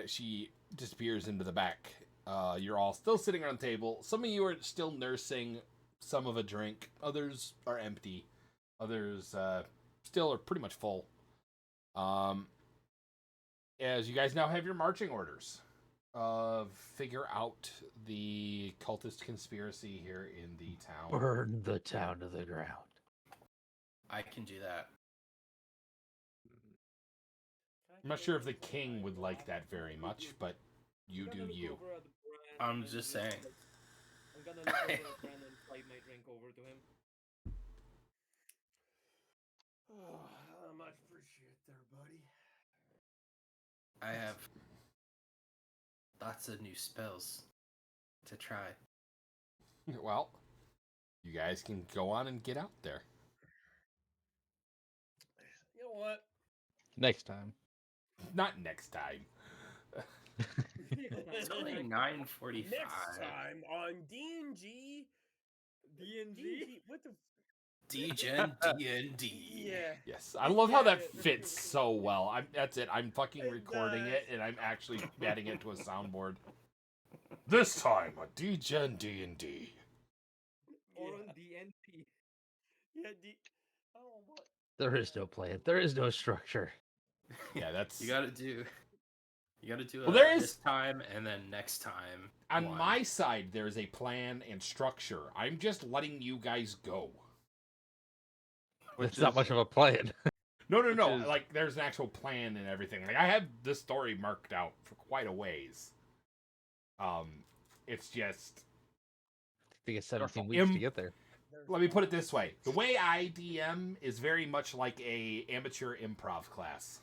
she disappears into the back. You're all still sitting around the table. Some of you are still nursing some of a drink. Others are empty. Others still are pretty much full. As you guys now have your marching orders. Figure out the cultist conspiracy here in the town. Burn the town to the ground. I can do that. I'm not sure if the king would like that very much, but you do you. I'm just saying. I'm gonna look over at Brand and slide my drink over to him. Oh, much appreciate there, buddy. I have lots of new spells to try. Well, you guys can go on and get out there. You know what? Next time. Not next time. It's only 9:45. Next time on DnG. DnG? What the? DGen DnD. Yeah. Yes, I love how that Yeah. fits so well. That's it. I'm fucking It recording does. it, and I'm actually adding it to a soundboard. This time, a DGen D&D. Or Yeah. on DnP. Yeah, oh, what? There is no plan. There is no structure. Yeah, that's... You gotta do Well, there this is... time and then next time. On one. my side, there's a plan and structure. I'm just letting you guys go. That's not much of a plan. No. is- Like, there's an actual plan and everything. Like, I have this story marked out for quite a ways. It's just... I think it's 17 weeks to get there. Let me put it this way. The way I DM is very much like a amateur improv class.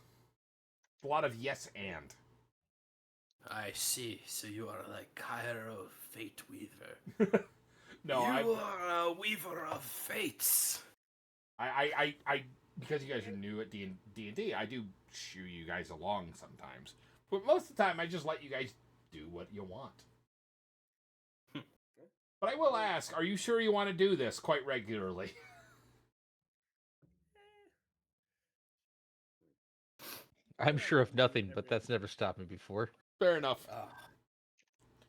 A lot of yes and. I see. So you are like Cairo Fate Weaver. No, you are a weaver of fates. I because you guys are new at D&D, I do shoo you guys along sometimes. But most of the time, I just let you guys do what you want. But I will ask, are you sure you want to do this quite regularly? I'm sure of nothing, but that's never stopped me before. Fair enough.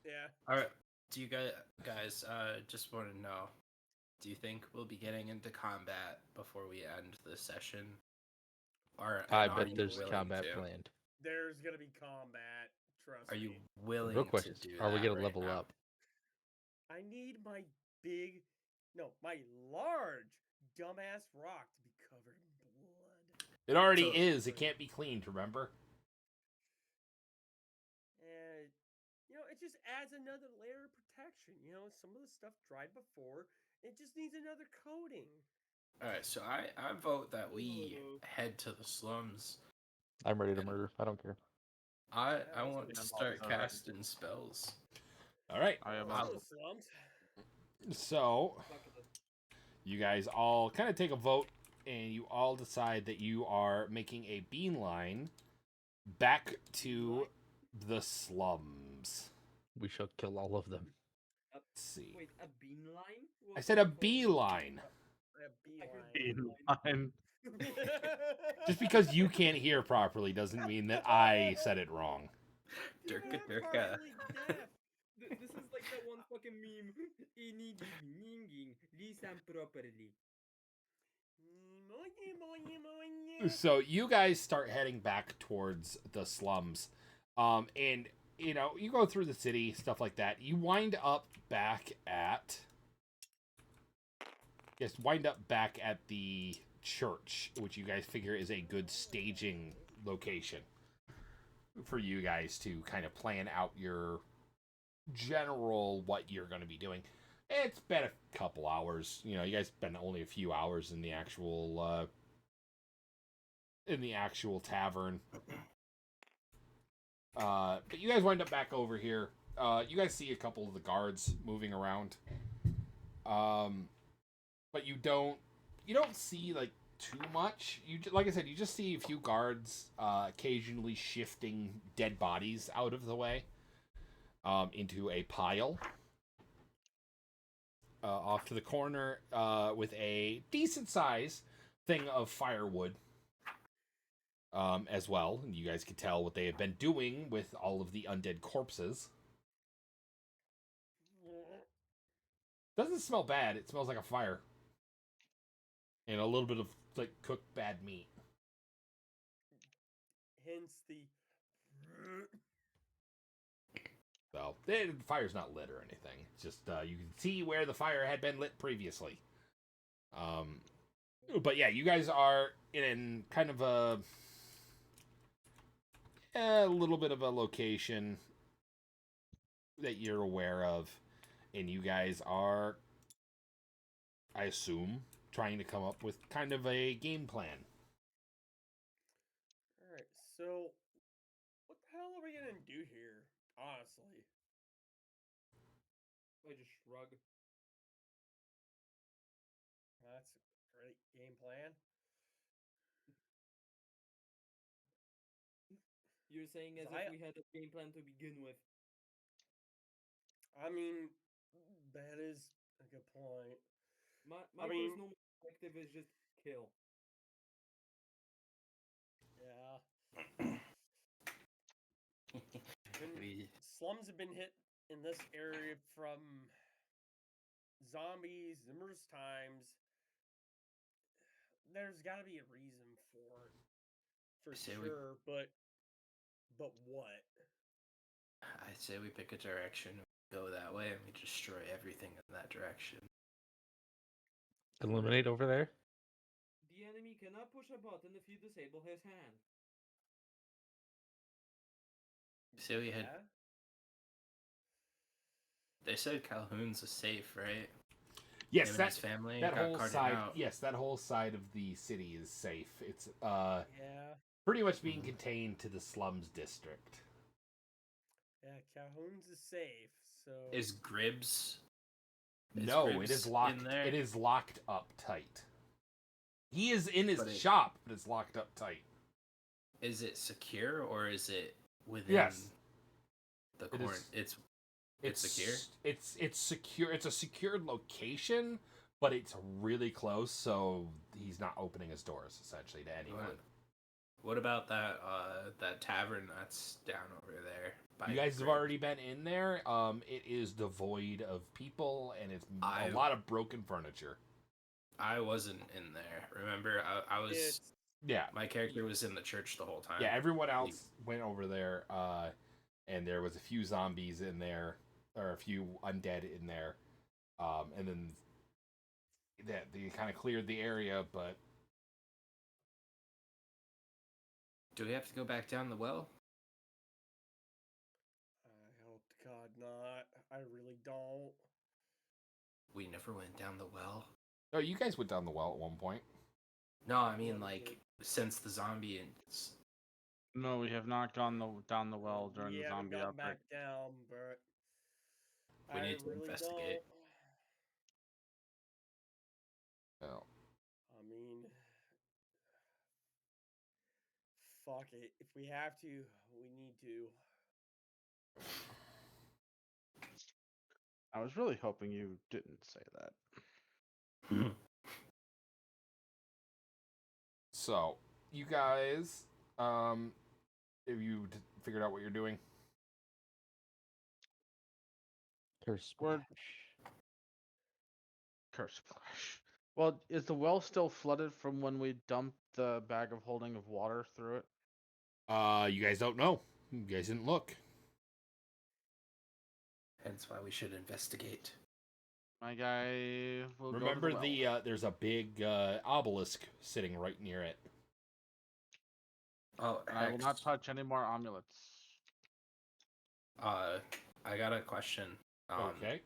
Yeah. All right. Do you guys just want to know? Do you think we'll be getting into combat before we end the session? Or I and are bet you there's willing combat to? planned. There's gonna be combat. Trust Are you me. willing Real question to is, do are we that gonna right level now? up? I need my my large dumbass rock to be covered in blood. It already So- is. It can't be cleaned, remember? And it just adds another layer of protection. Some of the stuff dried before. It just needs another coating. All right. So I vote that we head to the slums. I'm ready to And- murder. I don't care. I Yeah, want to start casting spells. All right. I am Let's also go, slums. So, Fuck it. you guys all kind of take a vote, and you all decide that you are making a beeline back to the slums. We shall kill all of them. Let's see. Wait, a beeline? I said a beeline. A beeline. Just because you can't hear properly doesn't mean that I said it wrong. Durka You're durka. partially deaf. This is like that one fucking meme. Ini meaning listen properly. So you guys start heading back towards the slums. And you go through the city, stuff like that. You wind up back at the church, which you guys figure is a good staging location for you guys to kind of plan out your general what you're going to be doing. It's been a couple hours. You guys spent only a few hours in the actual tavern. But you guys wind up back over here. You guys see a couple of the guards moving around. But you don't see like too much. Like I said, you just see a few guards occasionally shifting dead bodies out of the way into a pile off to the corner with a decent size thing of firewood as well. And you guys can tell what they have been doing with all of the undead corpses. Doesn't smell bad. It smells like a fire. And a little bit of like cooked bad meat. Hence the. So the fire's not lit or anything. It's just you can see where the fire had been lit previously. But yeah, you guys are in kind of a little bit of a location that you're aware of, and you guys are, I assume, trying to come up with kind of a game plan. Alright, so what the hell are we gonna do here? Honestly. I just shrug. That's a great game plan. You're saying as if we had a game plan to begin with. I mean, that is a good point. My I mean- personal objective is just kill. Yeah. Slums have been hit in this area from zombies numerous times. There's got to be a reason for it, for sure. But what? I say we pick a direction, go that way, and we destroy everything in that direction. Eliminate over there. The enemy cannot push a button if you disable his hand. So we had. Yeah? They said Calhoun's is safe, right? Yes, Him and that his family that got whole carted side. out. Yes, that whole side of the city is safe. It's Yeah. pretty much being contained to the slums district. Yeah, Calhoun's is safe. So Is Gribbs? No, it Gribbs is locked. in there? It is locked up tight. He is in his But shop, but it's locked up tight. Is it secure or is it within Yes. the It corn? is- It's secure. It's secure. It's a secured location, but it's really close, so he's not opening his doors essentially to anyone. What about that tavern that's down over there? You guys have already been in there. It is devoid of people, and it's a lot of broken furniture. I wasn't in there. Remember, I was. Yeah, my character was in the church the whole time. Yeah, everyone else went over there, and there was a few zombies in there, or a few undead in there, and then that they kind of cleared the area. But do we have to go back down the well? I hope to God not. I really don't. We never went down the well. Oh, you guys went down the well at one point. No, I mean like since the zombie and. No, we have not gone down the well during the zombie gone outbreak. back down, but We I need to really investigate. don't. Oh. I mean, fuck it. If we have to, we need to. I was really hoping you didn't say that. So, you guys, have you figured out what you're doing? Curse Word. splash. Curse splash. Well, is the well still flooded from when we dumped the bag of holding of water through it? You guys don't know. You guys didn't look. Hence why we should investigate. My guy will Remember go to the well. there's a big obelisk sitting right near it. Oh, I will not touch any more amulets. I got a question. Okay.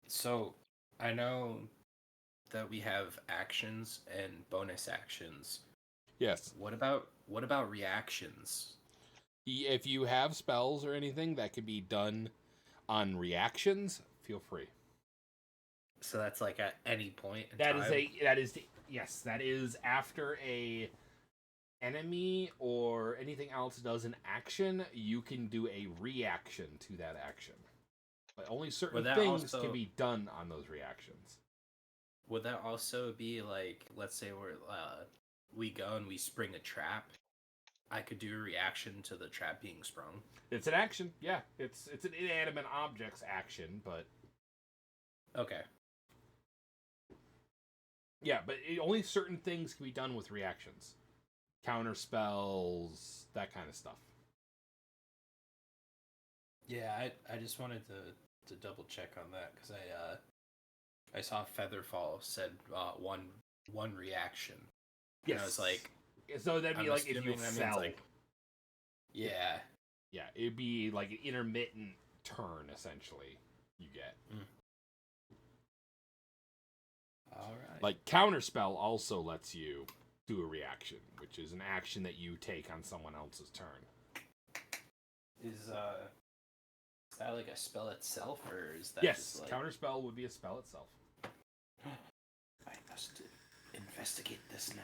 So I know that we have actions and bonus actions. Yes. What about reactions? If you have spells or anything that can be done on reactions, feel free. So that's like at any point in That time? That is after a enemy or anything else does an action, you can do a reaction to that action. But only certain things can be done on those reactions. Would that also be like, let's say we go and we spring a trap? I could do a reaction to the trap being sprung. It's an action, yeah. It's an inanimate object's action, but okay. Yeah, but only certain things can be done with reactions. Counter spells, that kind of stuff. Yeah, I just wanted to double check on that because I saw Featherfall said one reaction. Yes. And I was like, so that'd be like if you fell. Like, yeah. Yeah, it'd be like an intermittent turn essentially. You get. All right. Like counterspell also lets you do a reaction, which is an action that you take on someone else's turn. Is that like a spell itself, or is that yes, just like... counterspell would be a spell itself. I must investigate this now.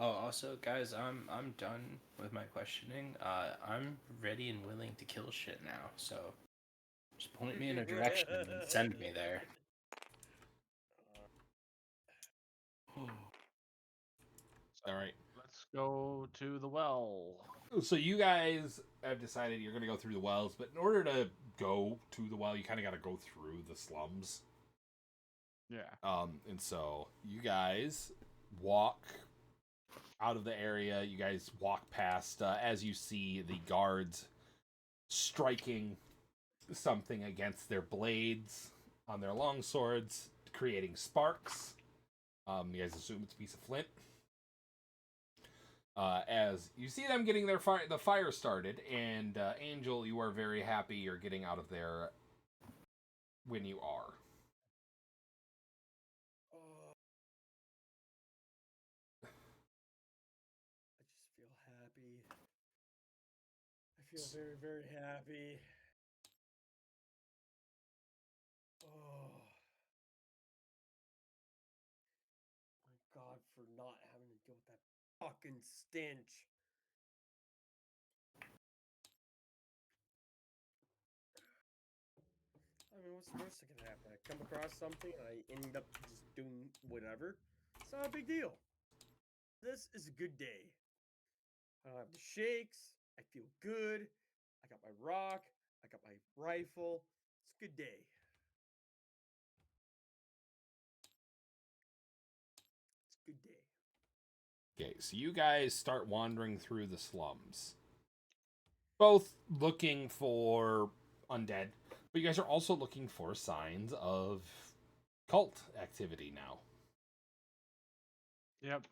Oh, also, guys, I'm done with my questioning. I'm ready and willing to kill shit now. So, just point me in a direction and send me there. All right. Let's go to the well. So you guys have decided you're going to go through the wells, but in order to go to the well, you kind of got to go through the slums. Yeah. And so you guys walk out of the area. You guys walk past as you see the guards striking something against their blades on their long swords, creating sparks. You guys assume it's a piece of flint. As you see them getting the fire started, and Angel, you are very happy you're getting out of there when you are. I just feel happy. I feel very, very happy. Oh. My God, for not having to deal with that fucking stench. I mean, what's the worst that can happen? I come across something and I end up just doing whatever. It's not a big deal. This is a good day. I don't have the shakes. I feel good. I got my rock. I got my rifle. It's a good day. It's a good day. Okay, so you guys start wandering through the slums. Both looking for undead, but you guys are also looking for signs of cult activity now. Yep.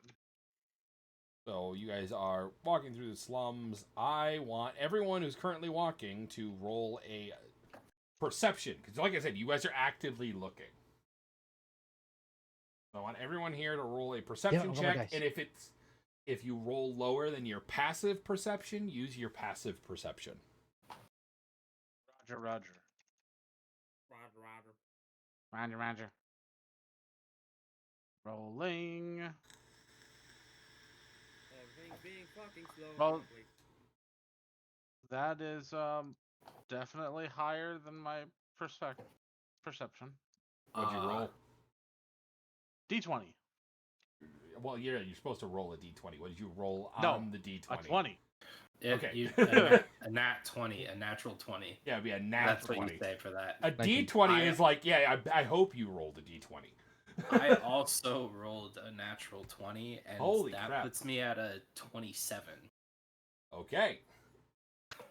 So you guys are walking through the slums. I want everyone who's currently walking to roll a perception, because like I said, you guys are actively looking. So I want everyone here to roll a perception check, and if you roll lower than your passive perception, use your passive perception. Roger. Roger. Roger. Rolling. Everything's being fucking slow. Well, that is definitely higher than my perception. What'd you roll? D20. Well, you're supposed to roll a d20. What did you roll No, on the d20? A 20. Okay. A nat 20, a natural 20. Yeah, it'd be a nat That's 20. what you say for that. A d20 is like, yeah, I hope you rolled a d20. I also rolled a natural 20, and Holy that crap. puts me at a 27. Okay.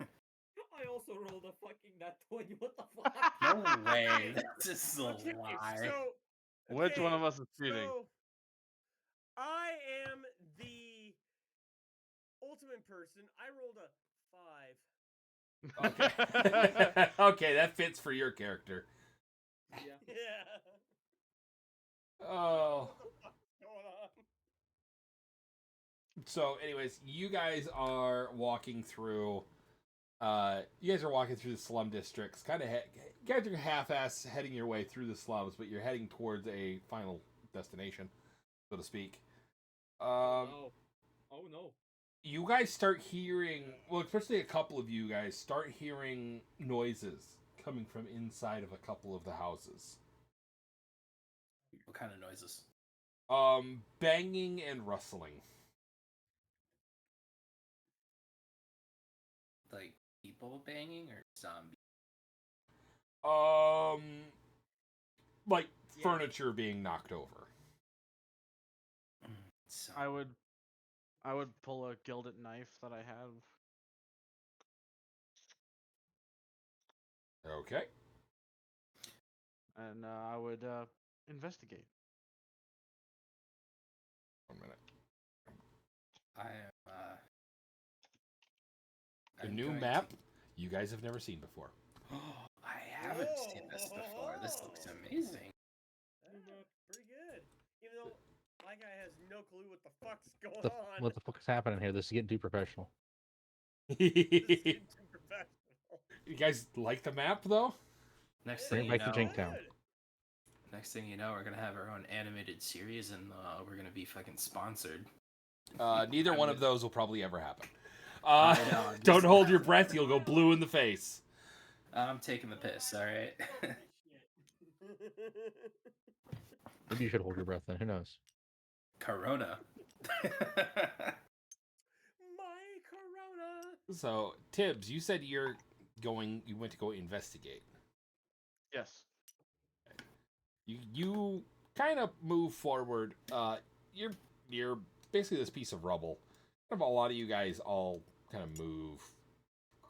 I also rolled a fucking nat 20. What the fuck? No way. That's just a lie. So, Which one of us is cheating? So, I am the ultimate person. I rolled a 5. Okay. Okay, that fits for your character. Yeah. Yeah. Oh. What the fuck's going on? So, anyways, you guys are walking through. You guys are walking through the slum districts. Kind of, you guys are half-ass heading your way through the slums, but you're heading towards a final destination, so to speak. Oh no. You guys start hearing, well, especially a couple of you guys start hearing noises coming from inside of a couple of the houses. What kind of noises? Banging and rustling. Like people banging or zombies? Like furniture being knocked over. So, I would pull a gilded knife that I have. Okay. And I would investigate. 1 minute. I am. The I'm new going map you guys have never seen before. I haven't seen this before. This looks amazing. Pretty good. Even though my guy has no clue what the fuck's going on. What the fuck is happening here? This is getting too professional. This is getting too professional. You guys like the map though? Next Bring thing it you back to know, Jinktown. next thing you know, we're gonna have our own animated series, and we're gonna be fucking sponsored. Neither one of those will probably ever happen. I know, I'm Don't just- hold your breath; you'll go blue in the face. I'm taking the piss. All right. Maybe you should hold your breath then. Who knows? Corona. My corona. So, Tibbs, you said you went to go investigate. Yes. You kind of move forward. You're basically this piece of rubble. Kind of a lot of you guys all kind of move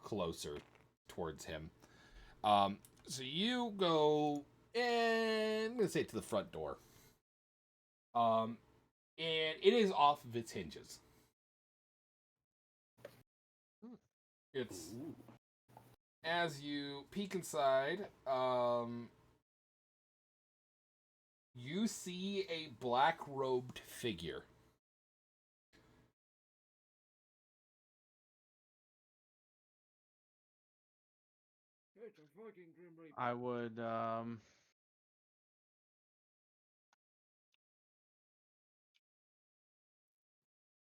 closer towards him. So you go, and I'm gonna say to the front door. And it is off of its hinges. It's Ooh. as you peek inside, you see a black-robed figure. It's a fucking Grim Reaper. I would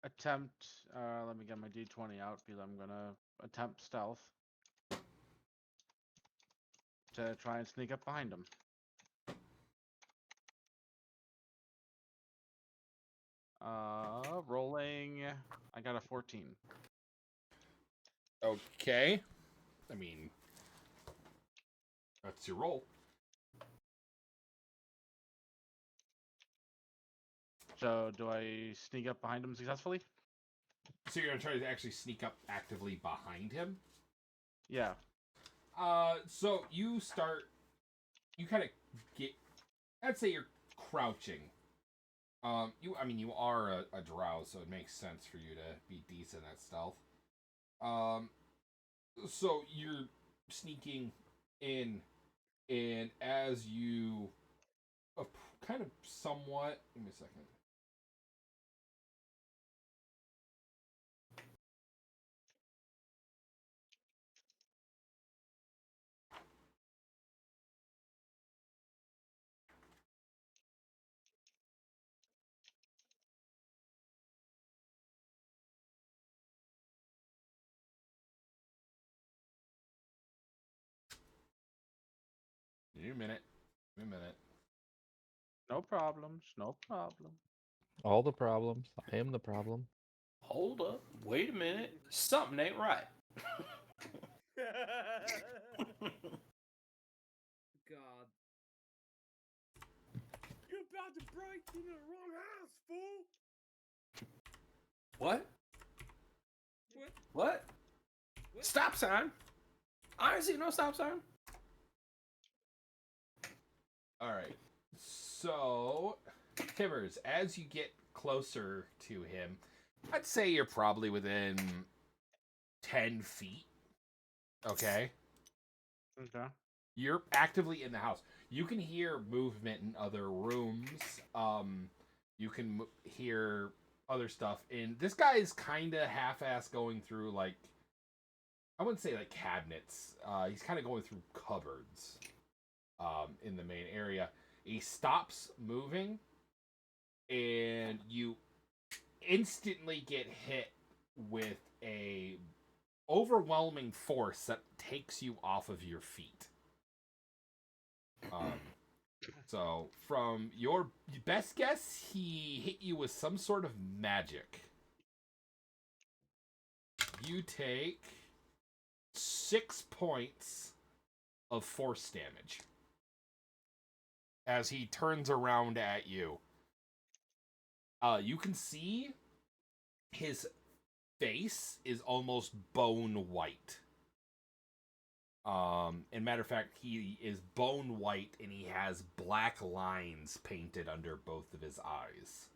attempt. Let me get my D20 out because I'm gonna attempt stealth to try and sneak up behind him. Rolling. I got a 14. Okay. I mean, that's your roll. So do I sneak up behind him successfully? So you're gonna try to actually sneak up actively behind him? Yeah. So you kind of get, I'd say you're crouching. You are a drow, so it makes sense for you to be decent at stealth. So you're sneaking in, and as you kind of somewhat, give me a second. Give me a minute. Give me a minute. No problems. No problem. All the problems. I am the problem. Hold up. Wait a minute. Something ain't right. God. You're about to break into the wrong house, fool. What? What? What? What? Stop sign. I ain't see no stop sign. All right. So, Tibbers, as you get closer to him, I'd say you're probably within 10 feet. Okay? Okay. You're actively in the house. You can hear movement in other rooms. You can hear other stuff. And this guy is kind of half-ass going through, like, I wouldn't say, like, cabinets. He's kind of going through cupboards in the main area. He stops moving, and you instantly get hit with a overwhelming force that takes you off of your feet. So from your best guess, he hit you with some sort of magic. You take 6 points of force damage as he turns around at you. You can see his face is almost bone white. And matter of fact, he is bone white and he has black lines painted under both of his eyes.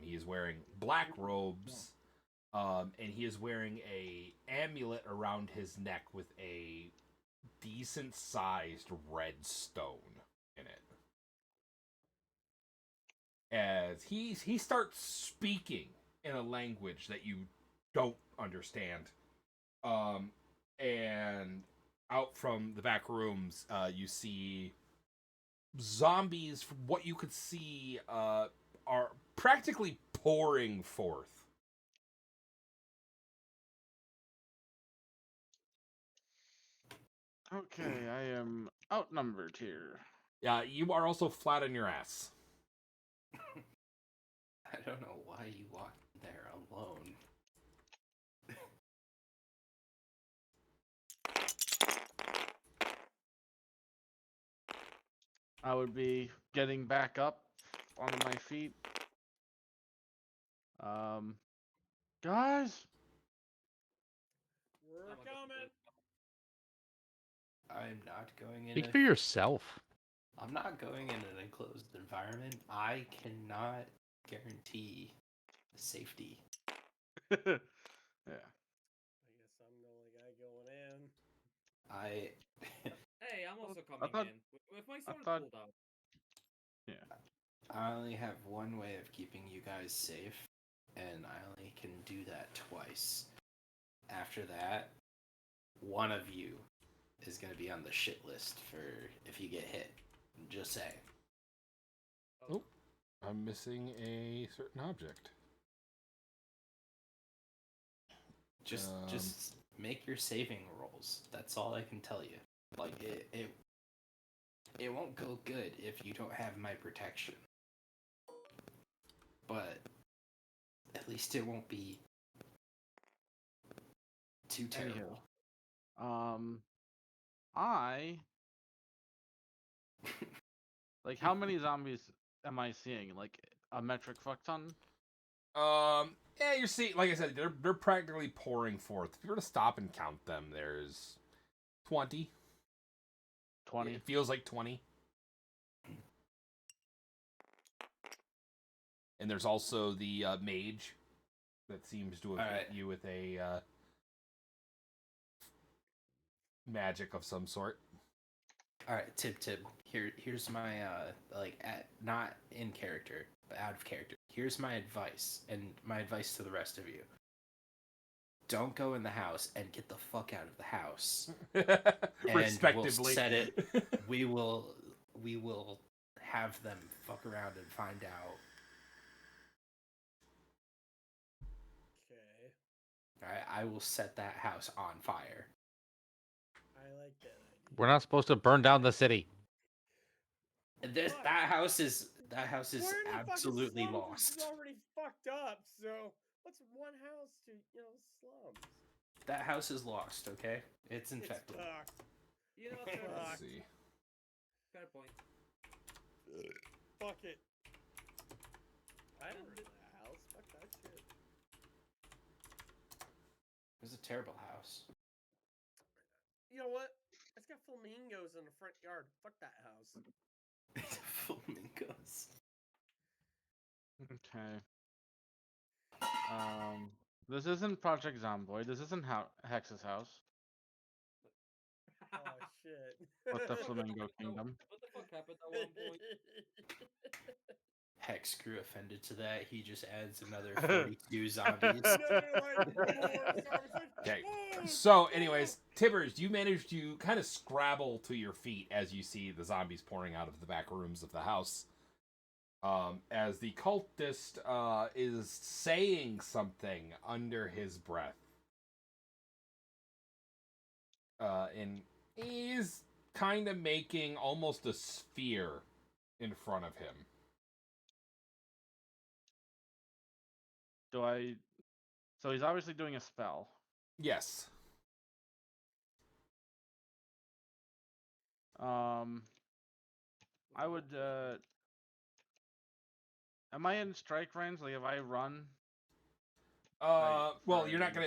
He is wearing black robes, and he is wearing a amulet around his neck with a decent sized red stone in it. As he starts speaking in a language that you don't understand. And out from the back rooms, you see zombies. From what you could see, are practically pouring forth. Okay, I am outnumbered here. Yeah, you are also flat on your ass. I don't know why you walked there alone. I would be getting back up onto my feet. Guys, We're I'm a coming. I'm not going in Speak a... for yourself. I'm not going in an enclosed environment. I cannot guarantee safety. yeah. I guess I'm the only guy going in. Hey, I'm also I coming thought- in with my I sword thought- pulled out. I only have one way of keeping you guys safe, and I only can do that twice. After that, one of you is going to be on the shit list for if you get hit. Just say. Oh, I'm missing a certain object. Just make your saving rolls. That's all I can tell you. Like it won't go good if you don't have my protection. But at least it won't be too terrible. I like how many zombies am I seeing? Like a metric fuck ton? Yeah, you see, like I said, they're practically pouring forth. If you were to stop and count them, there's 20. 20. It feels like 20. And there's also the mage that seems to have hit you with a magic of some sort. All right, Tib. Here's my not in character, but out of character. Here's my advice, and my advice to the rest of you. Don't go in the house and get the fuck out of the house. And Respectively. we'll set it. We will have them fuck around and find out. Okay. All right, I will set that house on fire. I like that idea. We're not supposed to burn down the city. Fuck. That house is We're in the absolutely fucking slums. lost. It's already fucked up. So what's one house to slums? That house is lost. Okay, it's infected. It's fucked. You know, Fuck. fair, Let's see. fair point. Fuck it. I don't know that house. Fuck that shit. It was a terrible house. You know what? It's got flamingos in the front yard. Fuck that house. Flamingos. Okay. This isn't Project Zomboid. This isn't Hex's house. Oh shit. What the Flamingo Kingdom? What the fuck happened at one point? Hex grew offended to that. He just adds another 42 zombies. No, like, more zombies, like, Okay. "Oh, So, fuck." anyways, Tibbers, you managed to kind of scrabble to your feet as you see the zombies pouring out of the back rooms of the house. As the cultist is saying something under his breath. And he's kind of making almost a sphere in front of him. So he's obviously doing a spell. Yes. I would am I in strike range? Like if I run? Well, you're not gonna.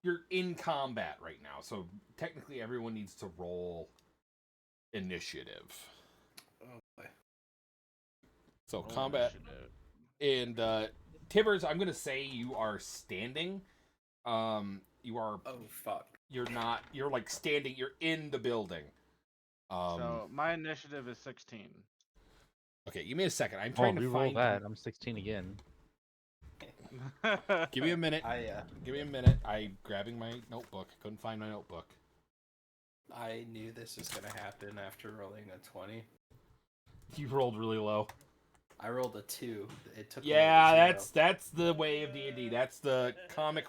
You're in combat right now, so technically everyone needs to roll initiative. Oh boy. So Roll combat initiative. and Tibbers, I'm gonna say you are standing. You are. Oh fuck. You're not. You're like standing. You're in the building. So my initiative is 16. Okay, give me a second. I'm Oh, trying to re-roll find that. I'm 16 again. Give me a minute. I Give me a minute. I'm grabbing my notebook. Couldn't find my notebook. I knew this was gonna happen after rolling a 20. You rolled really low. I rolled a 2. It took Yeah, away the 0. that's the way of D&D. That's the comedic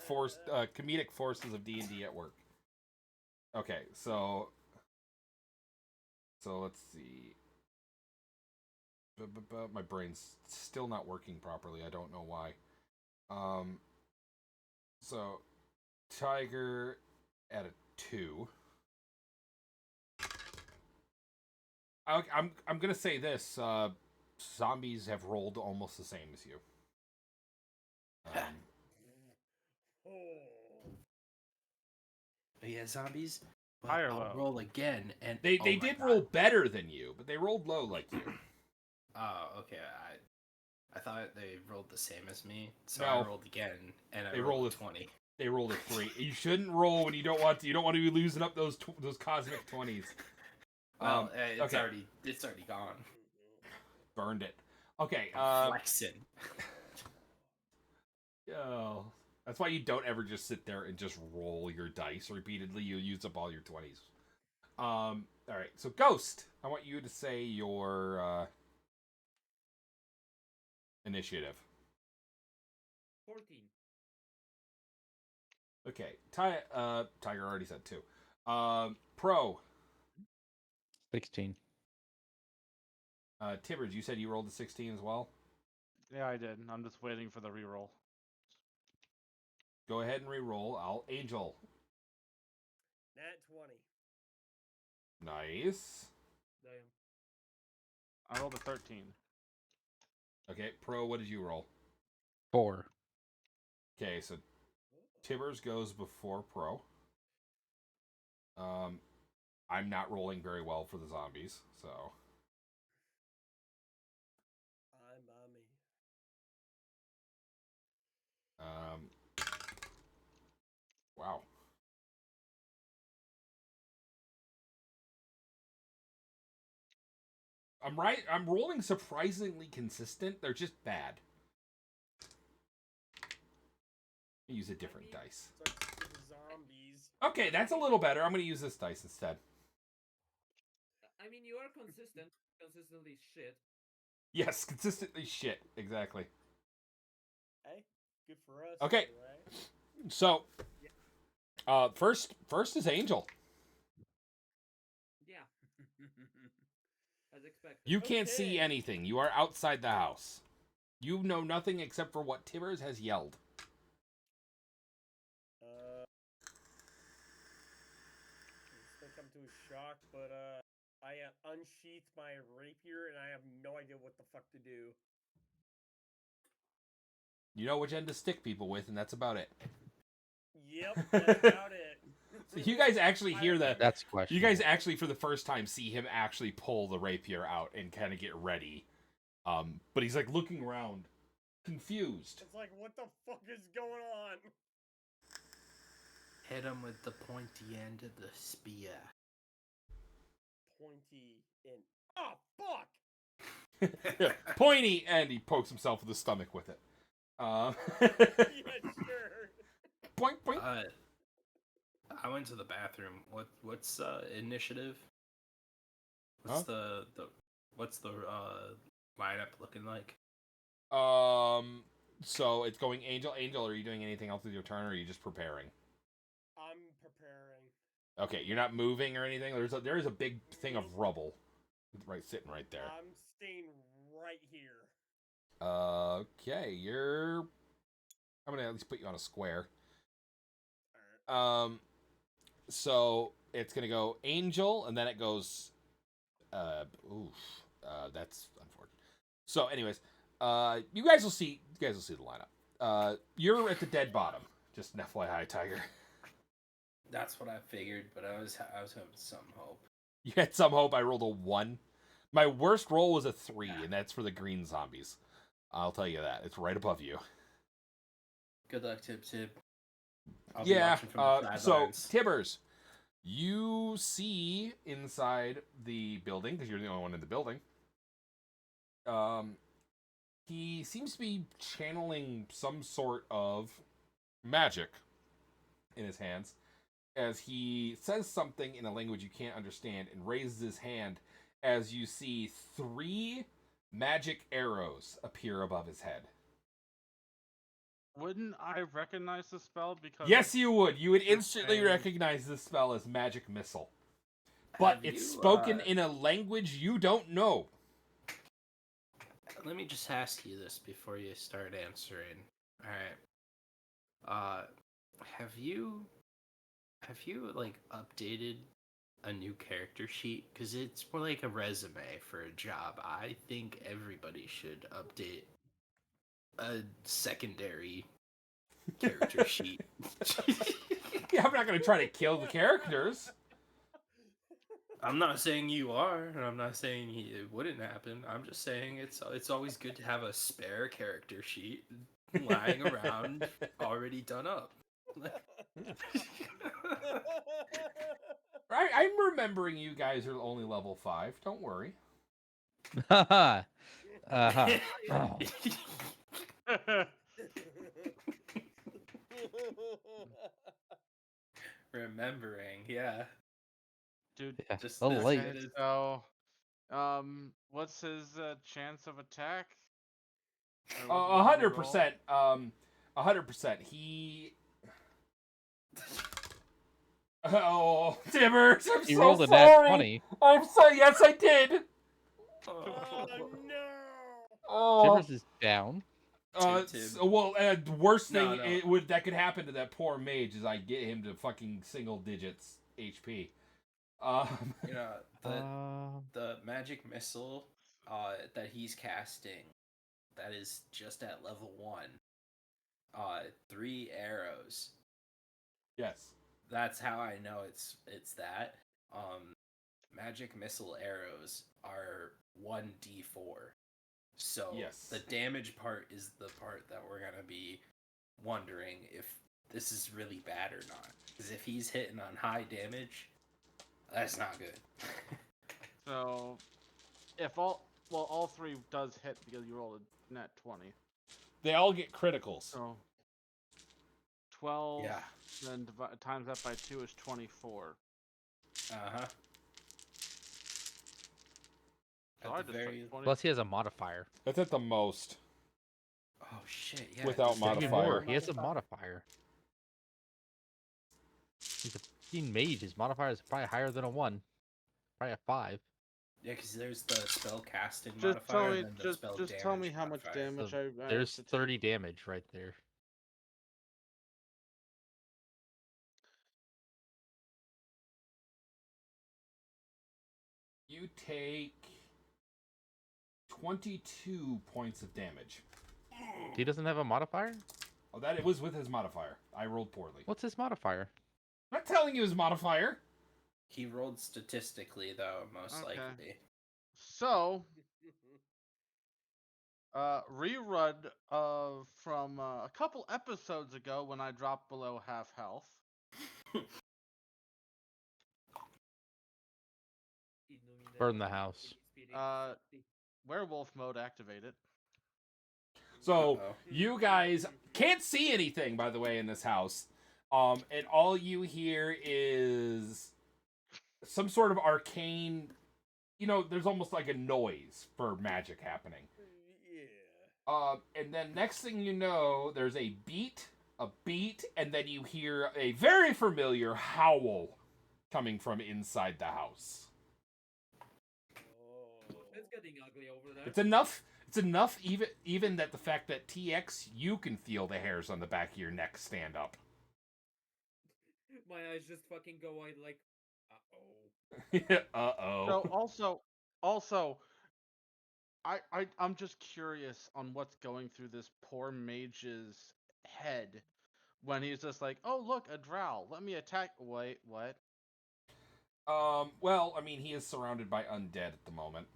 forces of D&D at work. Okay, so let's see. My brain's still not working properly. I don't know why. So Tiger at a 2. I'm gonna say this. Zombies have rolled almost the same as you. But yeah, zombies. Well, High or I'll low? roll again, and They oh my did God. roll better than you, but they rolled low like you. Oh, okay. I thought they rolled the same as me, so No. I rolled again, and I rolled a 20. They rolled a 3. You shouldn't roll when you don't want to. You don't want to be losing up those cosmic 20s. Well, it's okay. already gone. Burned it. Okay. I'm flexing. Oh, that's why you don't ever just sit there and just roll your dice repeatedly. You'll use up all your 20s. All right. So Ghost, I want you to say your initiative. 14. Okay. Tiger already said 2. Pro. 16. Tibbers, you said you rolled a 16 as well? Yeah, I did. I'm just waiting for the reroll. Go ahead and re-roll. Angel. Nat 20. Nice. Damn. I rolled a 13. Okay, Pro, what did you roll? 4. Okay, so Tibbers goes before Pro. I'm not rolling very well for the zombies, so. I'm me. Wow. I'm right. I'm rolling surprisingly consistent. They're just bad. Use a different dice. Zombies. Okay, that's a little better. I'm going to use this dice instead. I mean, you are consistently shit. Yes, consistently shit. Exactly. Hey, good for us. Okay. Right? So, first is Angel. Yeah. As expected. You can't see anything. You are outside the house. You know nothing except for what Tibbers has yelled. I come to a shock, but I unsheathed my rapier and I have no idea what the fuck to do. You know which end to stick people with, and that's about it. Yep, that's about it. So you guys actually hear That's questionable. You guys actually, for the first time, see him actually pull the rapier out and kind of get ready. But he's like looking around, confused. It's like, what the fuck is going on? Hit him with the pointy end of the spear. Pointy in. Oh, fuck! Yeah, pointy, and he pokes himself in the stomach with it. Yeah, sure. Point, point. I went to the bathroom. What's initiative? What's the lineup looking like? So it's going Angel. Angel, are you doing anything else with your turn, or are you just preparing? I'm preparing. Okay, you're not moving or anything. There is a big thing of rubble, sitting right there. I'm staying right here. Okay, I'm gonna at least put you on a square. All right. So it's gonna go Angel, and then it goes. That's unfortunate. So, anyways, you guys will see the lineup. You're at the dead bottom. Just an FYI, Tiger. That's what I figured, but I was having some hope. You had some hope. I rolled a 1. My worst roll was a 3, and that's for the green zombies. I'll tell you that. It's right above you. Good luck, Tip. I'll Yeah. be watching from the So sidelines. Tibbers, you see inside the building because you're the only one in the building. He seems to be channeling some sort of magic in his hands as he says something in a language you can't understand and raises his hand as you see 3 magic arrows appear above his head. Wouldn't I recognize the spell because? Yes, you would. You would you're instantly saying- recognize this spell as magic missile. But Have it's you, spoken in a language you don't know. Let me just ask you this before you start answering. All right. Have you like updated a new character sheet? Because it's more like a resume for a job. I think everybody should update a secondary character sheet. Yeah, I'm not going to try to kill the characters. I'm not saying you are, and I'm not saying it wouldn't happen. I'm just saying it's always good to have a spare character sheet lying around, already done up. I'm remembering you guys are only level 5. Don't worry. Uh-huh. Oh. Remembering, yeah. Dude, Yeah, Just a this late. okay, minute. so, what's his chance of attack? Or what did he roll? 100%. 100%. He. Oh, Tibbers, I'm He so rolled a sorry. nat 20. I'm so. Yes, I did. Oh no! Oh. Tibbers is down. Tib. Worst No, thing no. that could happen to that poor mage is I get him to fucking single digits HP. You know, Um, the magic missile that he's casting, that is just at level 1. 3 arrows. Yes. That's how I know it's that. Magic missile arrows are 1d4. So Yes. the damage part is the part that we're gonna be wondering if this is really bad or not. Because if he's hitting on high damage, that's not good. So, if all 3 does hit because you rolled a net 20. They all get criticals. So, 12, Yeah. then times that by 2 is 24. Uh-huh. So At I the just very... took 20. plus he has a modifier. That's at the most. Oh shit, yeah. Without this Even thing- modifier. more, he has a modifier. He's a 15 mage. His modifier is probably higher than a 1. Probably a 5. Yeah, because there's the spell casting Just modifier tell me, and then the just spell just tell me damage how much modifier. damage So I there's have to 30 take. damage right there. You take 22 points of damage. He doesn't have a modifier? Oh, that it was with his modifier. I rolled poorly. What's his modifier? I'm not telling you his modifier. He rolled statistically, though, most Okay. likely. So, rerun from a couple episodes ago when I dropped below half health. Burn the house. Werewolf mode activated. So Uh-oh. you guys can't see anything, by the way, in this house. And all you hear is some sort of arcane. You know, there's almost like a noise for magic happening. Yeah. And then next thing you know, there's a beat, and then you hear a very familiar howl coming from inside the house. Oh. It's getting ugly over there. It's enough. It's enough. Even that the fact that TX, you can feel the hairs on the back of your neck stand up. My eyes just fucking go wide like, uh-oh. Uh-oh. So I'm just curious on what's going through this poor mage's head when he's just like, oh look, a drow. Let me attack. Wait, what? Well, I mean, he is surrounded by undead at the moment.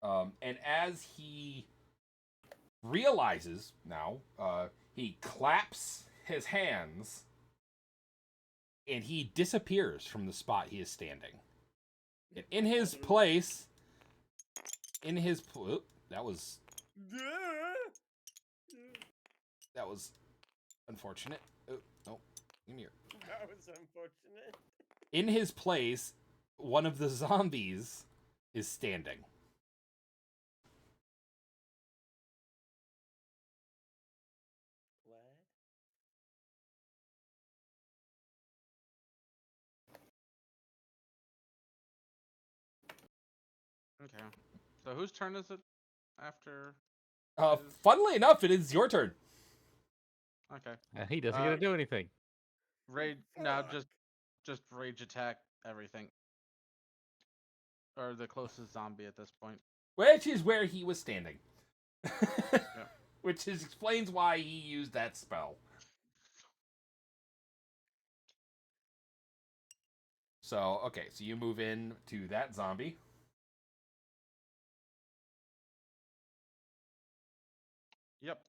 And as he realizes now, he claps his hands and he disappears from the spot he is standing. And in his place, that was unfortunate. Oh, no, give me here. That was unfortunate. In his place, one of the zombies is standing. Okay. So whose turn is it after? Funnily enough, it is your turn. Okay. And he doesn't get to do anything. Rage now. Fuck. Just rage attack everything, or the closest zombie at this point. Which is where he was standing. Which explains why he used that spell. So, okay, so you move in to that zombie. Yep.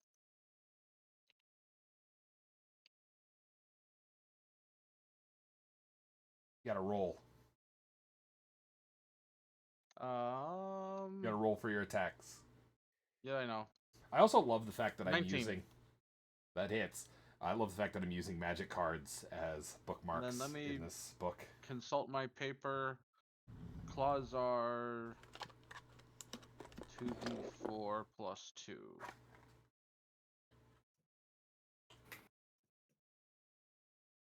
You gotta roll. You gotta roll for your attacks. Yeah, I know. I also love the fact that 19. I'm using... That hits. I love the fact that I'm using magic cards as bookmarks let me in this book. Consult my paper. Claws are 2d4 plus 2.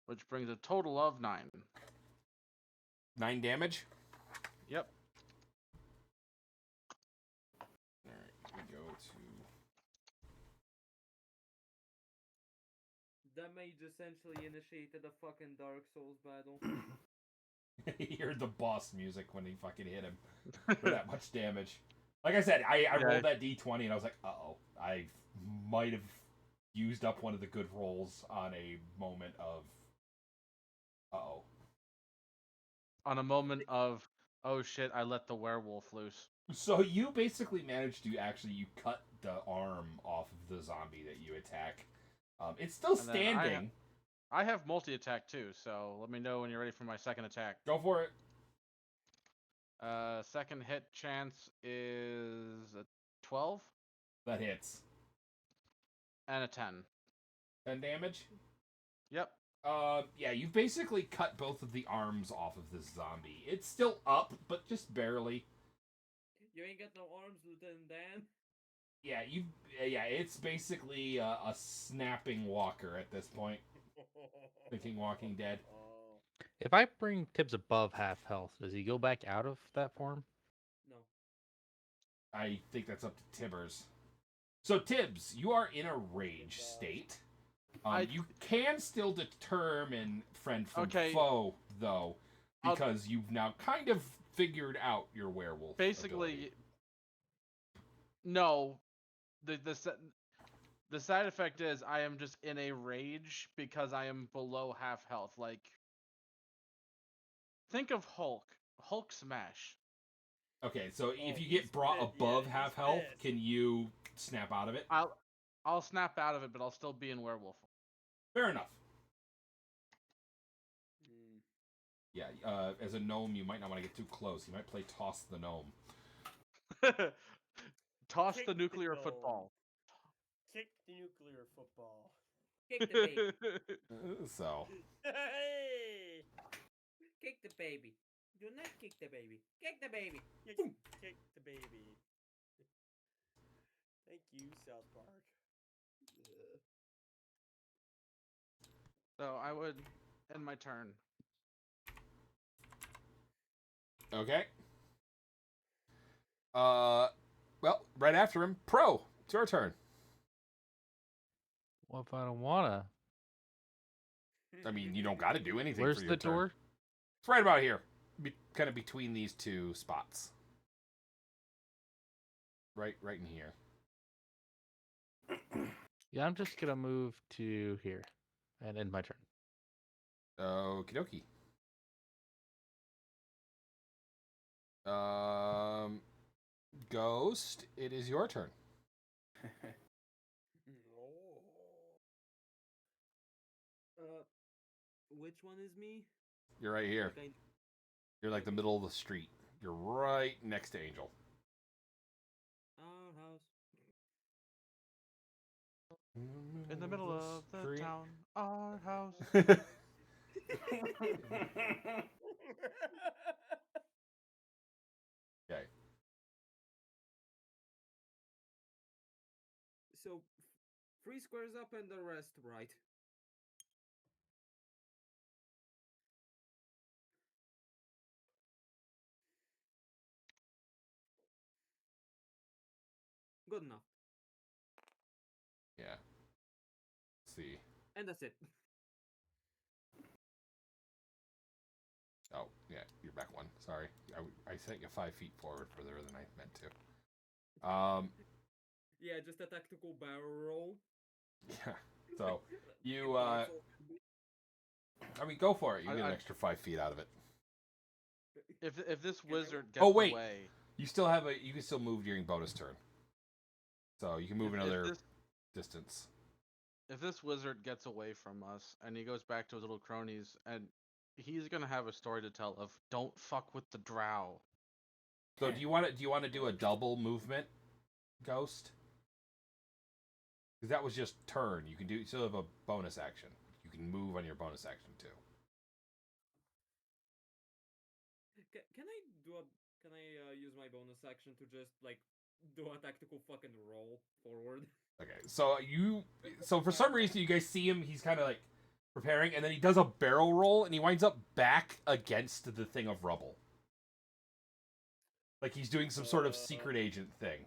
Which brings a total of 9. 9 damage? Yep. Alright, we go to... That mage essentially initiated a fucking Dark Souls battle. He heard the boss music when he fucking hit him for that much damage. Like I said, I rolled that d20 and I was like, uh-oh. I might have used up one of the good rolls on a moment of... Uh-oh. On a moment of, oh shit, I let the werewolf loose. So you basically managed to actually, you cut the arm off of the zombie that you attack. It's still standing. I have multi-attack too, so let me know when you're ready for my second attack. Go for it. Second hit chance is a 12. That hits. And a 10. 10 damage? Yep. Yeah, you've basically cut both of the arms off of this zombie. It's still up, but just barely. You ain't got no arms, Lieutenant Dan. Yeah, it's basically a snapping walker at this point. Thinking Walking Dead. If I bring Tibbs above half health, does he go back out of that form? No. I think that's up to Tibbers. So Tibbs, you are in a rage state. You can still determine friend from foe, though, because you've now kind of figured out your werewolf. Basically, ability. No. The side effect is I am just in a rage because I am below half health. Like, think of Hulk. Hulk smash. Okay, so if you get brought above half health, can you snap out of it? I'll snap out of it, but I'll still be in werewolf. Fair enough. Yeah, as a gnome, you might not want to get too close. You might play toss the gnome. Toss Kick the nuclear the football. Kick the nuclear football. Kick the baby. So. Hey! Kick the baby. Do not kick the baby. Kick the baby. Kick the baby. Thank you, South Park. So I would end my turn. Okay. Well, right after him, Pro. It's your turn. Well, if I don't wanna. I mean, you don't got to do anything. Where's for the your turn. door? It's right about here, kind of between these two spots. Right in here. Yeah, I'm just gonna move to here and end my turn. Okie dokie. Ghost, it is your turn. Which one is me? You're right here. You're like the middle of the street. You're right next to Angel. Our house. In the middle of the town, our house. Okay. So, 3 squares up and the rest right. Good enough. Yeah. Let's see. And that's it. Oh, yeah, you're back one. Sorry. I sent you 5 feet forward further than I meant to. Yeah, just a tactical barrel roll. Yeah. So, you, In Dark Souls. I mean, go for it. You get an I- extra 5 feet out of it. If this I- wizard Oh, gets wait. away, You still have you can still move during bonus turn. So, you can move if another this distance. if this wizard gets away from us and he goes back to his little cronies, and he's gonna have a story to tell of don't fuck with the drow. So, do you want to do a double movement, Ghost? Because that was just turn. You still have a bonus action. You can move on your bonus action too. Can I do a? Can I use my bonus action to just like do a tactical fucking roll forward? Okay, so for some reason you guys see him. He's kind of like preparing, and then he does a barrel roll, and he winds up back against the thing of rubble, like he's doing some sort of secret agent thing.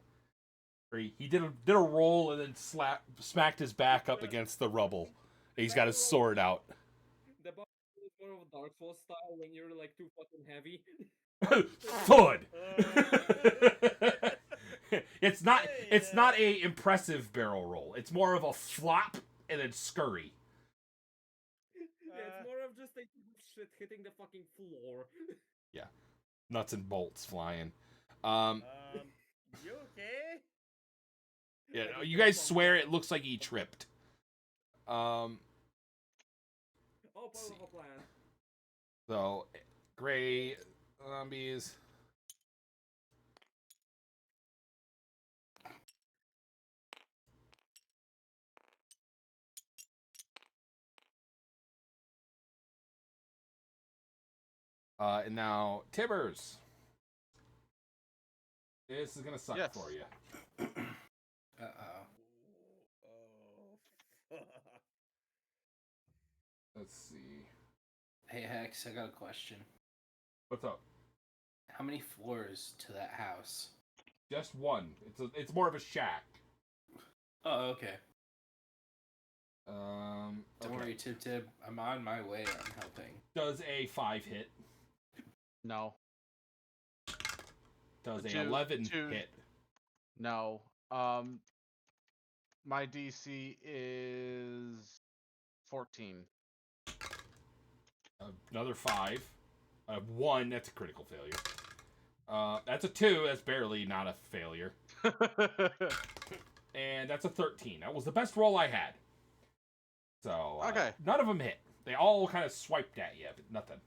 Or he did a roll and then smacked his back up against the rubble. And he's got his sword out. The boss is more of a Dark Souls style when you're like too fucking heavy. Thud. It's not a impressive barrel roll. It's more of a flop and then scurry. Yeah, it's more of just like shit hitting the fucking floor. Yeah, nuts and bolts flying. You okay? Yeah, you guys swear it looks like he tripped. Oh, part of a plan. So, gray zombies. And now Tibbers. This is gonna suck Yes. for you. Uh-oh. Oh. Let's see. Hey Hex, I got a question. What's up? How many floors to that house? Just one. It's more of a shack. Oh, okay. Don't Okay. worry, Tib. I'm on my way. I'm helping. Does a 5 hit? No, Does a Two- 11 two- hit? no. My DC is 14. Another 5. 1. That's a critical failure. That's a 2. That's barely not a failure. And that's a 13. That was the best roll I had. So Okay. none of them hit. They all kind of swiped at you, but nothing.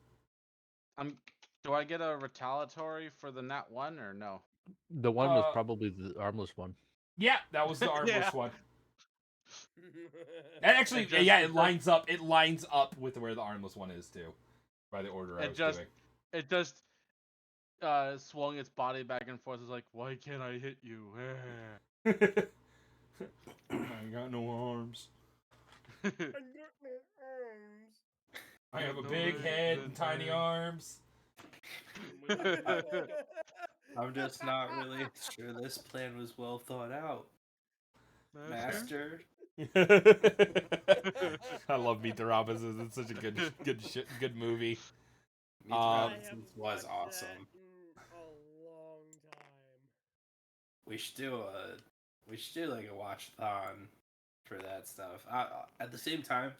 Do I get a retaliatory for the nat 1 or no? The one was probably the armless one. Yeah, that was the armless Yeah. one. And actually, It just- yeah, it lines up. It lines up with where the armless one is too, by the order I It was just- doing. It just swung its body back and forth. It's like, why can't I hit you? I ain't got no arms. I got no arms. I have a No big legs head and and tiny hands. arms. I'm just not really sure this plan was well thought out, Master. I love Meet the Robinsons. It's such a good movie. Meet the I Robinsons haven't was watched awesome. that in a long time. We should do like a watch-a-thon for that stuff. At the same time,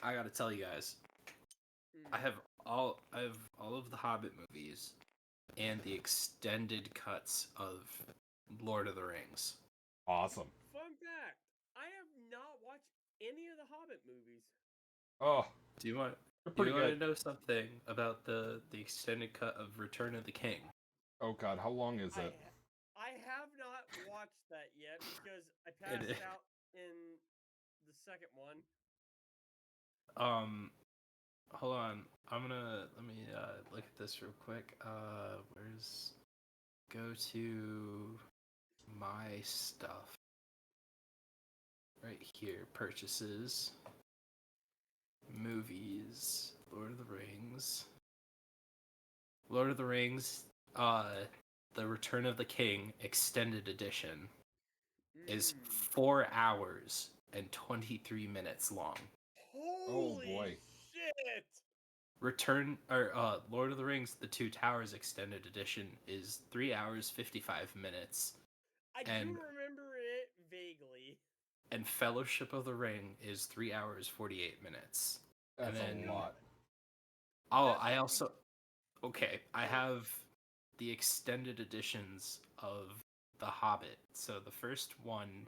I gotta tell you guys, I have all of the Hobbit movies and the extended cuts of Lord of the Rings. Awesome. Fun fact: I have not watched any of the Hobbit movies. Oh, Do you want they're do pretty you want good. to know something about the extended cut of Return of the King? Oh God, how long is it? I have not watched that yet because I It passed is. out in the second one. Hold on. Let me look at this real quick. Where's go to my stuff. Right here, purchases, movies, Lord of the Rings. Lord of the Rings, The Return of the King extended edition. is 4 hours and 23 minutes long. Holy boy. shit! Lord of the Rings: The Two Towers Extended Edition is 3 hours 55 minutes. I do remember it vaguely. And Fellowship of the Ring is 3 hours 48 minutes. That's and then, a lot. Oh, That's I pretty- also I have the extended editions of The Hobbit. So the first one,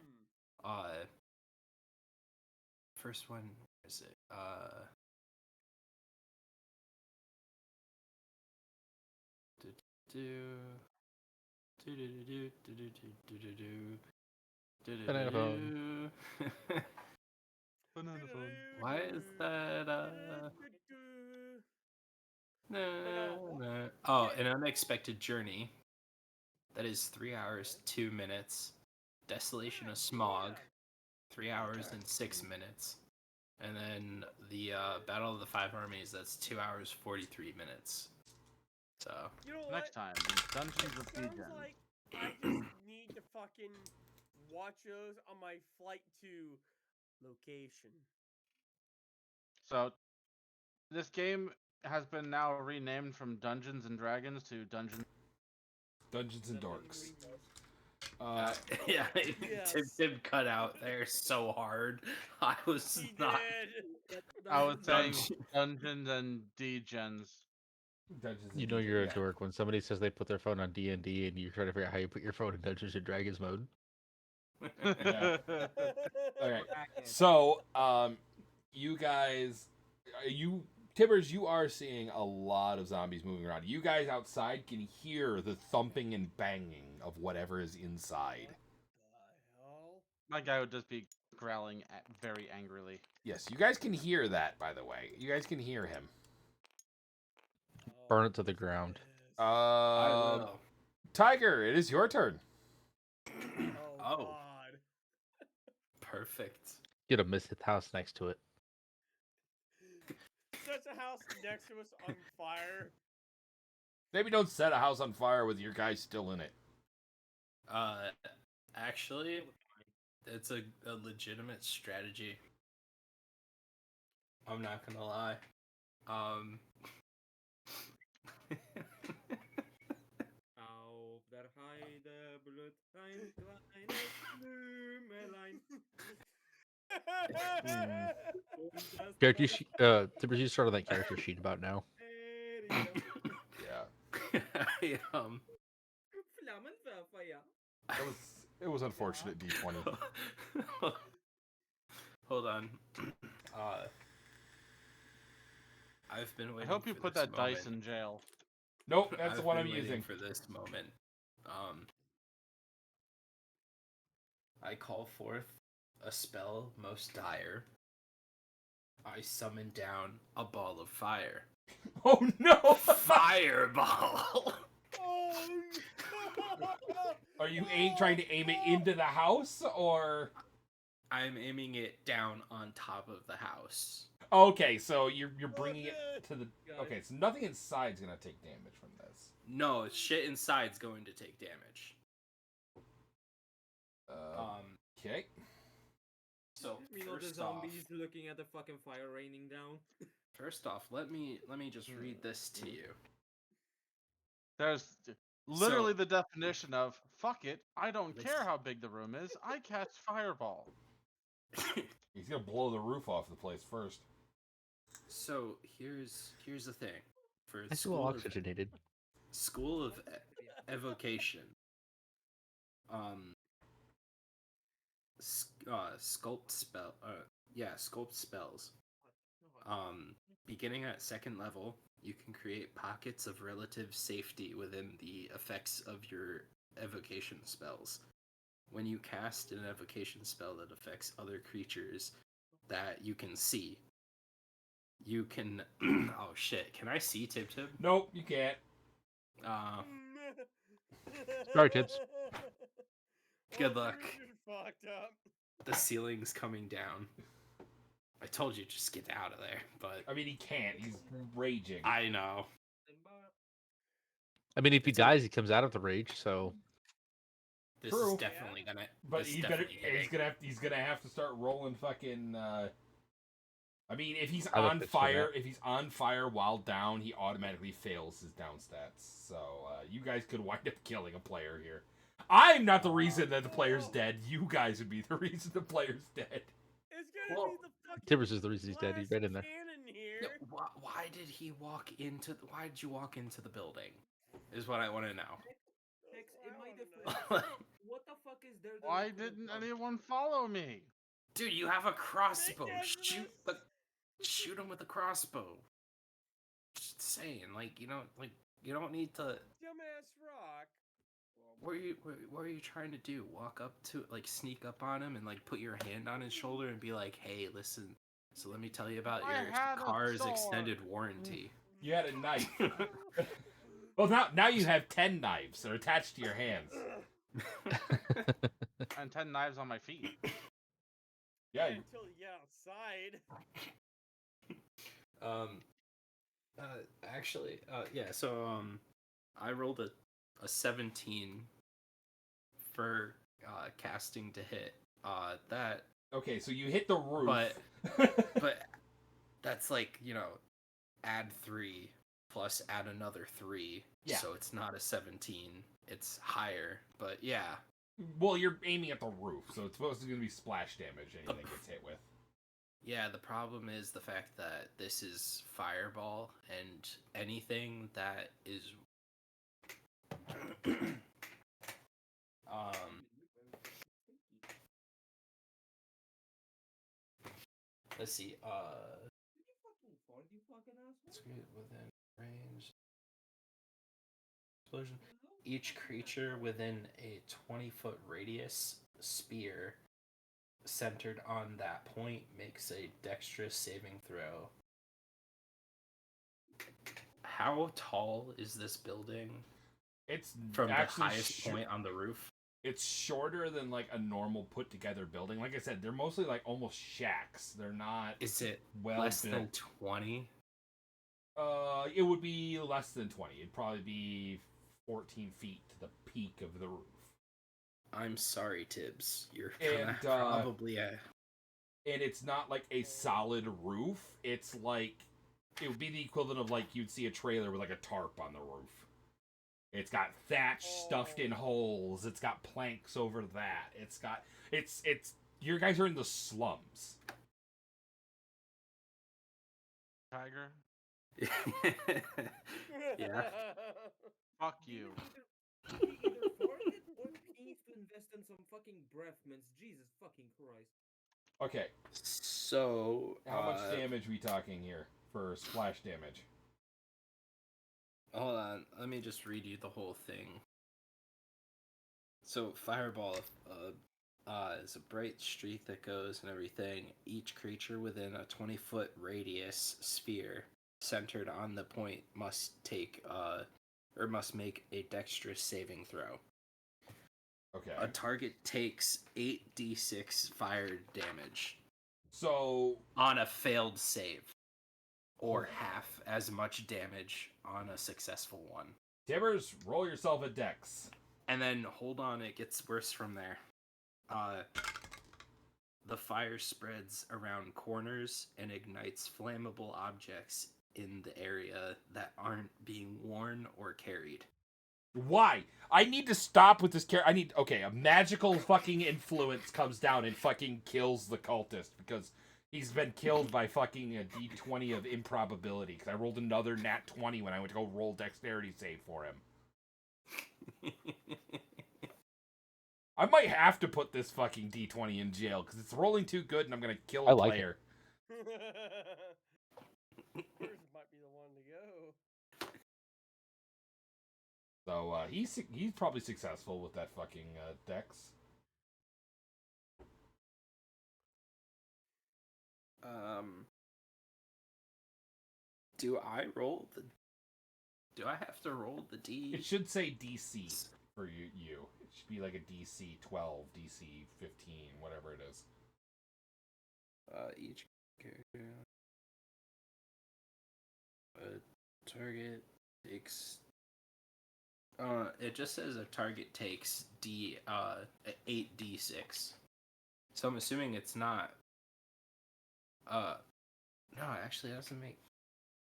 where is it? Banana phone. Banana phone. Why is that? No. Oh, An Unexpected Journey. That is 3 hours 2 minutes. Desolation of Smog, 3 hours and 6 minutes. And then the Battle of the Five Armies, that's 2 hours 43 minutes. So You know Next what? time, in Dungeons of Sounds Degen. like I just need to fucking watch those on my flight to location. So, this game has been now renamed from Dungeons and Dragons to Dungeons. Dungeons and Dorks. yeah, Yes. Tim cut out there so hard. I was He not. did. I was saying Dungeon- Dungeons and Degens. Dungeons You and know you're a Dragons. dork when somebody says they put their phone on DnD and you're trying to figure out how you put your phone in Dungeons and Dragons mode. Yeah. Okay. So, you guys, Tibbers, you are seeing a lot of zombies moving around. You guys outside can hear the thumping and banging of whatever is inside. The hell? My guy would just be growling very angrily. Yes, you guys can hear that, by the way. You guys can hear him. Burn it to the ground. Yes. I will. Tiger, it is your turn. Oh, Oh. God. Perfect. Get a misted house next to it. Such a house next to us on fire. Maybe don't set a house on fire with your guys still in it. Actually, it's a legitimate strategy. I'm not gonna lie. Auf der Heide blüht ein kleines Blümelein. Und das Character sheet. Tibbers, you start on that character sheet about now. Yeah. Flammenwerfer, ja. It was unfortunate, D20. Hold on. I've been I waiting. hope you for put this that dice moment. in jail. Nope, that's the I've one been I'm waiting using. for this moment. I call forth a spell most dire. I summon down a ball of fire. Oh no! Fireball! Oh, no. Are you trying to aim it into the house, or? I'm aiming it down on top of the house. Okay, so you're bringing it to the. Guys. Okay, so nothing inside's gonna take damage from this. No, shit inside's going to take damage. Okay. So You know the first off, zombies looking at the fucking fire raining down. let me just read this to you. There's literally the definition of fuck it. I don't care how big the room is. I cast fireball. He's gonna blow the roof off the place first. So here's the thing. For It's well oxygenated. School of Evocation. Sculpt spells. Beginning at second level, you can create pockets of relative safety within the effects of your evocation spells. When you cast an evocation spell that affects other creatures that you can see, you can. Oh shit! Can I see Tib Tib? Nope, you can't. Sorry, Tibbs. Good luck. You're fucked up. The ceiling's coming down. I told you, just get out of there. But I mean, he can't. He's raging. I know. I mean, if he dies, he comes out of the rage, so. This True. is definitely gonna. But this he's gonna have to start rolling fucking. I mean, if he's I have a on pitch for fire, that. if he's on fire while down, he automatically fails his down stats. So you guys could wind up killing a player here. I'm not the reason that the player's dead. You guys would be the reason the player's dead. It's gonna Well, be the fucking Tibbers is the reason he's dead. He's glass right in there. cannon here. No, why did he walk into? Why did you walk into the building? Is what I want to know. Hex, That's in what I my wanna defense, know. what the fuck is there that Why we couldn't didn't have done? anyone follow me? Dude, you have a crossbow. Ridiculous. Shoot him with a crossbow. Just saying, like you don't need to. Dumbass rock. What are you trying to do? Walk up to like sneak up on him and like put your hand on his shoulder and be like, "Hey, listen. So let me tell you about I your had a car's sword." extended warranty." You had a knife. Well, now you have 10 knives that are attached to your hands. And 10 knives on my feet. Yeah. Until you get outside. Actually, yeah. So I rolled a 17 for casting to hit. That Okay, so you hit the roof. but that's like add 3 plus add another 3. Yeah. So it's not a 17. It's higher. But yeah. Well, you're aiming at the roof, so it's supposed to be splash damage anything gets hit with. Yeah, the problem is the fact that this is fireball, and anything that is let's see, it's within range. Explosion. Each creature within a 20-foot radius spear centered on that point makes a dexterous saving throw. How tall is this building? It's From the actually highest point on the roof? It's shorter than like a normal put together building. Like I said, they're mostly like almost shacks. They're not. Is it well less built. than 20? It would be less than 20. It'd probably be 14 feet to the peak of the roof. I'm sorry, Tibbs. You're And, probably And it's not like a solid roof. It's like it would be the equivalent of like you'd see a trailer with like a tarp on the roof. It's got thatch stuffed in holes. It's got planks over that. It's your guys are in the slums. Tiger? Yeah. Fuck you. We need either forget or peace to invest in some fucking breath mints. Jesus fucking Christ. Okay, So, how much damage we talking here for splash damage? Hold on, let me just read you the whole thing. So, fireball is a bright streak that goes and everything. Each creature within a 20-foot radius sphere centered on the point must make a dexterous saving throw. Okay. A target takes 8d6 fire damage So on a failed save, or half as much damage on a successful one. Tibbers, roll yourself a dex. And then, hold on, it gets worse from there. The fire spreads around corners and ignites flammable objects in the area that aren't being worn or carried. Why? I need to stop with this character. A magical fucking influence comes down and fucking kills the cultist because he's been killed by fucking a d20 of improbability because I rolled another nat 20 when I went to go roll dexterity save for him. I might have to put this fucking d20 in jail because it's rolling too good and I'm gonna kill a player. Yours might be the one to go. So he's probably successful with that fucking dex. Do I have to roll the D? It should say DC for you. It should be like a DC 12, DC 15, whatever it is. Each character. A target takes It just says a target takes 8d6. So I'm assuming it's not. No, actually, that doesn't make.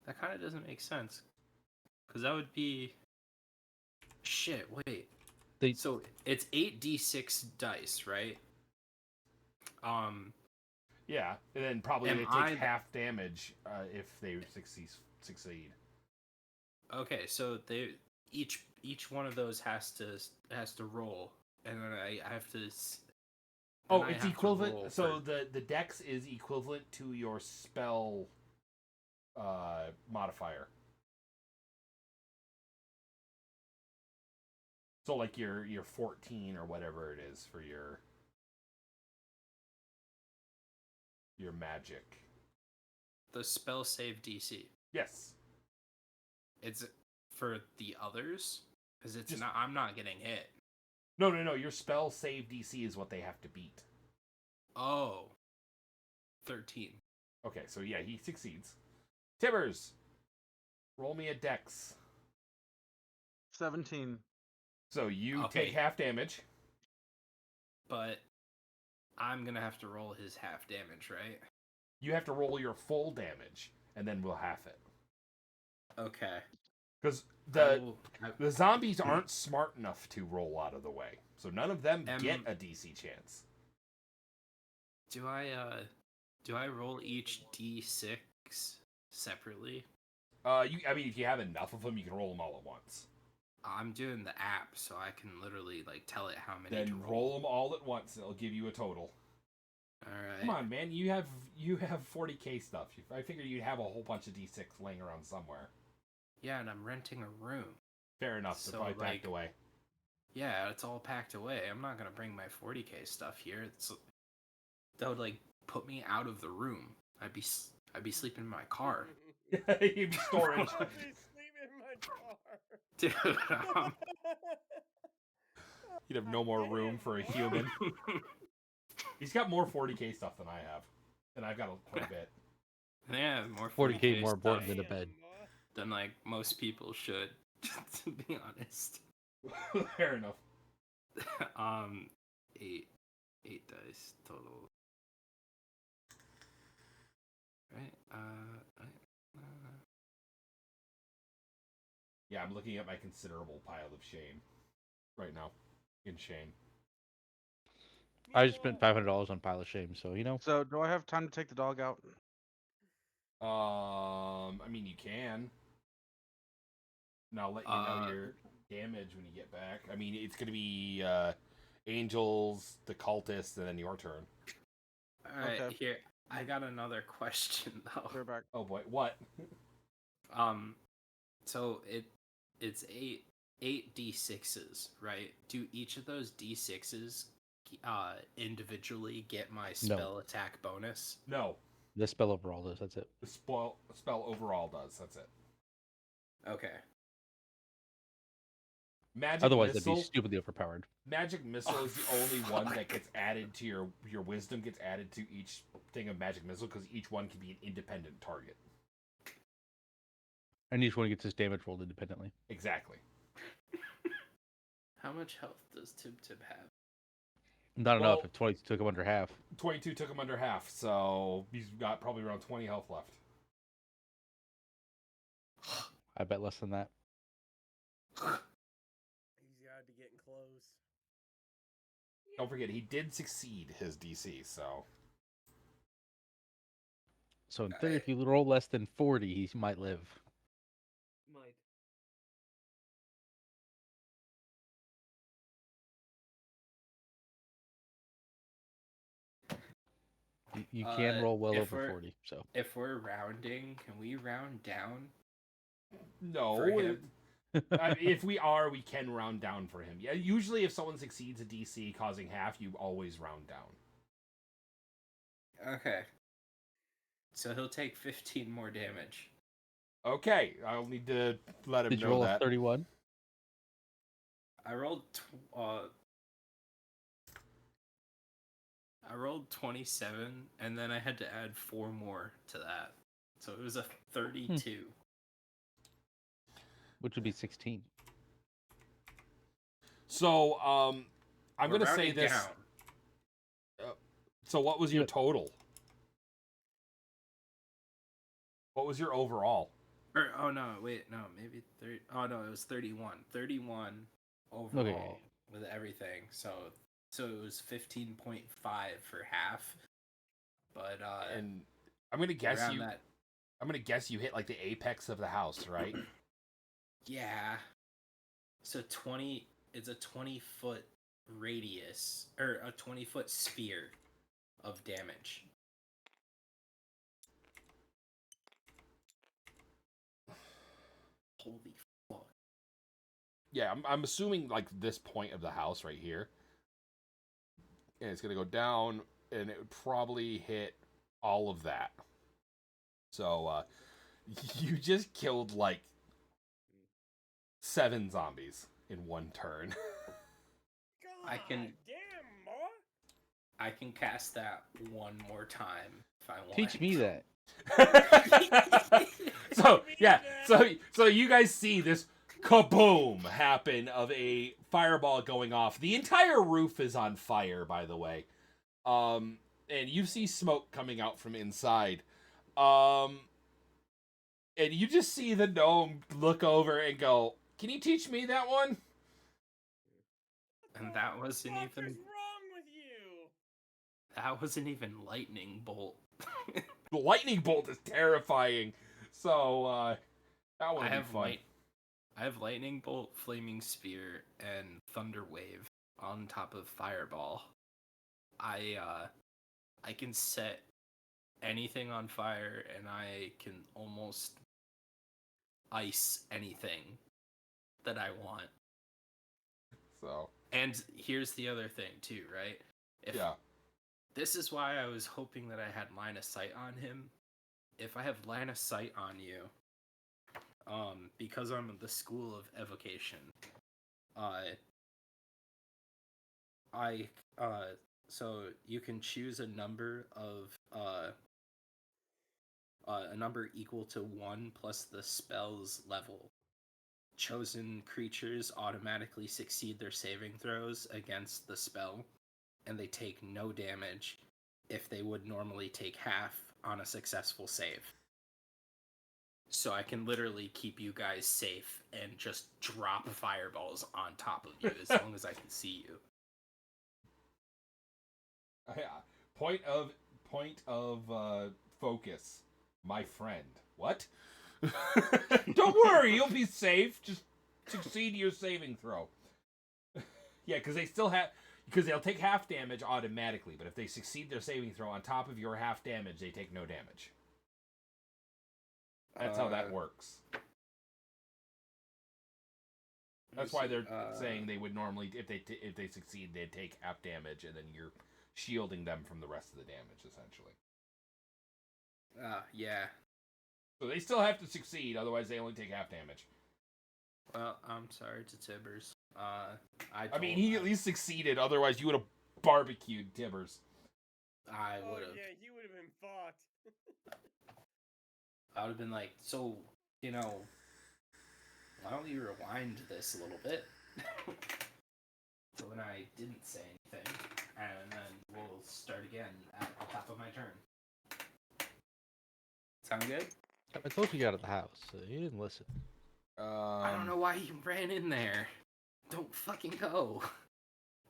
That kind of doesn't make sense. Because that would be. Shit, wait. So it's 8d6 dice, right? Yeah, and then probably they take half damage if they succeed. Okay, so they each one of those has to roll, and then I have to. Oh, it's equivalent. So the dex is equivalent to your spell modifier. So like your 14 or whatever it is for your magic. The spell save DC. Yes. It's for the others because it's not. I'm not getting hit. No. Your spell save DC is what they have to beat. Oh. 13. Okay, so yeah, he succeeds. Tibbers, roll me a dex. 17. So you take half damage. But I'm gonna have to roll his half damage, right? You have to roll your full damage, and then we'll half it. Okay. Because the zombies aren't smart enough to roll out of the way, so none of them get a DC chance. Do I roll each D6 separately? I mean, if you have enough of them, you can roll them all at once. I'm doing the app, so I can literally like tell it how many. Then to roll them all at once, and it'll give you a total. All right. Come on, man. You have 40k stuff. I figured you'd have a whole bunch of D6 laying around somewhere. Yeah, and I'm renting a room. Fair enough. So probably packed away. Yeah, it's all packed away. I'm not gonna bring my 40k stuff here. That would like put me out of the room. I'd be sleeping in my car. You'd be storage. I'll be sleeping in my car. Dude, You'd have no more room for a human. He's got more 40k stuff than I have, and I've got quite a bit. Yeah, more 40k more important than a bed. Than like most people should, to be honest. Fair enough. 8 dice total. Right. Yeah, I'm looking at my considerable pile of shame right now. In shame. I just spent $500 on Pile of Shame, so you know. So, do I have time to take the dog out? I mean, you can. And I'll let you know your damage when you get back. I mean, it's gonna be angels, the cultists, and then your turn. All right, okay. Here I got another question though. They're back. Oh boy, what? So it's eight D6s, right? Do each of those D6s individually get my spell attack bonus? No. The spell overall does. That's it. The spell overall does. That's it. Okay. Magic Otherwise, missile, that'd be stupidly overpowered. Magic missile is the only one that gets added to your wisdom. Gets added to each thing of magic missile because each one can be an independent target. And each one gets his damage rolled independently. Exactly. How much health does Tib have? Not enough if 22 took him under half. 22 took him under half, so he's got probably around 20 health left. I bet less than that. He's got to get close. Don't forget, he did succeed his DC, so... So in theory, if you roll less than 40, he might live. Might. You can roll well over 40. So if we're rounding, can we round down? No. If we can round down for him. Yeah, usually if someone succeeds a DC causing half, you always round down. Okay. So he'll take 15 more damage. Okay, I'll need to let him know that. Did you roll a 31? I rolled 27, and then I had to add 4 more to that. So it was a 32. Which would be 16. So, I'm We're gonna say rounding this. down. So, what was your Yeah. total? What was your overall? Or, oh no, wait, no, maybe 30. Oh no, it was 31. 31 overall Okay. with everything. So it was 15.5 for half. But And I'm gonna guess around you. that, I'm gonna guess you hit like the apex of the house, right? yeah. So 20. It's a 20-foot radius or a 20-foot sphere of damage. Holy fuck! Yeah, I'm assuming like this point of the house right here, and it's gonna go down, and it would probably hit all of that. So, you just killed like 7 zombies in one turn. God I can- damn, boy. I can cast that one more time if I want. Teach me that. So yeah, so you guys see this kaboom happen of a fireball going off. The entire roof is on fire, by the way. And you see smoke coming out from inside. And you just see the gnome look over and go, "Can you teach me that one?" And that wasn't What the fuck even. is wrong with you? That wasn't even lightning bolt. The lightning bolt is terrifying. So that would I be have fun. I have lightning bolt, flaming spear, and thunder wave on top of fireball. I can set anything on fire, and I can almost ice anything that I want. So And here's the other thing too, right? If yeah. This is why I was hoping that I had line of sight on him. If I have line of sight on you, because I'm in the school of evocation, so you can choose a number of a number equal to 1 plus the spell's level. Chosen creatures automatically succeed their saving throws against the spell, and they take no damage if they would normally take half on a successful save. So I can literally keep you guys safe and just drop fireballs on top of you as long as I can see you. Yeah. Point of focus, my friend. What? Don't worry, you'll be safe. Just succeed your saving throw. Yeah, because they'll take half damage automatically, but if they succeed their saving throw on top of your half damage, they take no damage. That's how that works. That's why they're saying they would normally, if they succeed, they'd take half damage, and then you're shielding them from the rest of the damage, essentially. Yeah. So they still have to succeed, otherwise they only take half damage. Well, I'm sorry to Tibbers. I mean, he at least succeeded, otherwise you would have barbecued Tibbers. I Oh would have. yeah, you would have been fucked. I would have been like, so, why don't you rewind this a little bit? So when I didn't say anything, and then we'll start again at the top of my turn. Sound good? I told you out of the house, so you didn't listen. I don't know why you ran in there. Don't fucking go.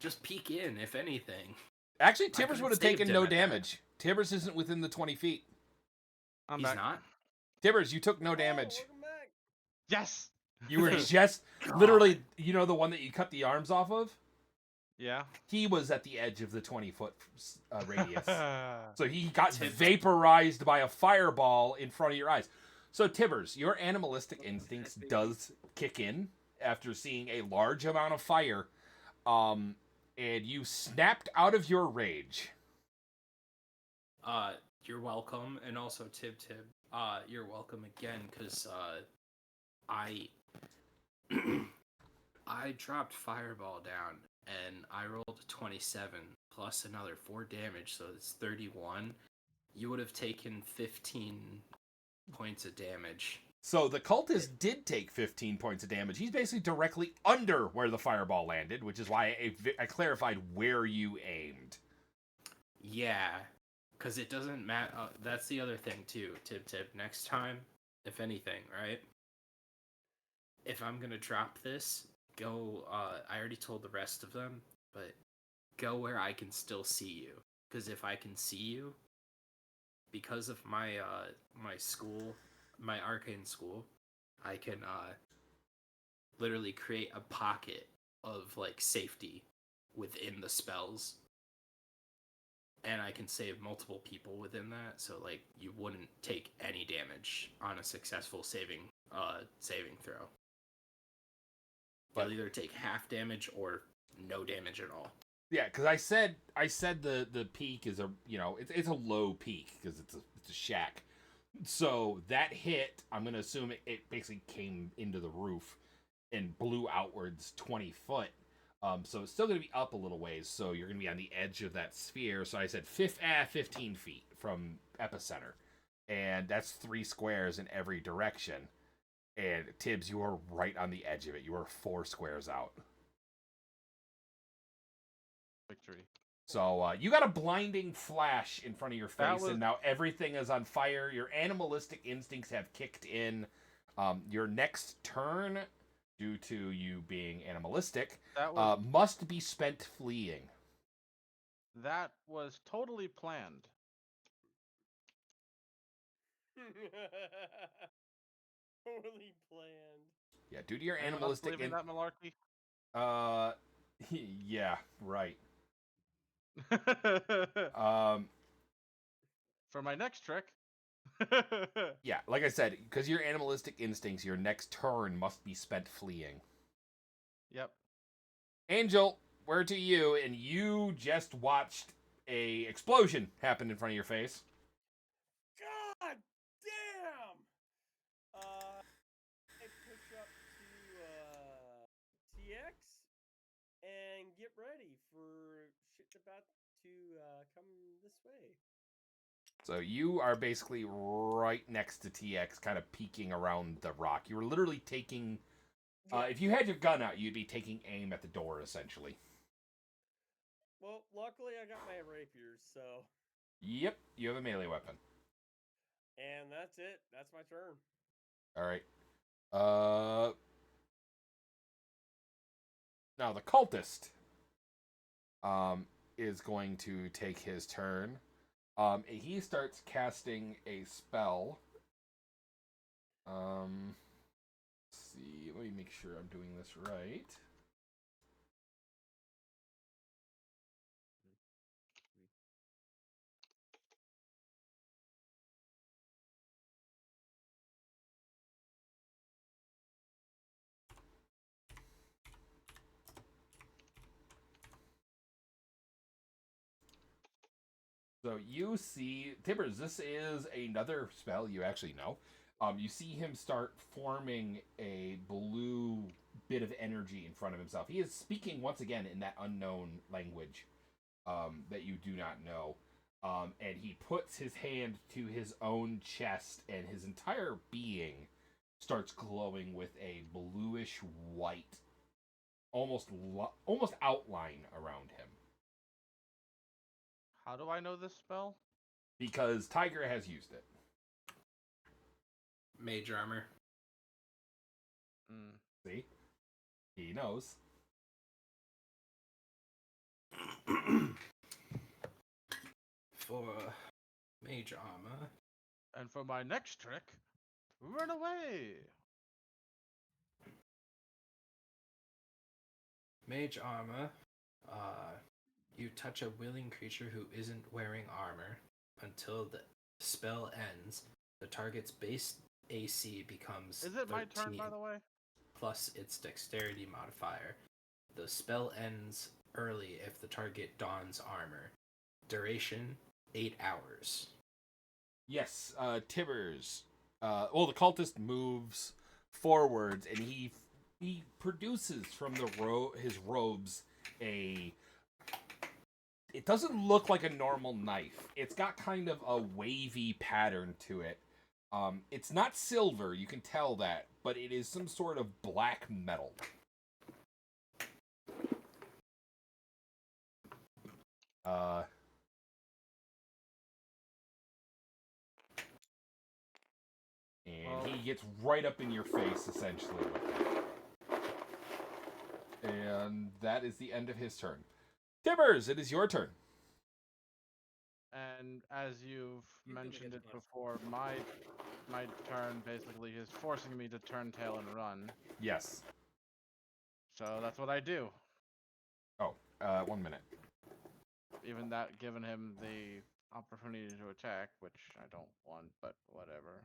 Just peek in, if anything. Actually, Tibbers could've would have saved taken him no at that. damage. Tibbers isn't within the 20 feet. I'm He's back. not? Tibbers, you took no Oh, damage. welcome back. Yes. You were Thank just God. literally, the one that you cut the arms off of? Yeah. He was at the edge of the 20-foot radius. Yeah. So he got Tibbers. vaporized by a fireball in front of your eyes. So Tibbers, your animalistic instincts does kick in after seeing a large amount of fire, and you snapped out of your rage. You're welcome, and also Tib, you're welcome again, because I I dropped Fireball down, and I rolled a 27 plus another 4 damage, so it's 31. You would have taken 15 points of damage So the cultist did take 15 points of damage. He's basically directly under where the fireball landed, which is why I clarified where you aimed. Yeah, because it doesn't matter. That's the other thing too. Tip. Next time, if anything, right? If I'm gonna drop this, go. I already told the rest of them, but go where I can still see you. Because if I can see you, because of my my school, my arcane school, I can literally create a pocket of like safety within the spells, and I can save multiple people within that, so like you wouldn't take any damage on a successful saving throw. You'll either take half damage or no damage at all. Yeah, because I said the peak is a it's a low peak because it's a shack. So that hit, I'm gonna assume it basically came into the roof and blew outwards 20 foot. So it's still gonna be up a little ways. So you're gonna be on the edge of that sphere. So I said 15 feet from epicenter, and that's 3 squares in every direction. And Tibbs, you are right on the edge of it. You are 4 squares out. Victory. So you got a blinding flash in front of your face, and now everything is on fire. Your animalistic instincts have kicked in. Your next turn, due to you being animalistic, must be spent fleeing. That was totally planned. Totally planned. Yeah, due to your Anyone animalistic... that malarkey? Yeah, right. For my next trick. Yeah, like I said, because your animalistic instincts, your next turn must be spent fleeing. Yep. Angel, we're to you, and you just watched a explosion happen in front of your face. God damn! I push up to TX and get ready for shit about to come this way. So you are basically right next to TX, kind of peeking around the rock. You were literally taking... if you had your gun out, you'd be taking aim at the door, essentially. Well, luckily I got my rapiers, so... Yep, you have a melee weapon. And that's it. That's my turn. Alright. Now, the cultist is going to take his turn. He starts casting a spell. Let's see. Let me make sure I'm doing this right. So you see, Tibbers, this is another spell you actually know. You see him start forming a blue bit of energy in front of himself. He is speaking once again in that unknown language that you do not know. And he puts his hand to his own chest, and his entire being starts glowing with a bluish white, almost outline around him. How do I know this spell? Because Tiger has used it. Mage armor. See? He knows. For mage armor. And for my next trick, run away! Mage armor. You touch a willing creature who isn't wearing armor. Until the spell ends, the target's base AC becomes Is it 13 my turn, by the way? plus its dexterity modifier. The spell ends early if the target dons armor. Duration, 8 hours. Yes, Tibbers. The cultist moves forwards, and he produces from his robes a... It doesn't look like a normal knife. It's got kind of a wavy pattern to it. It's not silver, you can tell that, but it is some sort of black metal. And he gets right up in your face, essentially, with that. And that is the end of his turn. Tibbers, it is your turn. And as you've He's gonna mentioned get it smashed. before, my turn basically is forcing me to turn tail and run. Yes. So that's what I do. Oh, 1 minute. Even that giving him the opportunity to attack, which I don't want, but whatever.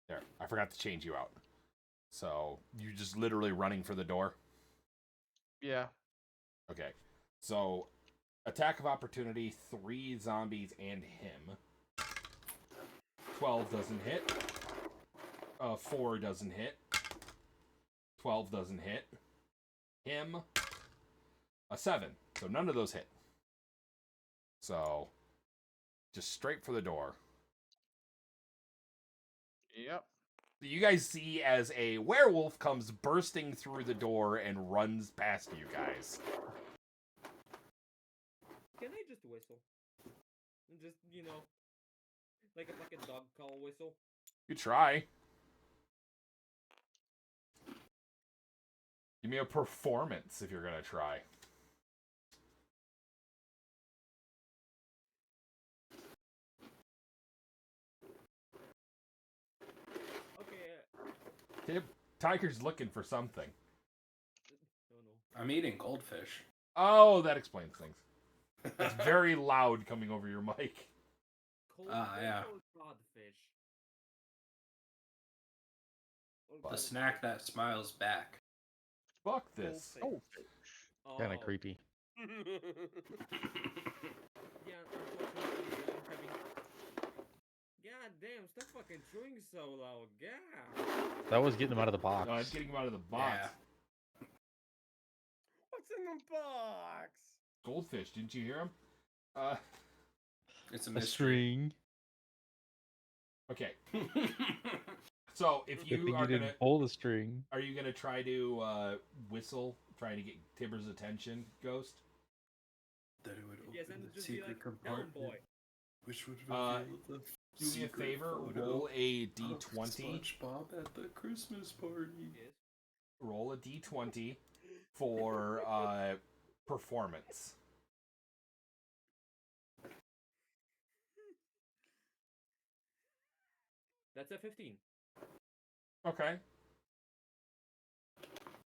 There, I forgot to change you out. So, you just literally running for the door? Yeah. Okay. So, attack of opportunity, 3 zombies and him. 12 doesn't hit. 4 doesn't hit. 12 doesn't hit. Him. A 7. So none of those hit. So, just straight for the door. Yep. You guys see as a werewolf comes bursting through the door and runs past you guys. Can I just whistle? Just, like a fucking dog call whistle? You try. Give me a performance if you're gonna try. Okay. Tiger's looking for something. Oh no. I'm eating goldfish. Oh, that explains things. It's very loud coming over your mic. Cold yeah. fish or codfish? Or The goldfish? snack that smiles back. Fuck this. Goldfish. Kind of Oh. creepy. Yeah, unfortunately, I'm having. God damn, stop fucking chewing so loud. God. That was getting them out of the box. No, I'm getting him out of the box. Yeah. What's in the box? Goldfish, didn't you hear him? It's a A mystery. string. Okay. So if Good thing you you are didn't gonna, pull the string. are you gonna try to whistle, trying to get Tibber's attention, Ghost? That it would open Yes, and the just be secret like, down compartment, boy. which would Uh, reveal the Do me a secret favor, photo roll a of d20. SpongeBob at the Christmas party. Yes. Roll a d20 for performance. That's a 15. Okay.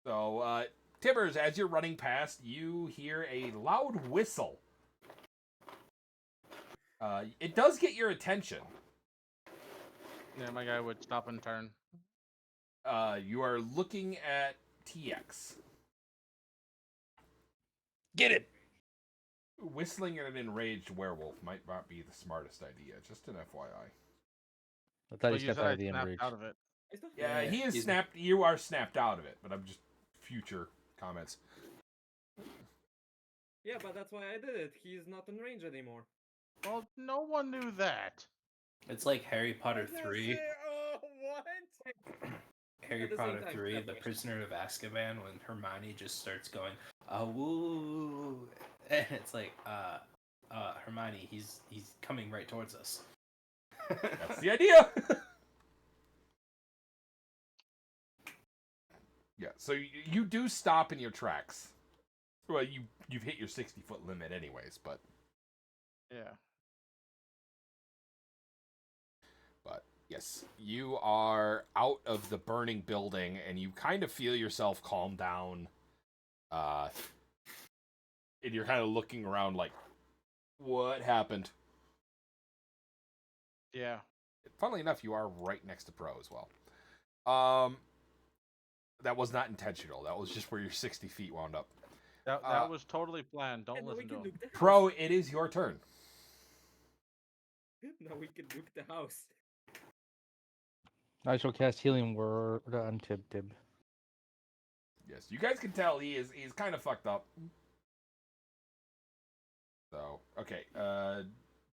So, Tibbers, as you're running past, you hear a loud whistle. It does get your attention. Yeah, my guy would stop and turn. You are looking at TX. Get it! Whistling at an enraged werewolf might not be the smartest idea, just an FYI. I thought Well, he you stepped said out I of the snapped enrage. out of it. It's not Yeah, Yeah, he is he's- snapped. You are snapped out of it, but I'm just future comments. Yeah, but that's why I did it. He's not in range anymore. Well, no one knew that. It's like Harry Potter What's that 3. say? Oh, what? Harry At the same Potter time, 3, The separation. Prisoner of Azkaban, when Hermione just starts going, woo, and it's like, Hermione, he's coming right towards us. That's the idea. Yeah, so you do stop in your tracks. Well, you've hit your 60-foot limit anyways, but Yeah. yes, you are out of the burning building, and you kind of feel yourself calm down. And you're kind of looking around like, what happened? Yeah. Funnily enough, you are right next to Pro as well. That was not intentional. That was just where your 60 feet wound up. That was totally planned. Don't And now we listen to can him. nuke the house. Pro, it is your turn. Now we can nuke the house. I shall cast Healing Word on Tib. Yes, you guys can tell he's kind of fucked up. So okay.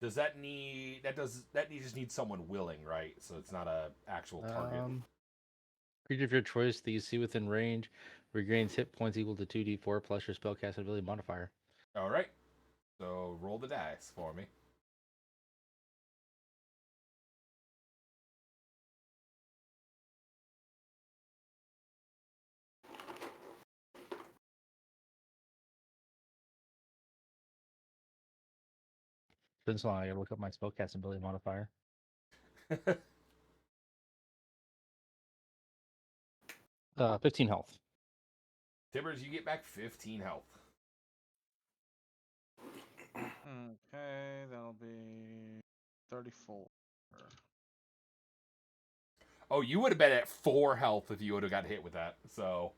Does that need just needs someone willing, right? So it's not a actual target. Creature of your choice that you see within range regains hit points equal to 2d4 plus your spellcast ability modifier. All right. So roll the dice for me. Been so long, I gotta look up my spellcast ability modifier. 15 health. Tibbers, you get back 15 health. Okay, that'll be 34. Oh, you would have been at 4 health if you would have got hit with that. So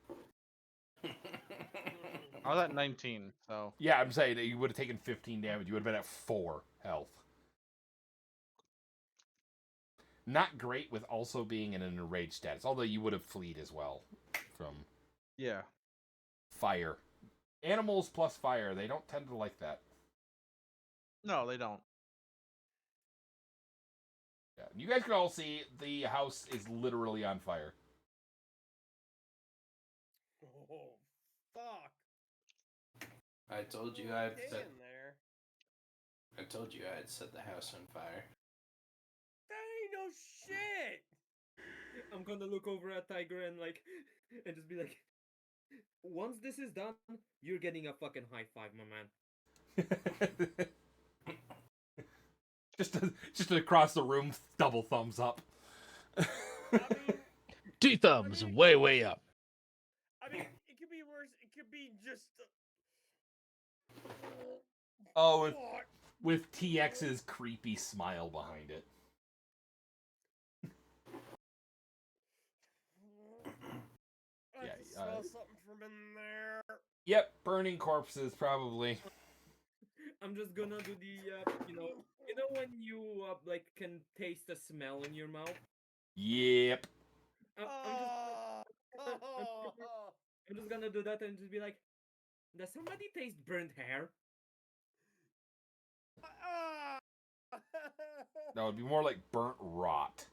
I was at 19, so yeah, I'm saying that you would have taken 15 damage. You would have been at 4 health. Not great with also being in an enraged status, although you would have fleed as well from yeah. fire. Animals plus fire, they don't tend to like that. No, they don't. Yeah. You guys can all see the house is literally on fire. Oh, fuck. I told you Okay in there. I told you I had set the house on fire. That ain't no shit. I'm gonna look over at Tiger and and just be like, once this is done, you're getting a fucking high five, my man. just across the room, double thumbs up. I mean, 2 thumbs, way up. I mean, it could be worse. It could be just. Oh, with TX's creepy smile behind it. I Yeah, can smell something from in there. Yep, burning corpses probably. I'm just gonna do the you know when you can taste the smell in your mouth. Yep. I'm just gonna do that and just be like, does somebody taste burnt hair? That would be more like burnt rot.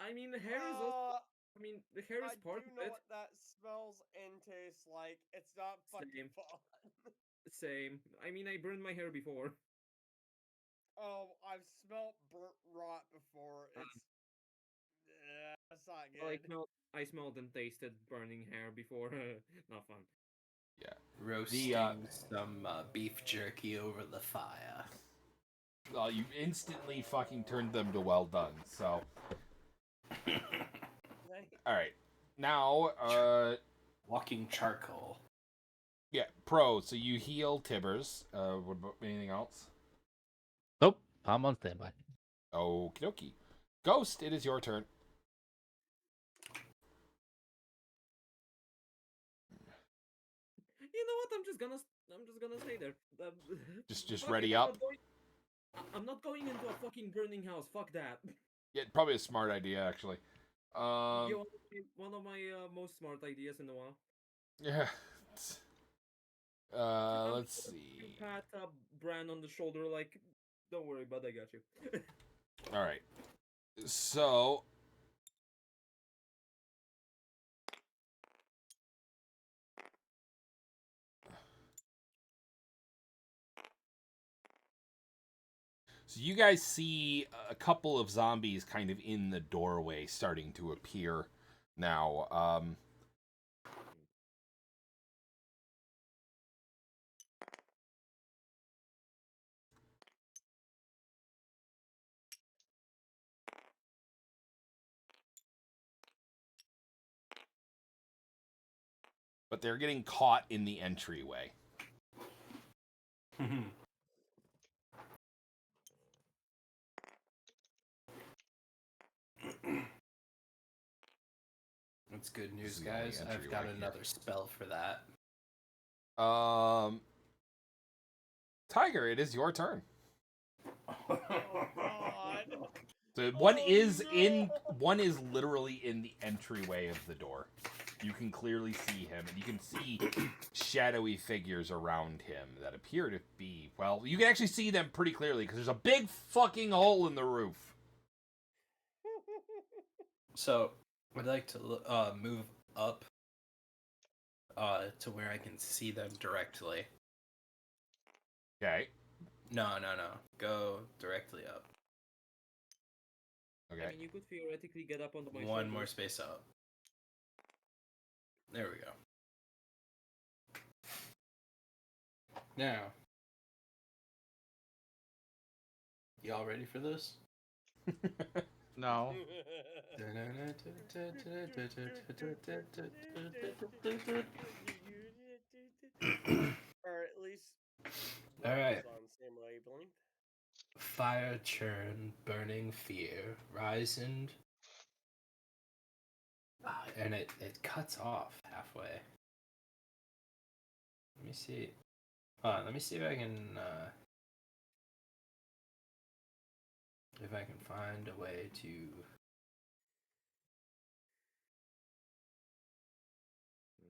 I mean, the hair is also. I mean, the hair is I part do of know it. what that smells and tastes like. It's not fucking Same. fun. Same. I mean, I burned my hair before. Oh, I've smelled burnt rot before. It's not good. Well, I smelled and tasted burning hair before. Not fun. Yeah. Roasting some beef jerky over the fire. Well, you instantly fucking turned them to well done. So, all right. Now, walking charcoal. Yeah, pro. So you heal Tibbers. What about anything else? Nope, I'm on standby. Okie dokie. Ghost, it is your turn. You know what? I'm just gonna stay there. Just fuck ready it, up. I'm not going into a fucking burning house. Fuck that. Yeah, probably a smart idea actually. One of my most smart ideas in a while. Yeah. Let's see. Pat Bran on the shoulder, like, don't worry, bud, I got you. All right. So. So you guys see a couple of zombies kind of in the doorway starting to appear now. But they're getting caught in the entryway. That's good news, This is the only guys. I've entryway got here. another spell for that. Tiger, it is your turn. Oh god. So one is literally in the entryway of the door. You can clearly see him, and you can see shadowy figures around him that appear to be, well, you can actually see them pretty clearly because there's a big fucking hole in the roof. So, I'd like to move up to where I can see them directly. Okay. No. Go directly up. Okay. I mean, you could theoretically get up onto my One more shoulders. space up. There we go. Now, y'all ready for this? No. Or at least All right. on the same wavelength. Fire churn, burning fear, rising. And it cuts off halfway. Let me see. Let me see if I can find a way to.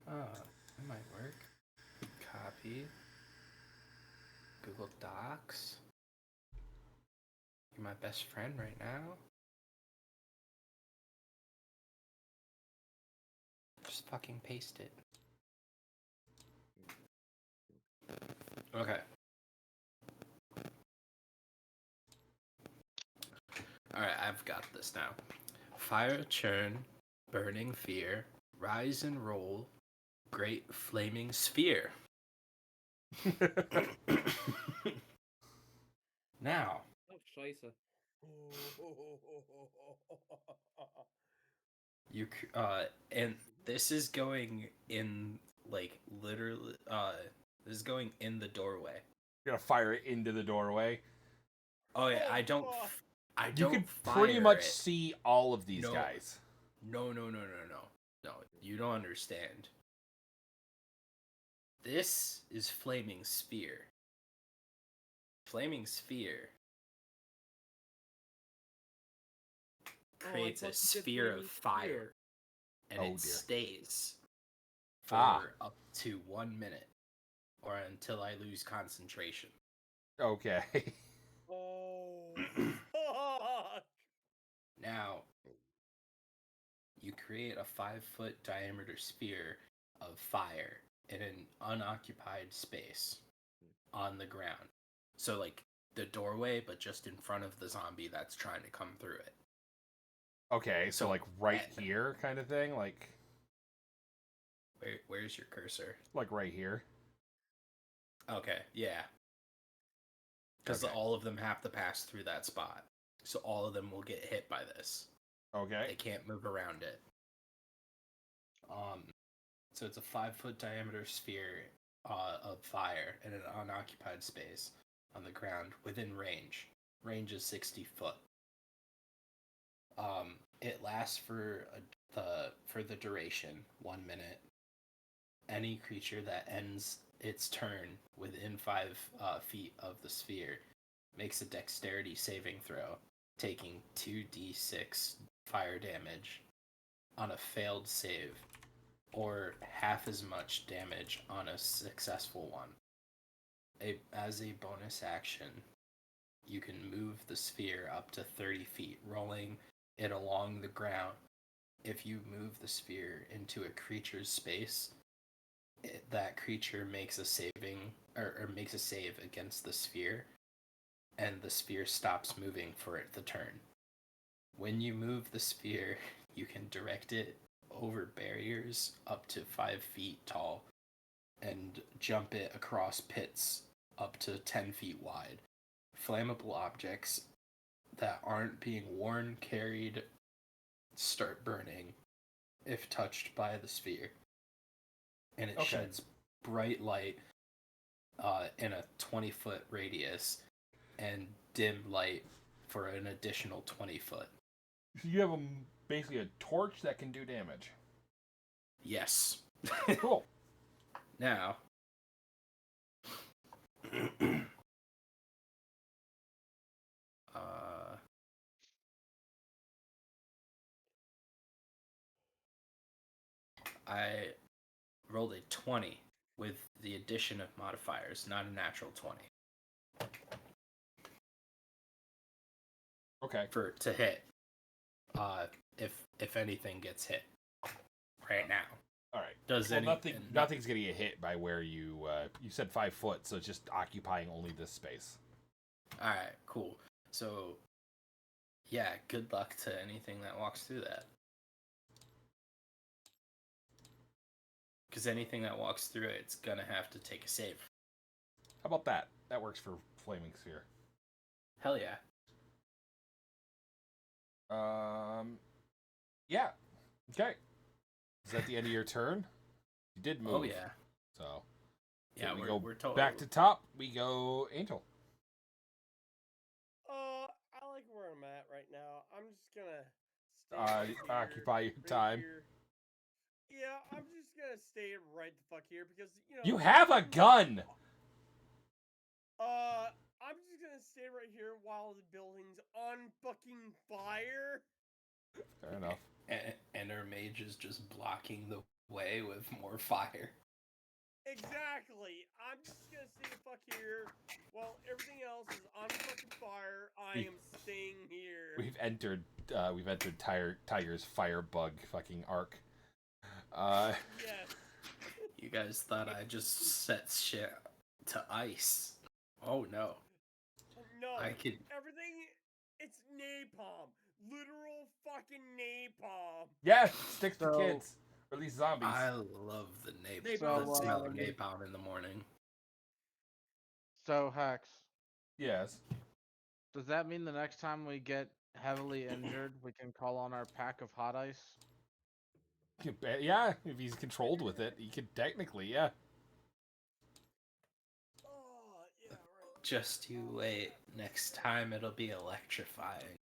That might work. Copy. Google Docs. You're my best friend right now. Just fucking paste it. Okay. Alright, I've got this now. Fire churn, burning fear, rise and roll, great flaming sphere. Now, Oh, scheiße. you and this is going in like literally this is going in the doorway. You're gonna fire it into the doorway. Oh yeah, Oh, I don't You don't can fire pretty much it. see all of these No. guys. No, you don't understand. This is flaming sphere. Flaming sphere creates I a thought you said sphere of flaming fire, sphere. and Oh, it dear. stays for up to 1 minute, or until I lose concentration. Okay. Oh, fuck. Now, you create a 5-foot diameter sphere of fire in an unoccupied space on the ground. So, like the doorway, but just in front of the zombie that's trying to come through it. Okay, so like right at- here kind of thing? Like Where's your cursor? like right here. Okay, yeah. Because Okay. all of them have to pass through that spot. So all of them will get hit by this. Okay. They can't move around it. So it's a 5-foot diameter sphere of fire in an unoccupied space on the ground within range. Range is 60 foot. It lasts for the duration 1 minute. Any creature that ends its turn within 5 feet of the sphere makes a dexterity saving throw, taking 2d6 fire damage on a failed save, or half as much damage on a successful one. As a bonus action, you can move the sphere up to 30 feet, rolling it along the ground. If you move the sphere into a creature's space, that creature makes a saving or makes a save against the sphere, and the sphere stops moving for the turn. When you move the sphere, you can direct it over barriers up to 5 feet tall and jump it across pits up to 10 feet wide. Flammable objects that aren't being worn, carried, start burning if touched by the sphere. And it sheds bright light in a 20-foot radius and dim light for an additional 20 foot. So you have basically a torch that can do damage. Yes. Cool. Now, I rolled a 20 with the addition of modifiers, not a natural 20. Okay. To hit. If anything gets hit right now. All right. Does well, anything? nothing's gonna get hit by where you said 5 foot, so it's just occupying only this space. All right, cool. So, yeah, good luck to anything that walks through that. Because anything that walks through it, it's gonna have to take a save. How about that? That works for flaming sphere. Hell yeah. Yeah. Okay. Is that the end of your turn? You did move. Oh yeah. So Yeah, we we're go totally back to top. We go Angel. I like where I'm at right now. I'm just gonna stay right here, Occupy your right time. here. Yeah, I'm just gonna stay right the fuck here because You have a gun. I'm just gonna stay right here while the building's on fucking fire. Fair enough. And our mage is just blocking the way with more fire. Exactly. I'm just gonna stay the fuck here while everything else is on fucking fire. I am staying here. We've entered Tiger's firebug fucking arc. Yes. You guys thought I just set shit to ice. Oh no. No. I could. Everything. It's napalm. Literal fucking napalm. Yeah, sticks to So- kids. Or at least zombies. I love the napalm. So, The smell of napalm in the morning. So, Hex, Yes. does that mean the next time we get heavily injured, we can call on our pack of hot ice? Yeah, if he's controlled with it, he could technically, yeah. Oh, yeah, right. Just you wait. Next time it'll be electrifying.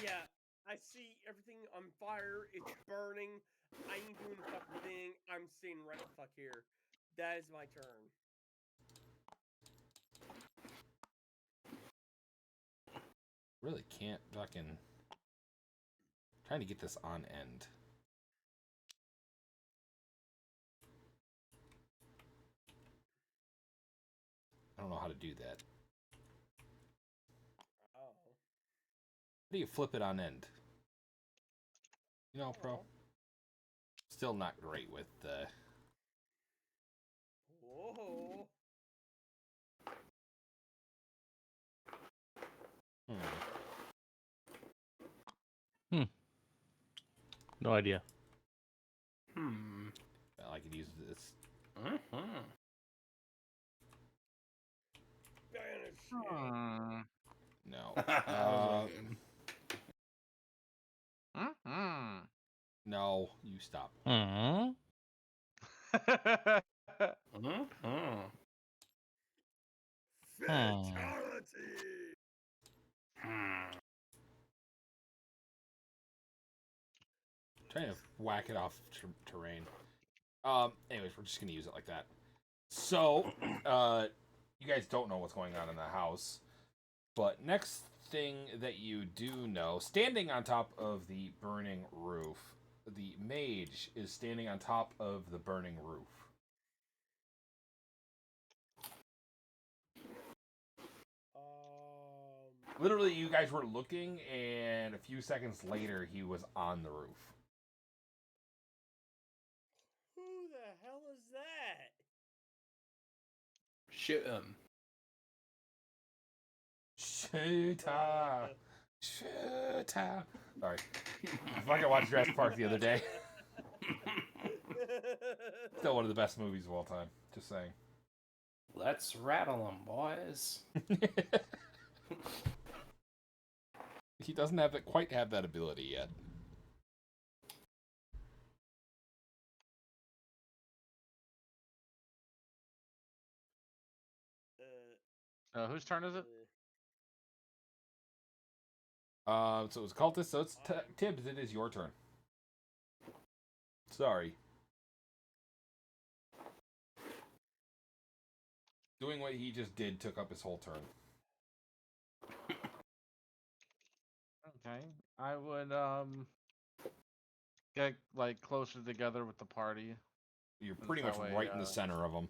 Yeah, I see everything on fire. It's burning. I ain't doing a fucking thing. I'm staying right the fuck here. That is my turn. Really can't fucking trying to get this on end. I don't know how to do that. Oh. How do you flip it on end? You know, pro. Still not great with Whoa. No idea. Well, I could use this. Banish. No. No, you stop. Hmm. Fatality. Trying to whack it off terrain. Anyways, we're just gonna use it like that. So, you guys don't know what's going on in the house, but next thing that you do know, standing on top of the burning roof, the mage is standing on top of the burning roof. Literally, you guys were looking, and a few seconds later, he was on the roof. Who the hell is that? Shoot him. Shoota! Shoota! Sorry. I fucking watched Jurassic Park the other day. Still one of the best movies of all time. Just saying. Let's rattle them, boys. He doesn't quite have that ability yet. Whose turn is it? So it was cultist, so it's Tibbs, it is your turn. Sorry. Doing what he just did took up his whole turn. Okay. I would get like closer together with the party. You're Just pretty much that way, right in the center of them.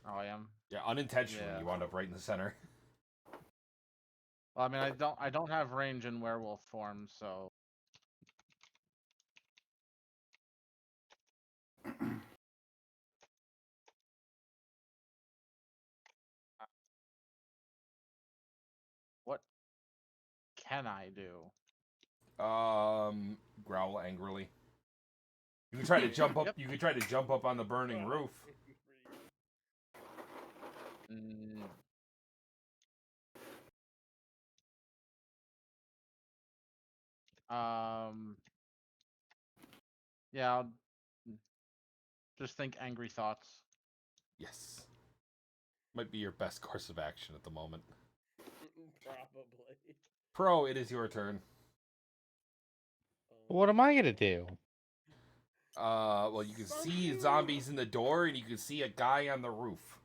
Oh, I am. Yeah, unintentionally, Yeah. you wound up right in the center. Well, I mean, I don't have range in werewolf form, so. What can I do? Growl angrily. You can try to jump up. Yep. You can try to jump up on the burning roof. Mm. Yeah, I'll just think angry thoughts. Yes. Might be your best course of action at the moment. Probably. Pro, it is your turn. What am I gonna do? Well, you can see zombies in the door, and you can see a guy on the roof.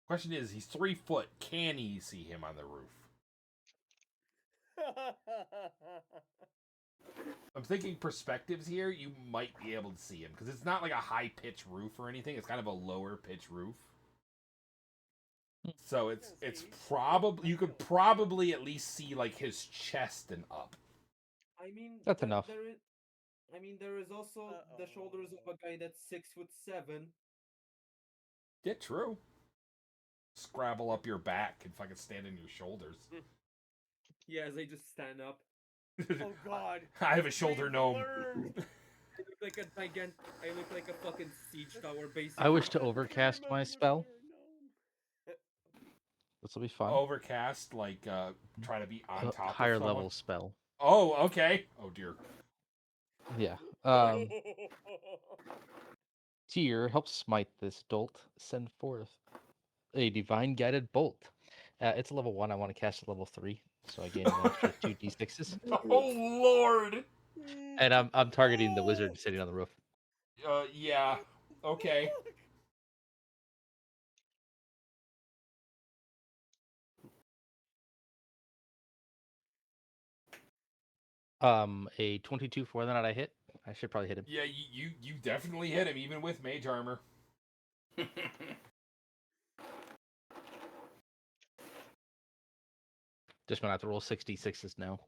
Question is, he's 3 foot. Can he see him on the roof? I'm thinking perspectives here. You might be able to see him because it's not like a high pitch roof or anything. It's kind of a lower pitch roof. So it's probably, you could probably at least see like his chest and up. I mean, That's enough. There is also the shoulders of a guy that's 6'7". Yeah, true. Scrabble up your back and fucking stand on your shoulders. Yeah, as they just stand up. Oh God! I have a shoulder gnome. I look like a gigant. I look like a fucking siege tower, basically. I wish to overcast my spell. This will be fun. Overcast, like try to be on A top of higher someone. level spell. Oh, okay. Oh dear. Yeah. Tyr helps smite this dolt. Send forth a divine guided bolt. It's a level 1. I want to cast a level 3, so I gain an extra 2 d6s. Oh Lord. And I'm targeting the wizard sitting on the roof. Yeah. Okay. A 22 for that I hit. I should probably hit him. Yeah, you definitely hit him even with mage armor. Just gonna have to roll 66s now.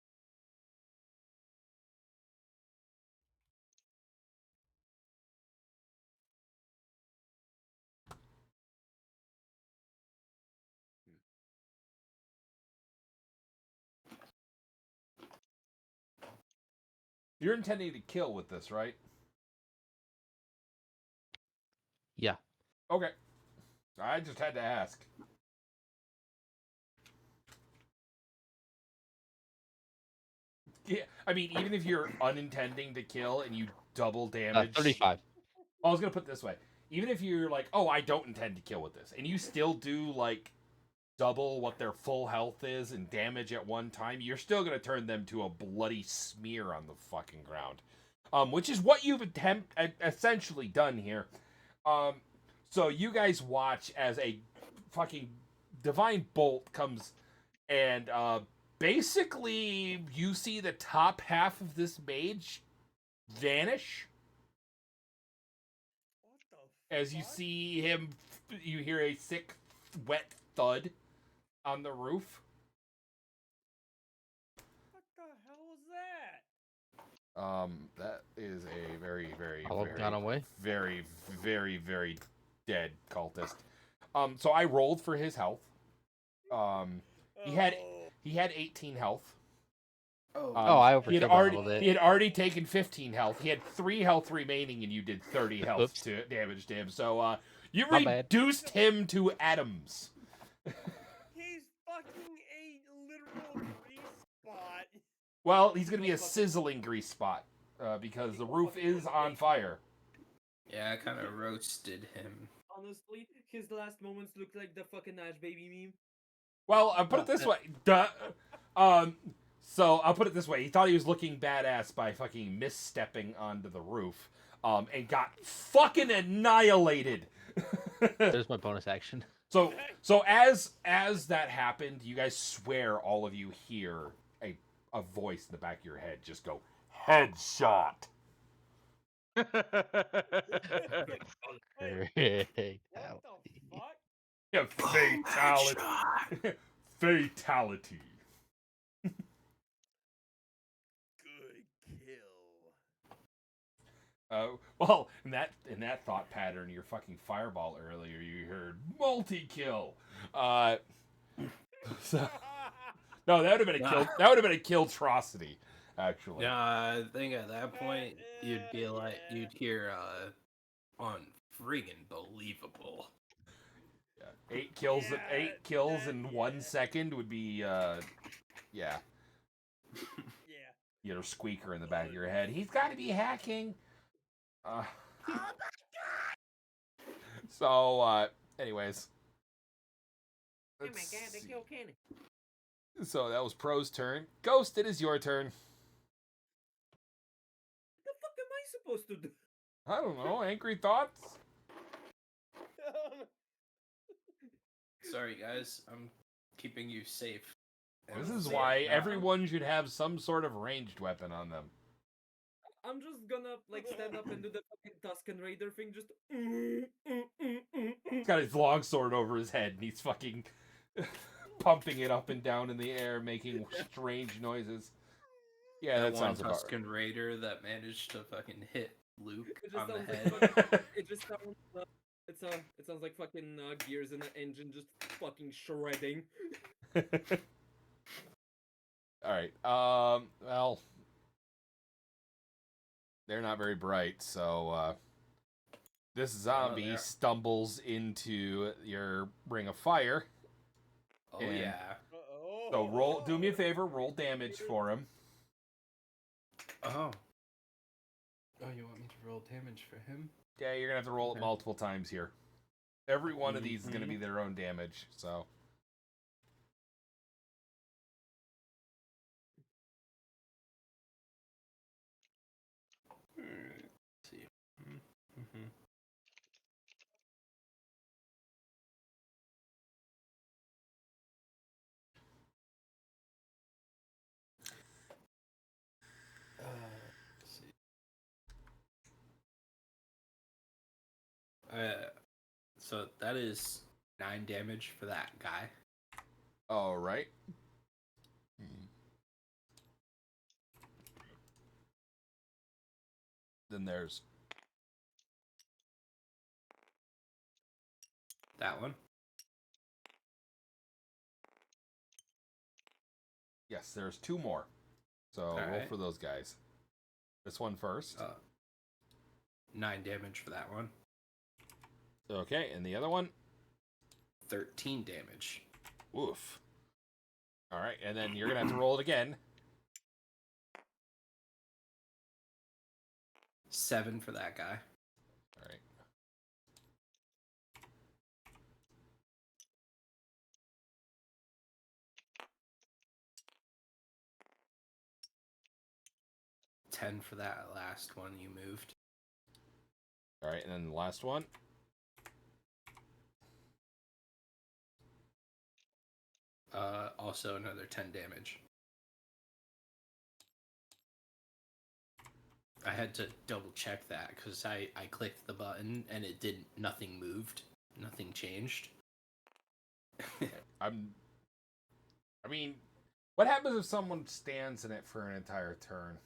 You're intending to kill with this, right? Yeah. Okay. I just had to ask. Yeah, I mean, even if you're unintending to kill and you double damage... 35. I was going to put it this way. Even if you're like, oh, I don't intend to kill with this, and you still do, like, double what their full health is and damage at one time, you're still going to turn them to a bloody smear on the fucking ground. Which is what you've essentially done here. So you guys watch as a fucking divine bolt comes and basically you see the top half of this mage vanish. What the As you fuck? see him, you hear a thick, wet thud on the roof. What the hell is that? That is a very, very, All have gone away. very, very, very dead cultist. So I rolled for his health. He had 18 health. I he had overkilled he had already taken 15 health. He had 3 health remaining, and you did 30 health Oops. to damage to him. So you My bad. reduced him to atoms. He's fucking a literal grease spot. Well, he's gonna be a sizzling grease spot because the roof is on fire. Yeah, I kind of roasted him. Honestly, his last moments look like the fucking Ash baby meme. Well, I'll put it this way. So I'll put it this way. He thought he was looking badass by fucking misstepping onto the roof, and got fucking annihilated. There's my bonus action. So as that happened, you guys swear all of you hear a voice in the back of your head just go headshot. What Fatality. the fuck? Yeah, fatality. Fatality. Good kill. Well, in that thought pattern, your fucking fireball earlier, you heard multi-kill. So, no, that would have been a kill. That would have been a killtrocity, actually. Yeah, I think at that point you'd be like, you'd hear unfreaking believable. Yeah, 8 kills. Yeah, 8 kills in yeah. 1 second would be, yeah. Yeah. You know, squeaker in the back of your head. He's got to be hacking. Oh my god! So, anyways. Oh my Let's god, they see. killed Kenny. So that was Pro's turn. Ghost, it is your turn. What the fuck am I supposed to do? I don't know. Angry thoughts? Sorry, guys, I'm keeping you safe. This And is safe why now. everyone should have some sort of ranged weapon on them. I'm just gonna like stand up and do the fucking Tusken Raider thing, just. He's got his longsword over his head and he's fucking pumping it up and down in the air, making strange noises. Yeah, that one sounds about Tusken Raider that managed to fucking hit Luke It just on the sounds head. like fucking, right. it just sounds. It sounds like fucking gears in an engine just fucking shredding. Alright. Well. They're not very bright, so this zombie they're- stumbles into your ring of fire. Oh And- yeah. So do me a favor, roll damage for him. Oh. Oh, you want me to roll damage for him? Yeah, you're gonna have to roll it Okay. multiple times here. Every one of these is gonna be Mhm. their own damage, so. Let's see. Mm-hmm. Let's see. So that is 9 damage for that guy. Alright. Then there's That one. yes, there's 2 more. So roll Alright. for those guys. This one first. 9 damage for that one. Okay, and the other one? 13 damage. Oof. Alright, and then you're gonna have to roll it again. 7 for that guy. Alright. $10 for that last one you moved. Alright, and then the last one. Also another 10 damage. I had to double check that because I clicked the button and it didn't. Nothing moved. Nothing changed. I mean, what happens if someone stands in it for an entire turn?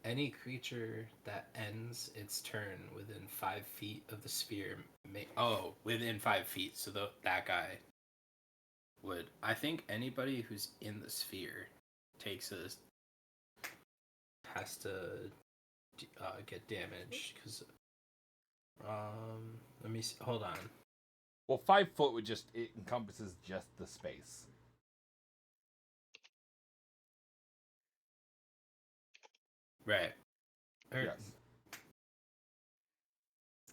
Any creature that ends its turn within 5 feet of the sphere may. Oh, within 5 feet. So that guy would. I think anybody who's in the sphere has to get damage because. Let me see. Hold on. Well, 5 foot would just, it encompasses just the space. Right. Yes.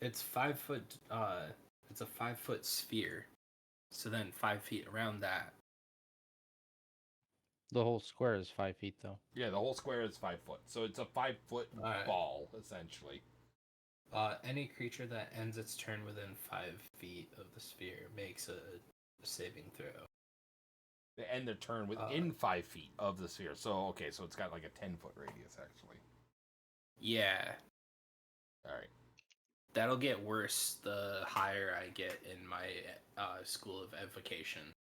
It's 5 foot. It's a 5 foot sphere. So then 5 feet around that. The whole square is 5 feet, though. Yeah, the whole square is 5 foot, so it's a 5-foot Alright. ball essentially. Any creature that ends its turn within 5 feet of the sphere makes a saving throw. They end their turn within 5 feet of the sphere. So okay, so it's got like a 10-foot radius actually. Yeah, All right. that'll get worse the higher I get in my school of evocation.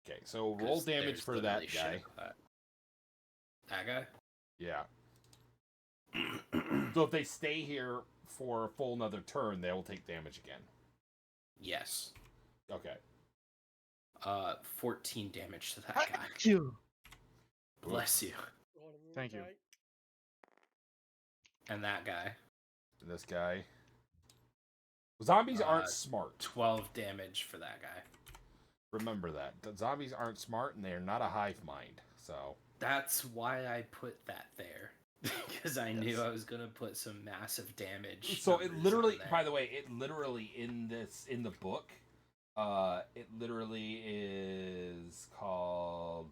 Okay, so 'cause roll damage there's for literally that shit guy. about that guy? Yeah. So if they stay here for a full another turn, they will take damage again. Yes. Okay. 14 damage to that guy. You. Bless you. Thank you. And that guy. And this guy. Zombies aren't smart. 12 damage for that guy. Remember that. The zombies aren't smart and they are not a hive mind. So That's why I put that there. Because I knew I was going to put some massive damage. so it literally, on there. by the way, it literally in the book, it literally is called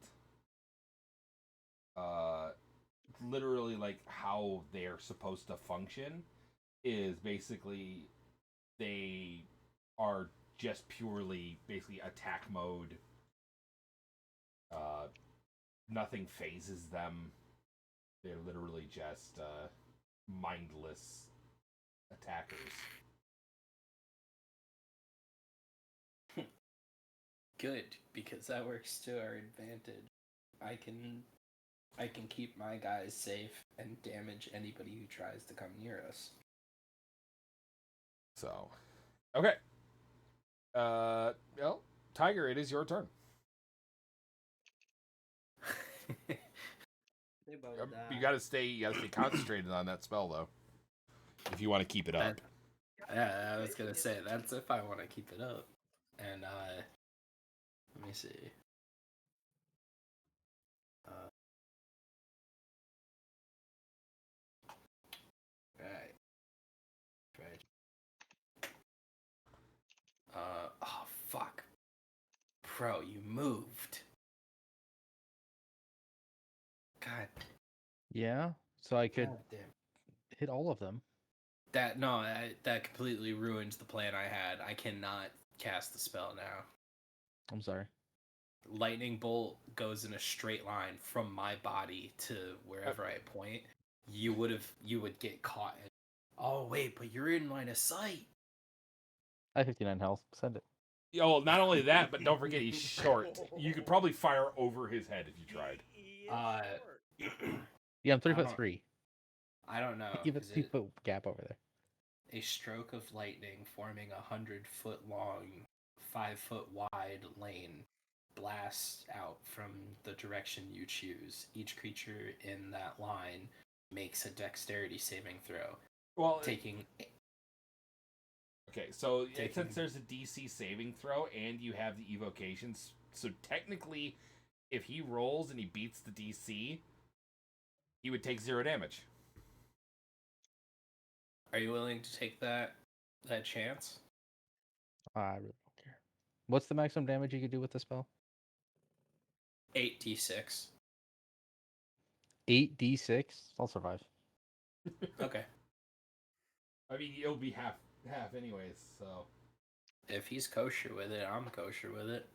literally like how they're supposed to function is basically they are just purely basically attack mode. Nothing phases them. They're literally just mindless attackers. Good, because that works to our advantage. I can keep my guys safe and damage anybody who tries to come near us. So, okay. Well, Tiger, it is your turn. You gotta stay concentrated on that spell though. If you want to keep it up. Yeah, I was gonna say that's if I want to keep it up. And let me see. Right. Oh fuck. Bro, you moved. God. Yeah, so I could God damn. hit all of them. That completely ruins the plan I had. I cannot cast the spell now. I'm sorry. Lightning bolt goes in a straight line from my body to wherever I point. You would get caught in. Oh wait, but you're in line of sight. I have 59 health. Send it. Oh, not only that, but don't forget he's short. You could probably fire over his head if you tried. Yeah, I'm 3'3". I don't know. Give it a 2-foot gap over there. A stroke of lightning forming 100-foot long, 5-foot wide lane blasts out from the direction you choose. Each creature in that line makes a dexterity saving throw. Well, taking. Okay, so since there's a DC saving throw and you have the evocations, so technically, if he rolls and he beats the DC, he would take 0 damage. Are you willing to take that chance? I really don't care. What's the maximum damage you could do with the spell? 8d6. 8d6? I'll survive. Okay. I mean, it'll be half anyways, so. If he's kosher with it, I'm kosher with it.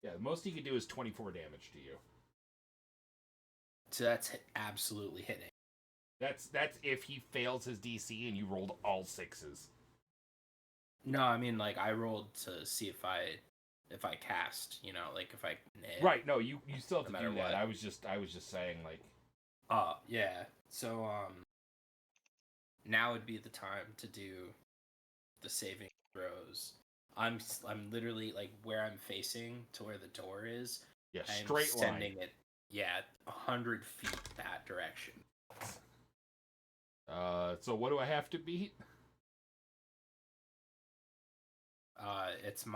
Yeah, the most he could do is 24 damage to you. So that's absolutely hitting. That's if he fails his DC and you rolled all 6s. No, I mean like I rolled to see if I cast, like if I hit. Right, no, you still have No to do matter that. what. I was just saying like yeah. So now would be the time to do the saving throws. I'm literally like where I'm facing to where the door is. yeah, I'm straight line. sending it 100 feet that direction. So what do I have to beat? It's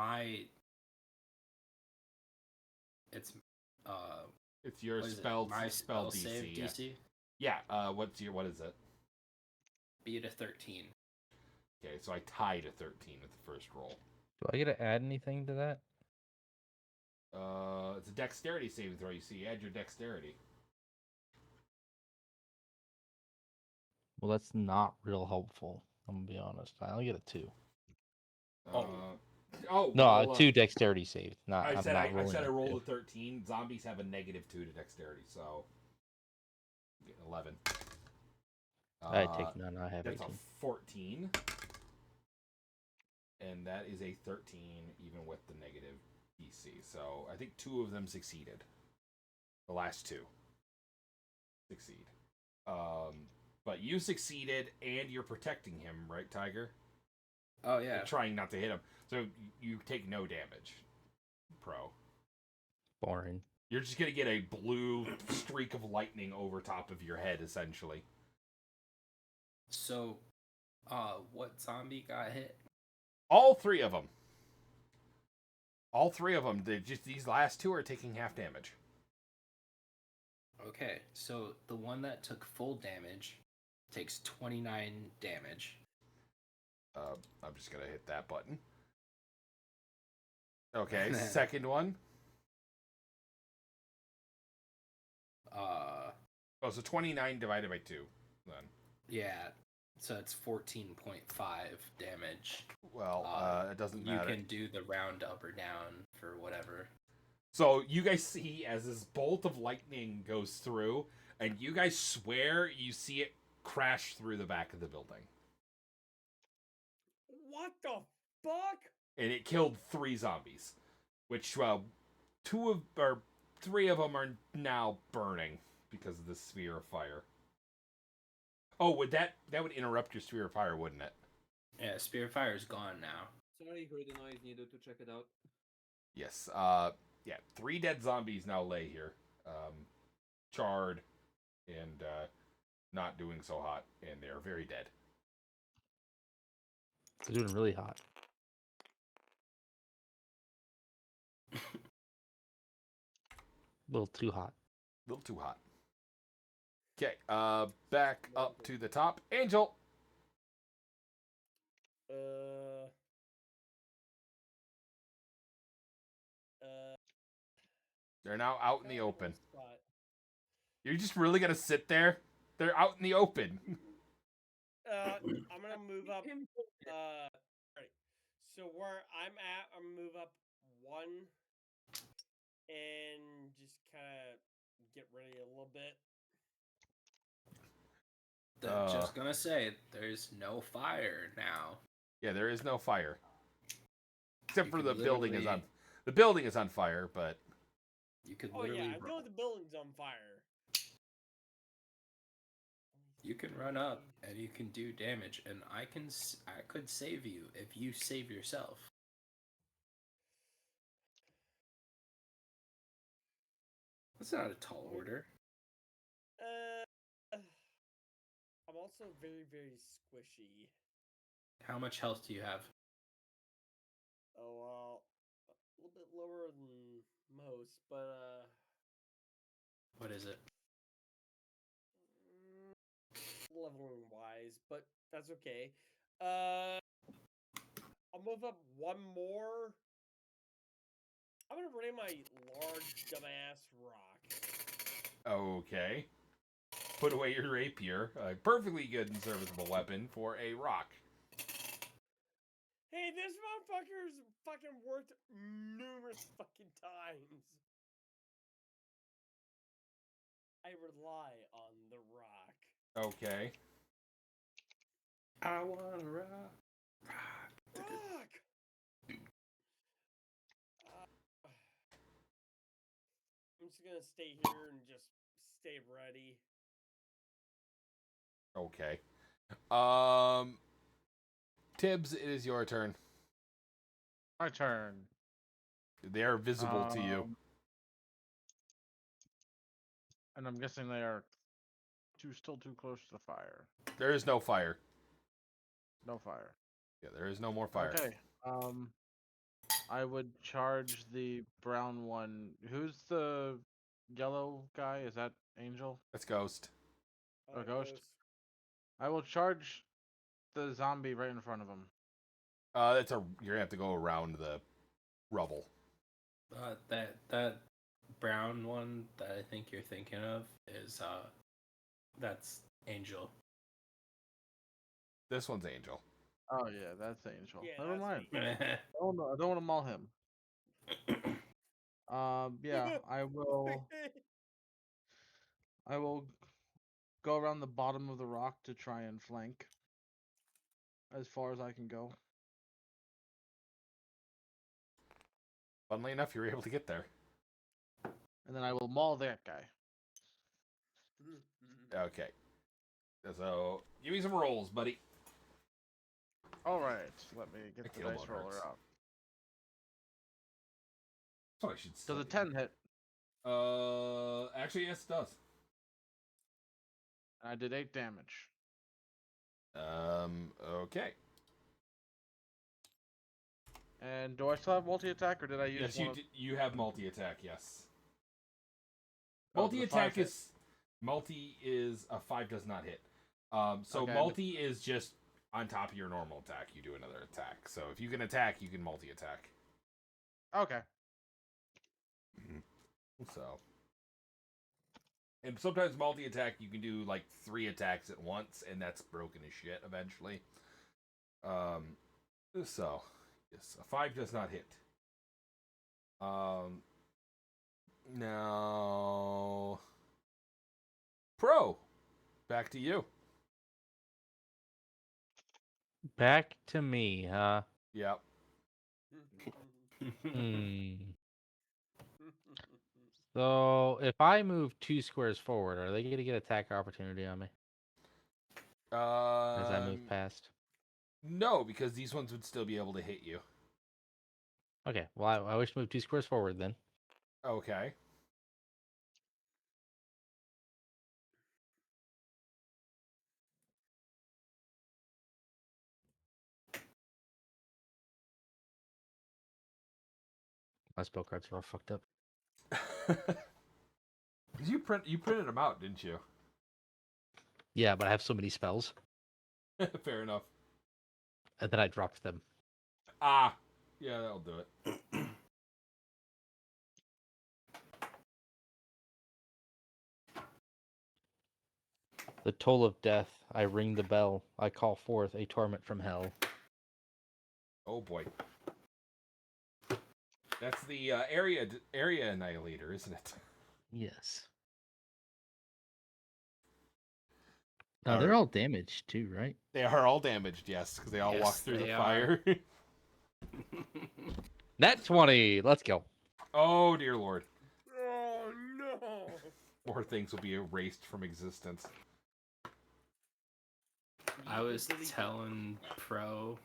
your spell DC. Save DC. Yeah. What is it? Beat a 13. Okay, so I tied a 13 at the first roll. Do I get to add anything to that? It's a dexterity saving throw. You see, add your dexterity. Well, that's not real helpful. I'm gonna be honest. I only get a 2. Oh, No, well, 2 dexterity saves. Not. I I'm said not I rolling. said I a rolled 2. a 13. Zombies have a -2 to dexterity, so you get 11. I take none. I have That's 18. a 14, and that is a 13, even with the negative DC. So I think 2 of them succeeded. The last 2 succeed. But you succeeded, and you're protecting him, right, Tiger? Oh yeah. You're trying not to hit him, so you take no damage. Pro. Boring. You're just gonna get a blue streak of lightning over top of your head, essentially. So, what zombie got hit? All 3 of them. All 3 of them. Just these last 2 are taking half damage. Okay, so the one that took full damage takes 29 damage. I'm just gonna hit that button. Okay, second one. So 29 divided by 2, then. Yeah, so it's 14.5 damage. Well, it doesn't matter. You can do the round up or down for whatever. So you guys see as this bolt of lightning goes through, and you guys swear you see it crash through the back of the building. What the fuck? And it killed 3 zombies, which 3 of them are now burning because of the sphere of fire. Oh, would that would interrupt your sphere of fire, wouldn't it? Yeah, Spear of Fire is gone now. Sorry, heard the noise. Needed to check it out. Yes. Yeah. 3 dead zombies now lay here, charred, and not doing so hot, and they are very dead. It's doing really hot. A little too hot. A little too hot. Okay. Back up to the top. Angel. They're now out in the open. You're just really gonna sit there? They're out in the open. I'm gonna move up. Alright. So where I'm at, I'm gonna move up 1 and just kind of get ready a little bit. Just gonna say, there's no fire now. Yeah, there is no fire, except You for could the building is literally- on. The building is on fire, but You could Oh literally yeah, I know the building's on fire. you can run up and you can do damage, and I could save you if you save yourself. That's not a tall order. I'm also very, very squishy. How much health do you have? Oh well, a little bit lower than most, but What is it? leveling wise, but that's okay. I'll move up 1 more. I'm gonna bring my large dumbass rock. okay. Put away your rapier, a perfectly good and serviceable weapon, for a rock. Hey, this motherfucker's fucking worked numerous fucking times. I rely on the rock. Okay. I wanna rock. Rock! I'm just gonna stay here and just stay ready. Okay. Tibbs, it is your turn. My turn. They are visible to you. And I'm guessing they are still too close to the fire. There is no fire. No fire. Yeah, there is no more fire. Okay. I would charge the brown one. Who's the yellow guy? Is that Angel? That's Ghost. A ghost? I will charge the zombie right in front of him. You're gonna have to go around the rubble. That brown one that I think you're thinking of is that's Angel. This one's Angel. Oh yeah, that's Angel. Yeah, Never that's mind. me. I don't want to maul him. Yeah, I will. I will go around the bottom of the rock to try and flank as far as I can go. Funnily enough, you were able to get there. And then I will maul that guy. Okay. So, give me some rolls, buddy. Alright, let me get That the kill dice bone roller hurts. out. So I should Does a study. 10 hit? Actually, yes, it does. And I did 8 damage. Okay. And do I still have multi-attack, or did I use Yes, one you of... you have multi-attack, yes. Oh, the Multi-attack 5 hit. is... Multi is... A 5 does not hit. So Okay, multi is just on top of your normal attack. You do another attack. So if you can attack, you can multi-attack. Okay. So... And sometimes multi-attack, you can do like 3 attacks at once, and that's broken as shit eventually. So, yes, a 5 does not hit. Now, Pro, back to you. Back to me, huh? Yep. Hmm. So if I move 2 squares forward, are they going to get attack opportunity on me as I move past? No, because these ones would still be able to hit you. Okay, well I wish to move 2 squares forward then. Okay. My spell cards are all fucked up. You printed them out, didn't you? Yeah, but I have so many spells, Fair enough. and then I dropped them. Ah, yeah, that'll do it. The toll of death, I ring the bell, I call forth a torment from hell. Oh boy. That's the area annihilator, isn't it? Yes. Now they're all damaged too, right? They are all damaged, yes, because they all walk Yes, through the they fire. Nat 20, let's go. Oh dear lord. Oh no! More things will be erased from existence. I was telling Pro,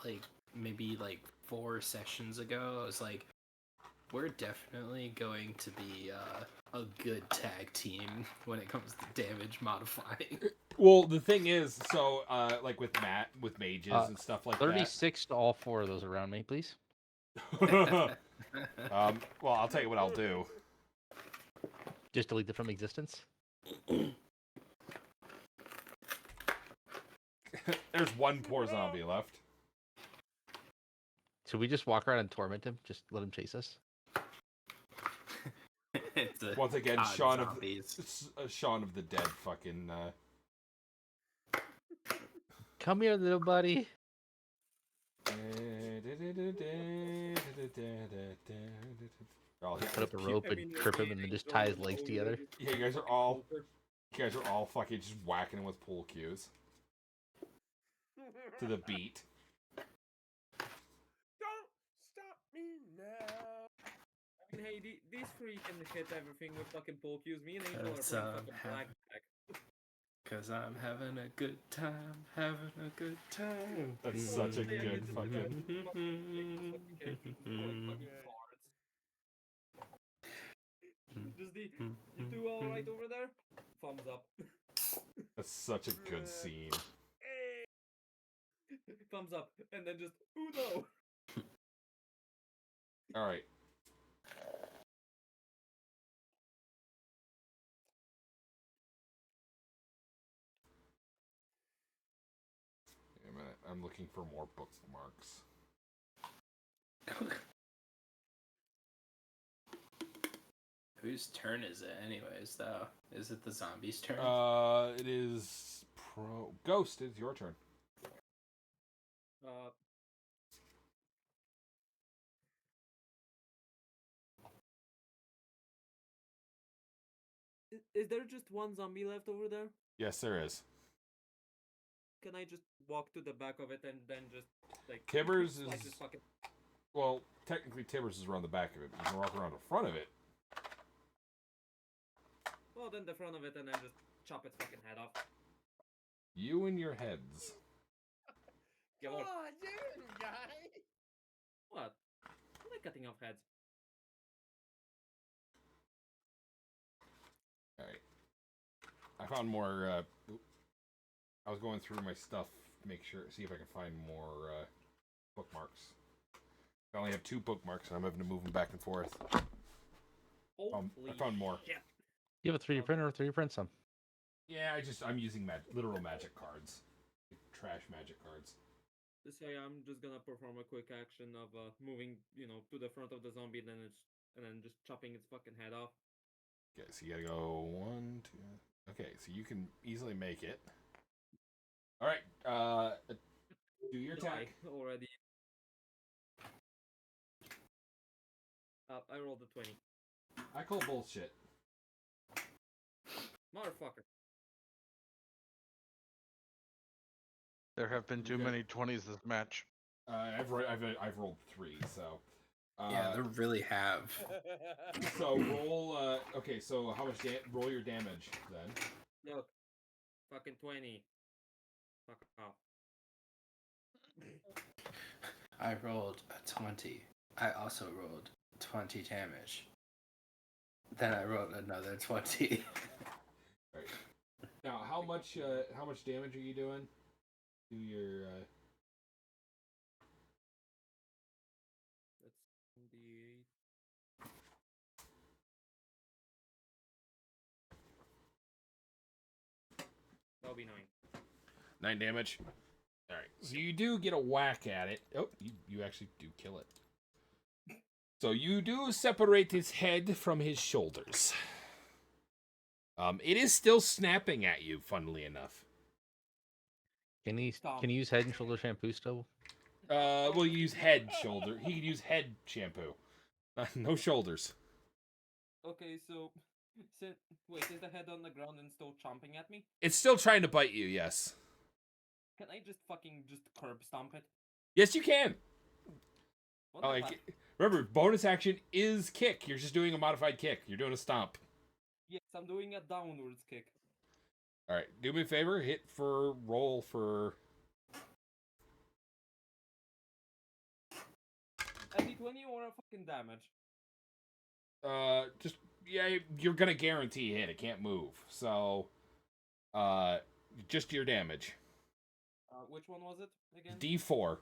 like, maybe like 4 sessions ago, I was like, we're definitely going to be a good tag team when it comes to damage modifying. Well, the thing is, so like with mages and stuff like 36 to all 4 of those around me, please. that. Well, I'll tell you what I'll do. Just delete them from existence. There's one poor zombie left. Should we just walk around and torment him? Just let him chase us? It's a Once again, odd Shaun zombies. of Shaun of the Dead fucking Come here, little buddy. Oh, Put up a rope and trip him and then just tie his legs together. yeah, you guys are all fucking just whacking him with pool cues to the beat. Don't stop me now! I mean, hey, these three can hit everything with fucking pole cues. Me and Angel are That's, pretty fucking black. Cause I'm having a good time, having a good time. That's such a good fucking. Does you two all right over there? Thumbs up. That's such a good scene. Thumbs up, and then just Uno. All right. Wait a minute. I'm looking for more bookmarks. Whose turn is it, anyways? Though, is it the zombie's turn? It is Ghost. It's your turn. Uh, is there just one zombie left over there? Yes, there is. Can I just walk to the back of it and then just like Tibbers slice is his fucking... well, technically Tibbers is around the back of it. You can walk around the front of it. Well, then the front of it and then just chop its fucking head off. You and your heads. Come Come on. on, damn, guy. What? I like cutting off heads. All right. I found more. I was going through my stuff, see if I can find more bookmarks. I only have 2 bookmarks, and I'm having to move them back and forth. Holy I found more. shit. You have a 3D printer or 3D print some? Yeah, I'm using literal magic cards, trash magic cards. So yeah, I'm just gonna perform a quick action of moving, to the front of the zombie, and then just chopping its fucking head off. Okay, so you gotta go 1, 2. Okay, so you can easily make it. All right, do your attack. Already. I rolled a 20. I call bullshit. Motherfucker. There have been too Okay. many 20s this match. I've rolled 3, so. Yeah, there really have. So roll. Okay, so how much? Roll your damage then. Look. Fucking 20. Fuck off. I rolled a 20. I also rolled 20 damage. Then I rolled another 20. Right. Now, how much damage are you doing? Do your. That's D8. That'll be 9. 9 damage. All right. So you do get a whack at it. Oh, you actually do kill it. So you do separate his head from his shoulders. It is still snapping at you, funnily enough. Can he Stop. can he use Head and Shoulder shampoo still? We'll use head, shoulder. He could use head shampoo. No shoulders. Okay, so wait, is the head on the ground and still chomping at me? It's still trying to bite you, yes. Can I just curb stomp it? Yes, you can. What Oh, the like, fuck? remember, bonus action is kick. You're just doing a modified kick. You're doing a stomp. Yes, I'm doing a downwards kick. All right, do me a favor. Roll for. A D20 or a fucking damage? You're gonna guarantee hit. It can't move. So, just your damage. Which one was it again? D4.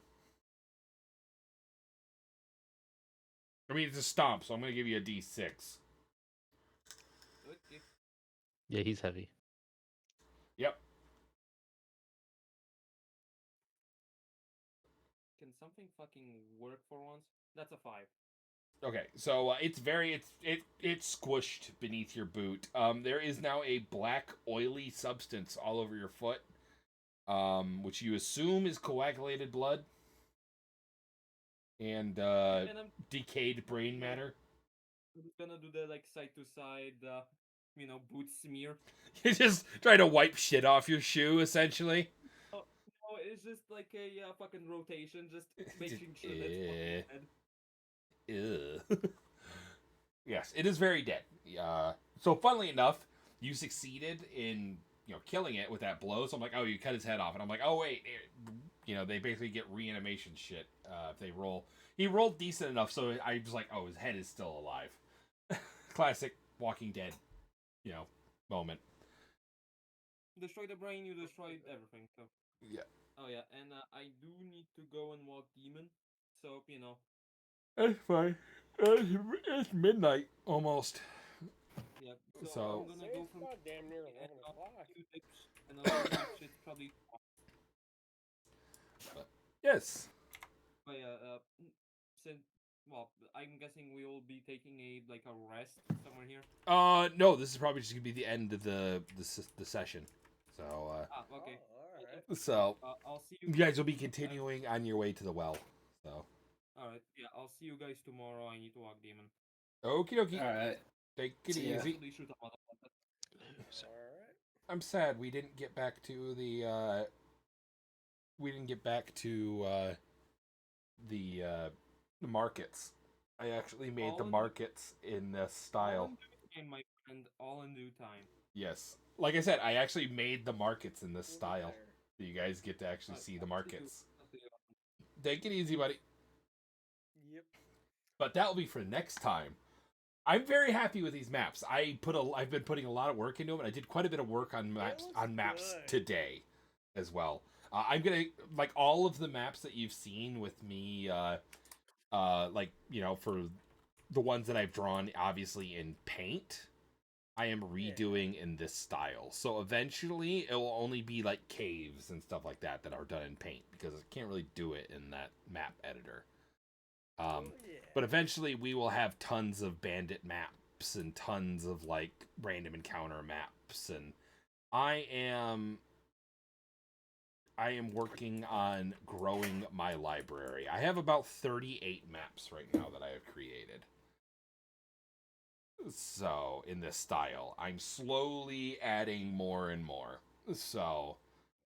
I mean, it's a stomp, so I'm gonna give you a D6. Okay. Yeah, he's heavy. Yep. Can something fucking work for once? That's a 5. Okay, so it's squished beneath your boot. There is now a black oily substance all over your foot, which you assume is coagulated blood and And I'm decayed brain matter. just gonna do the side to side, boot smear. You just try to wipe shit off your shoe, essentially. Oh, no, it's just like a fucking rotation, just making sure that's fucking dead. Ew. Yes, it is very dead. So funnily enough, you succeeded in killing it with that blow. So I'm like, oh, you cut his head off, and I'm like, oh wait, they basically get reanimation shit if they roll. He rolled decent enough, so I was like, oh, his head is still alive. Classic Walking Dead, moment. Destroy the brain, you destroy everything. So. Yeah. Oh yeah, and I do need to go and walk demon. So That's fine. It's midnight almost. Yeah. So- I'm gonna go It's from about damn near and 11 o'clock. Q-tips and other shit probably. Yes. But yeah, since well, I'm guessing we will be taking a rest somewhere here. No, this is probably just gonna be the end of the session. So, Okay. Oh, all right. so I'll see you you. guys will be continuing on your way to the well. So, All right. Yeah, I'll see you guys tomorrow. I need to walk demon. okie dokie. All right. Take it See ya. easy. Actually, shoot up on that. All right. I'm sad we didn't get back to the the markets. I actually made the All in- markets in this style. All in due time, my friend. All in due time. Yes. Like I said, I actually made the markets in this We'll be style. there. So you guys get to actually Alright, see the I'll markets. I'll see you. Take it easy, buddy. Yep. But that will be for next time. I'm very happy with these maps. I've been putting a lot of work into them, and I did quite a bit of work on maps good. today as well. I'm gonna like all of the maps that you've seen with me, like for the ones that I've drawn, obviously in paint. I am redoing in this style. So eventually, it will only be like caves and stuff like that are done in paint because I can't really do it in that map editor. Oh, yeah. But eventually we will have tons of bandit maps and tons of like random encounter maps, and I am working on growing my library. I have about 38 maps right now that I have created. So, in this style, I'm slowly adding more and more. So,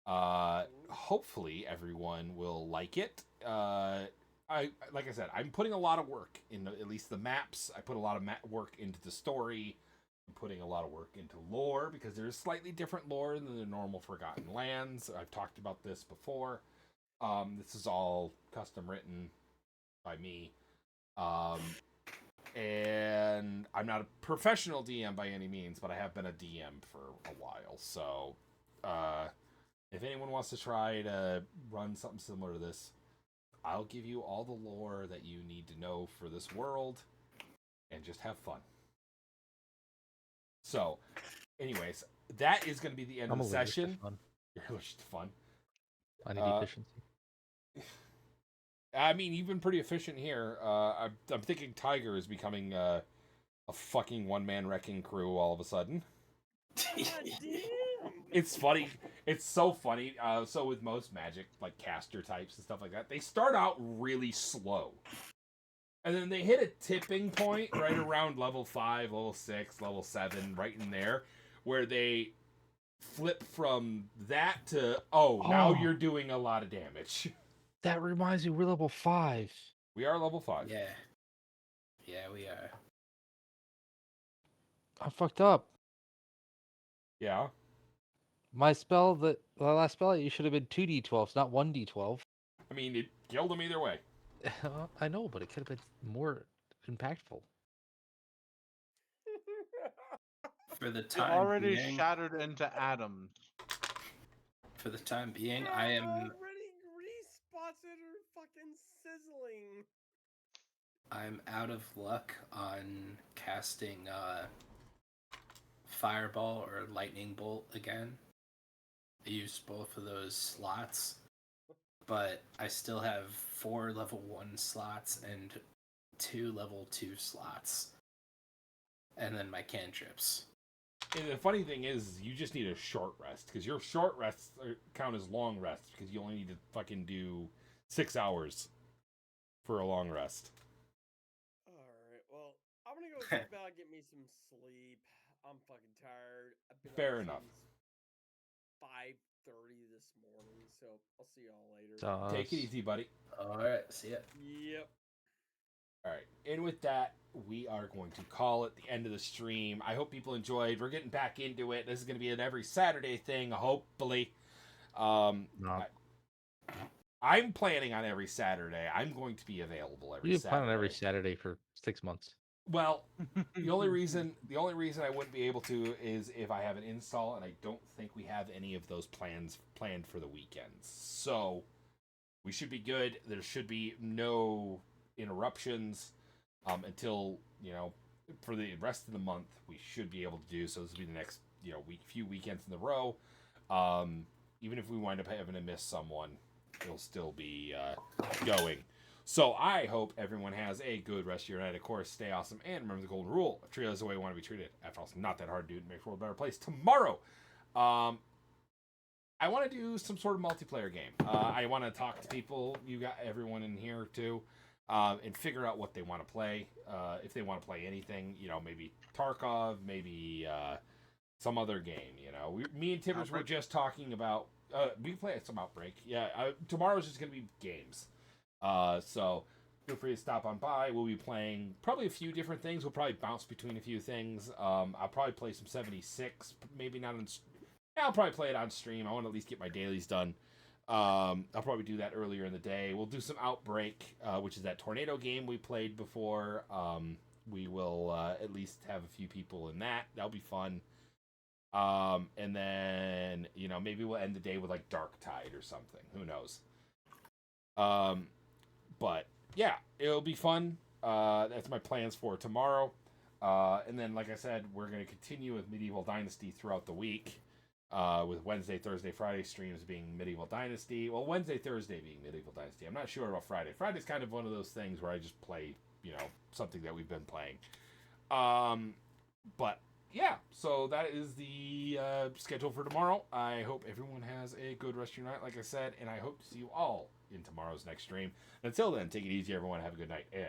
hopefully everyone will like it. Like I said, I'm putting a lot of work in at least the maps. I put a lot of work into the story. I'm putting a lot of work into lore because there's slightly different lore than the normal Forgotten Lands. I've talked about this before. This is all custom written by me. And I'm not a professional DM by any means, but I have been a DM for a while. So, if anyone wants to try to run something similar to this, I'll give you all the lore that you need to know for this world and just have fun. So, anyways, that is going to be the end of the session. You're allergic to fun. I need efficiency. I mean, you've been pretty efficient here. I'm thinking Tiger is becoming a fucking one-man wrecking crew all of a sudden. God damn. It's funny. It's so funny. So with most magic, like caster types and stuff like that, they start out really slow. And then they hit a tipping point right around level 5, level 6, level 7, right in there, where they flip from that to, now you're doing a lot of damage. That reminds me, we're level 5. We are level 5. Yeah. Yeah, we are. I fucked up. Yeah. My spell, the last spell, you should have been 2d12s, not 1d12. I mean, it killed him either way. I know, but it could have been more impactful. For the It time already being, shattered into atoms. for the time being, I am already respotted her fucking sizzling. I'm out of luck on casting fireball or lightning bolt again. I used both of those slots, but I still have 4 level 1 slots and 2 level 2 slots, and then my cantrips. And the funny thing is, you just need a short rest, because your short rests count as long rests, because you only need to fucking do 6 hours for a long rest. Alright, well, I'm gonna go sit down and get me some sleep. I'm fucking tired. I've been Fair up enough. since 5:30 this morning, so I'll see y'all later. Take it easy, buddy. Alright, see ya. Yep. Alright, and with that, we are going to call it the end of the stream. I hope people enjoyed. We're getting back into it. This is going to be an every Saturday thing, hopefully. No. I'm planning on every Saturday. I'm going to be available every We've Saturday. planned on every Saturday for 6 months. Well, the only reason I wouldn't be able to is if I have an install, and I don't think we have any of those planned for the weekends. So we should be good. There should be no interruptions until for the rest of the month. We should be able to do so. This will be the next few weekends in a row. Even if we wind up having to miss someone, it'll still be going. So I hope everyone has a good rest of your night. Of course, stay awesome and remember the golden rule: treat others the way you want to be treated. After all, it's not that hard to do to make the world a better place. Tomorrow, I want to do some sort of multiplayer game. I want to talk to people. You got everyone in here too, and figure out what they want to play. If they want to play anything, maybe Tarkov, maybe some other game. Me and Tibbers were just talking about. We can play some Outbreak. Yeah, tomorrow's just gonna be games. So feel free to stop on by. We'll be playing probably a few different things. We'll probably bounce between a few things. I'll probably play some 76. Maybe not on. I'll probably play it on stream. I want to at least get my dailies done. I'll probably do that earlier in the day. We'll do some Outbreak, which is that tornado game we played before. We will at least have a few people in that. That'll be fun. And then, maybe we'll end the day with like Dark Tide or something. Who knows? But yeah, it'll be fun. That's my plans for tomorrow. And then, like I said, we're going to continue with Medieval Dynasty throughout the week. With Wednesday, Thursday, Friday streams being Medieval Dynasty. Well, Wednesday, Thursday being Medieval Dynasty. I'm not sure about Friday. Friday's kind of one of those things where I just play, something that we've been playing. But yeah, so that is the schedule for tomorrow. I hope everyone has a good rest of your night, like I said, and I hope to see you all in tomorrow's next stream. Until then, take it easy, everyone. Have a good night, and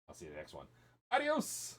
I'll see you in the next one. Adios!